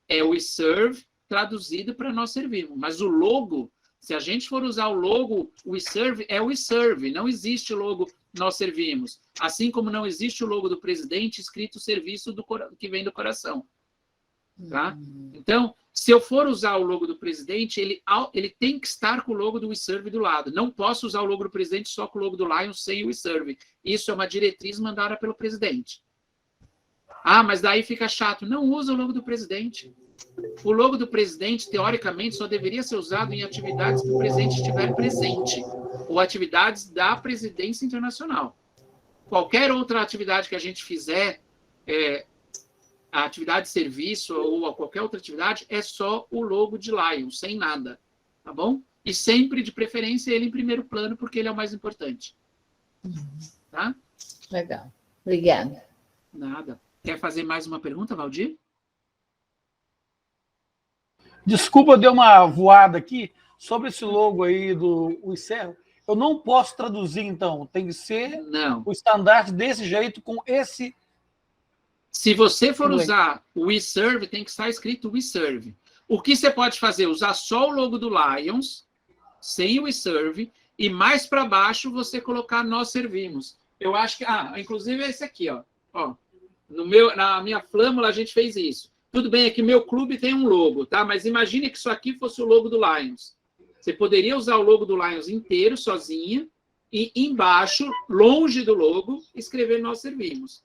é WeServe, traduzido para nós servimos. Mas o logo, se a gente for usar o logo WeServe, é WeServe. Não existe logo nós servimos. Assim como não existe o logo do presidente escrito serviço que vem do coração. Tá? Então, se eu for usar o logo do presidente, ele tem que estar com o logo do WeServe do lado. Não posso usar o logo do presidente só com o logo do Lions sem o WeServe. Isso é uma diretriz mandada pelo presidente. Mas daí fica chato. Não usa o logo do presidente. O logo do presidente, teoricamente, só deveria ser usado em atividades que o presidente estiver presente, ou atividades da presidência internacional. Qualquer outra atividade que a gente fizer, a atividade de serviço ou qualquer outra atividade, é só o logo de Lions, sem nada, tá bom? E sempre, de preferência, ele em primeiro plano, porque ele é o mais importante. Tá? Legal. Obrigada. Nada. Quer fazer mais uma pergunta, Valdir? Desculpa, eu dei uma voada aqui sobre esse logo aí do WeServe. Eu não posso traduzir, então. Tem que ser o estandarte desse jeito, com esse... Se você for usar o WeServe, tem que estar escrito WeServe. O que você pode fazer? Usar só o logo do Lions, sem o WeServe, e mais para baixo você colocar Nós Servimos. Eu acho que... inclusive é esse aqui, ó. Na minha flâmula a gente fez isso. Tudo bem, é que meu clube tem um logo, tá? Mas imagine que isso aqui fosse o logo do Lions. Você poderia usar o logo do Lions inteiro, sozinha, e embaixo, longe do logo, escrever Nós Servimos.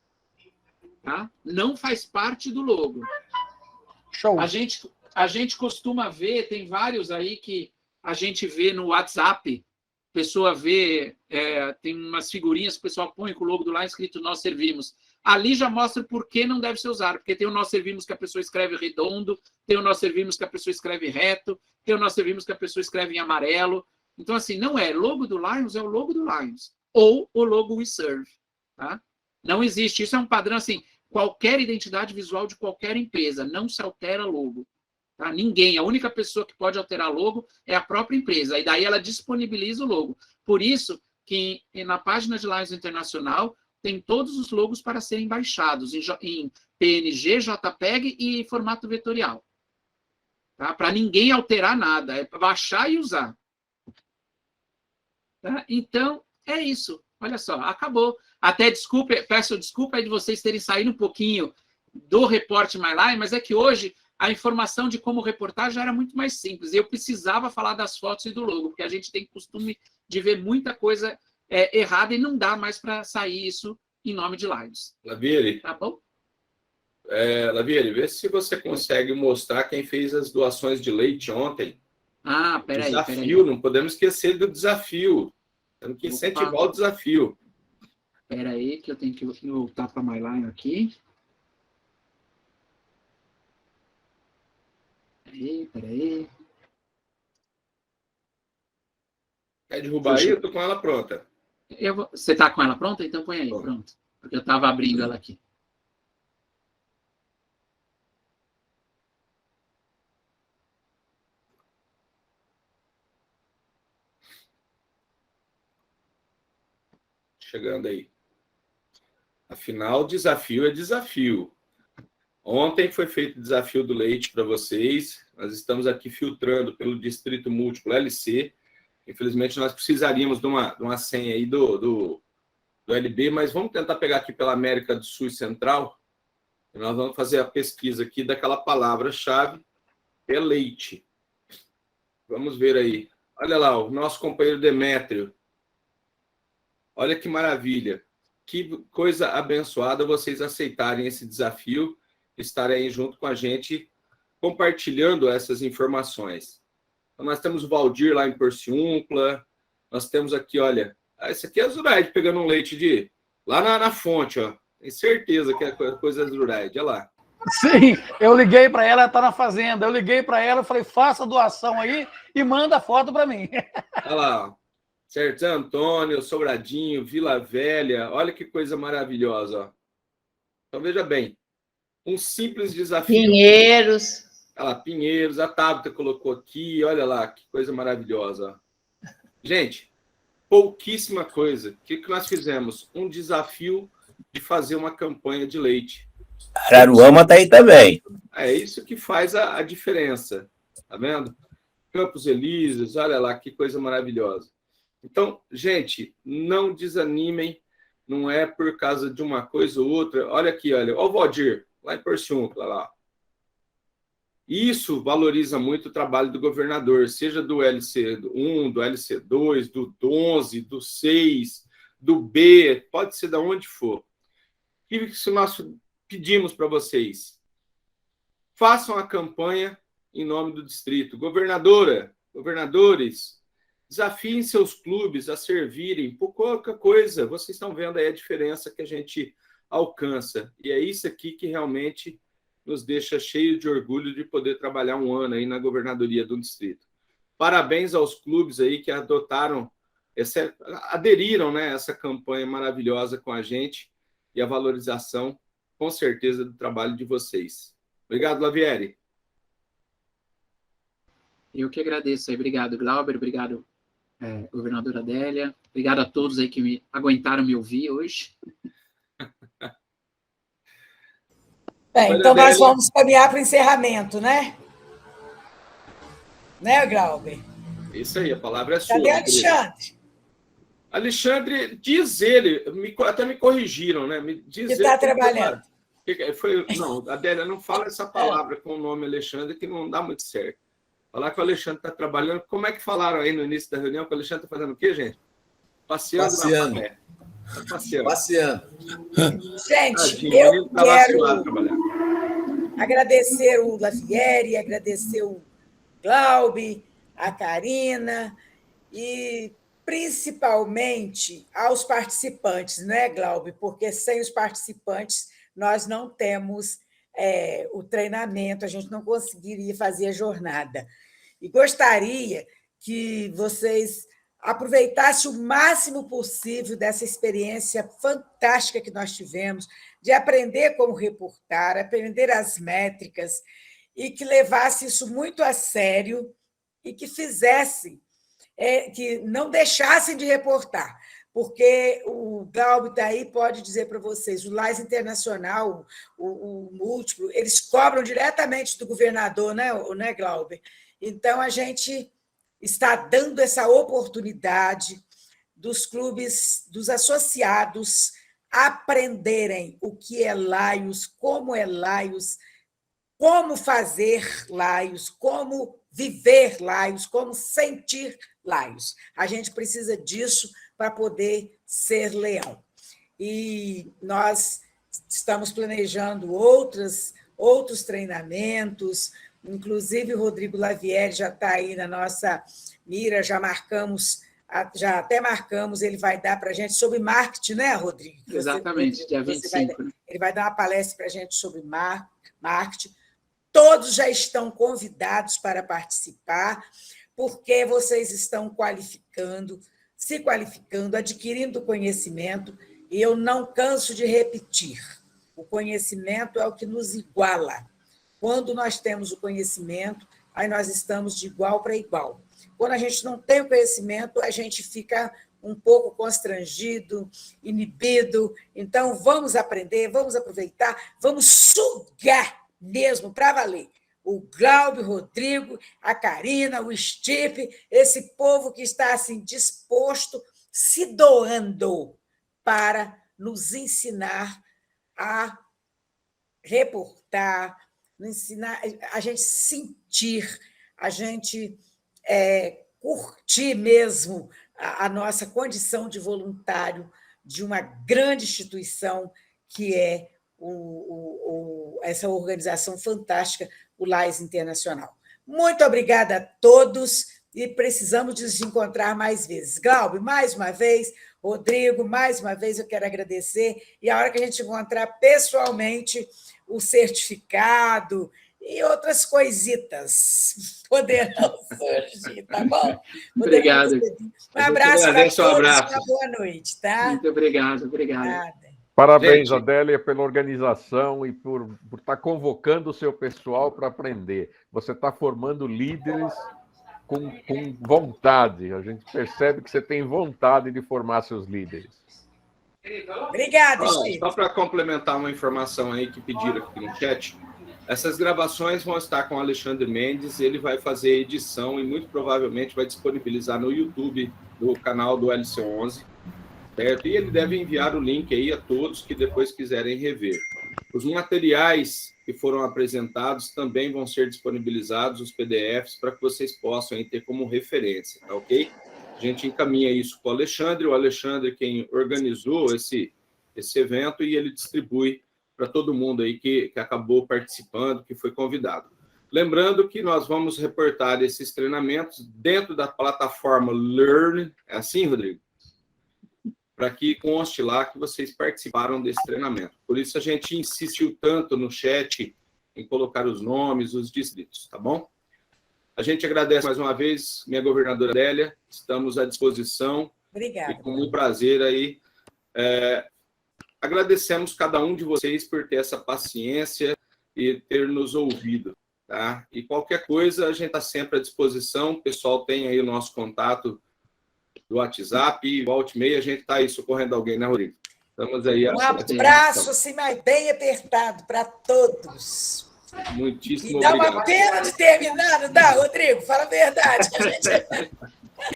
Tá? Não faz parte do logo. Show. A gente costuma ver, tem vários aí que a gente vê no WhatsApp, pessoa vê, tem umas figurinhas que o pessoal põe com o logo do Lions escrito Nós Servimos. ali já mostra por que não deve ser usado, porque tem o nós servimos que a pessoa escreve redondo, tem o nós servimos que a pessoa escreve reto, tem o nós servimos que a pessoa escreve em amarelo. Então, assim, não é logo do Lions, é o logo do Lions, ou o logo We Serve, tá? Não existe, isso é um padrão, assim, qualquer identidade visual de qualquer empresa, não se altera logo. Tá? Ninguém, a única pessoa que pode alterar logo é a própria empresa, e daí ela disponibiliza o logo. Por isso que na página de Lions Internacional tem todos os logos para serem baixados em PNG, JPEG e formato vetorial. Tá? Para ninguém alterar nada, é para baixar e usar. Tá? Então, é isso. Olha só, acabou. Até peço desculpa aí de vocês terem saído um pouquinho do Report My Line, mas é que hoje a informação de como reportar já era muito mais simples. Eu precisava falar das fotos e do logo, porque a gente tem costume de ver muita coisa errada e não dá mais para sair isso em nome de Lions. Lavieri. Tá bom? Lavieri, vê se você consegue mostrar quem fez as doações de leite ontem. Ah, peraí. Desafio, não podemos esquecer do desafio. Temos que incentivar o desafio. Peraí, que eu tenho que voltar para My Line aqui. Peraí. Quer derrubar aí? Eu tô com ela pronta. Você tá com ela pronta? Então põe aí, pronto. Porque eu estava abrindo ela aqui. Chegando aí. Afinal, desafio é desafio. Ontem foi feito o desafio do leite para vocês. Nós estamos aqui filtrando pelo Distrito Múltiplo LC. Infelizmente, nós precisaríamos de uma senha aí do LB, mas vamos tentar pegar aqui pela América do Sul e Central. E nós vamos fazer a pesquisa aqui daquela palavra-chave, é leite. Vamos ver aí. Olha lá, o nosso companheiro Demétrio. Olha que maravilha. Que coisa abençoada vocês aceitarem esse desafio, estarem junto com a gente, compartilhando essas informações. Então, nós temos o Valdir lá em Porciúncula, nós temos aqui, olha, esse aqui é a Zuraide pegando um leite lá na fonte, ó. Tenho certeza que é coisa da Zuraide, olha lá. Sim, eu liguei para ela está na fazenda, eu liguei para ela, falei, faça a doação aí e manda a foto para mim. Olha lá, ó. Certo, Antônio, Sobradinho, Vila Velha, olha que coisa maravilhosa, ó. Então, veja bem, um simples desafio. Pinheiros. Olha lá, Pinheiros, a Tabata colocou aqui, olha lá, que coisa maravilhosa. Gente, pouquíssima coisa. O que nós fizemos? Um desafio de fazer uma campanha de leite. Araruama está aí também. É isso que faz a diferença, tá vendo? Campos Elíseos, olha lá, que coisa maravilhosa. Então, gente, não desanimem, não é por causa de uma coisa ou outra. Olha aqui, olha o Valdir, lá em Porciúncula, lá. Isso valoriza muito o trabalho do governador, seja do LC1, do LC2, do 11, do 6, do B, pode ser de onde for. O que nós pedimos para vocês? Façam a campanha em nome do distrito. Governadora, governadores, desafiem seus clubes a servirem por qualquer coisa. Vocês estão vendo aí a diferença que a gente alcança. E é isso aqui que realmente nos deixa cheio de orgulho de poder trabalhar um ano aí na governadoria do distrito. Parabéns aos clubes aí que aderiram, né, a essa campanha maravilhosa com a gente e a valorização, com certeza, do trabalho de vocês. Obrigado, Lavieri. Eu que agradeço aí. Obrigado, Glauber. Obrigado, governadora Adélia. Obrigado a todos aí que aguentaram me ouvir hoje. Bem, então nós vamos caminhar para o encerramento, né? Né, Glauber? Isso aí, a palavra é sua. Cadê Alexandre? Alexandre, diz ele, até me corrigiram, né? Que está trabalhando. Não, Adélia, não fala essa palavra com o nome Alexandre, que não dá muito certo. Falar que o Alexandre está trabalhando. Como é que falaram aí no início da reunião que o Alexandre está fazendo o quê, gente? Passeando. Passeando. Gente, eu quero agradecer o Lavieri, agradecer o Glaube, a Karina, e principalmente aos participantes, né, Glaube? Porque sem os participantes nós não temos o treinamento, a gente não conseguiria fazer a jornada. E gostaria que vocês aproveitassem o máximo possível dessa experiência fantástica que nós tivemos, de aprender como reportar, aprender as métricas, e que levasse isso muito a sério e que fizesse, que não deixassem de reportar, porque o Glaube está aí, pode dizer para vocês, o LAIS Internacional, o Múltiplo, eles cobram diretamente do governador, né, Glaube? Então, a gente está dando essa oportunidade dos clubes, dos associados, aprenderem o que é Laios, como fazer Laios, como viver Laios, como sentir Laios. A gente precisa disso para poder ser leão. E nós estamos planejando outros treinamentos, inclusive o Rodrigo Lavieri já está aí na nossa mira, já até marcamos, ele vai dar para a gente sobre marketing, né, Rodrigo? Exatamente, dia 25. Ele vai dar uma palestra para a gente sobre marketing. Todos já estão convidados para participar, porque vocês estão se qualificando, adquirindo conhecimento, e eu não canso de repetir, o conhecimento é o que nos iguala. Quando nós temos o conhecimento, aí nós estamos de igual para igual. Quando a gente não tem o conhecimento, a gente fica um pouco constrangido, inibido. Então, vamos aprender, vamos aproveitar, vamos sugar mesmo para valer. O Glaube, o Rodrigo, a Karina, o Stipe, esse povo que está assim, disposto, se doando para nos ensinar a reportar, ensinar a gente sentir, a gente curtir mesmo a nossa condição de voluntário de uma grande instituição que é essa organização fantástica, o LAIS Internacional. Muito obrigada a todos e precisamos nos encontrar mais vezes. Glaube, mais uma vez, Rodrigo, mais uma vez eu quero agradecer, e a hora que a gente encontrar pessoalmente o certificado e outras coisitas poderão surgir, tá bom? Obrigado. Um abraço para todos, uma boa noite, tá? Muito obrigado. Parabéns, Adélia, pela organização e por estar convocando o seu pessoal para aprender. Você está formando líderes com vontade. A gente percebe que você tem vontade de formar seus líderes. Obrigada, Steve. Só para complementar uma informação aí que pediram aqui no chat, essas gravações vão estar com o Alexandre Mendes, ele vai fazer a edição e muito provavelmente vai disponibilizar no YouTube do canal do LC11. Certo? E ele deve enviar o link aí a todos que depois quiserem rever. Os materiais que foram apresentados também vão ser disponibilizados, os PDFs, para que vocês possam aí ter como referência, tá ok? A gente encaminha isso para o Alexandre quem organizou esse evento, e ele distribui para todo mundo aí que acabou participando, que foi convidado. Lembrando que nós vamos reportar esses treinamentos dentro da plataforma Learn, é assim, Rodrigo? Para que conste lá que vocês participaram desse treinamento. Por isso a gente insistiu tanto no chat em colocar os nomes, os distritos, tá bom? A gente agradece mais uma vez, minha governadora Adélia, estamos à disposição. Obrigada. E com muito prazer aí. Agradecemos cada um de vocês por ter essa paciência e ter nos ouvido, tá? E qualquer coisa, a gente está sempre à disposição. O pessoal tem aí o nosso contato do WhatsApp, e volta e meia a gente está aí socorrendo alguém, né, Rodrigo? Estamos aí. Um abraço assim, mais bem apertado para todos. Muitíssimo obrigado. E dá obrigado. uma pena de terminar, não dá, Rodrigo? Fala a verdade.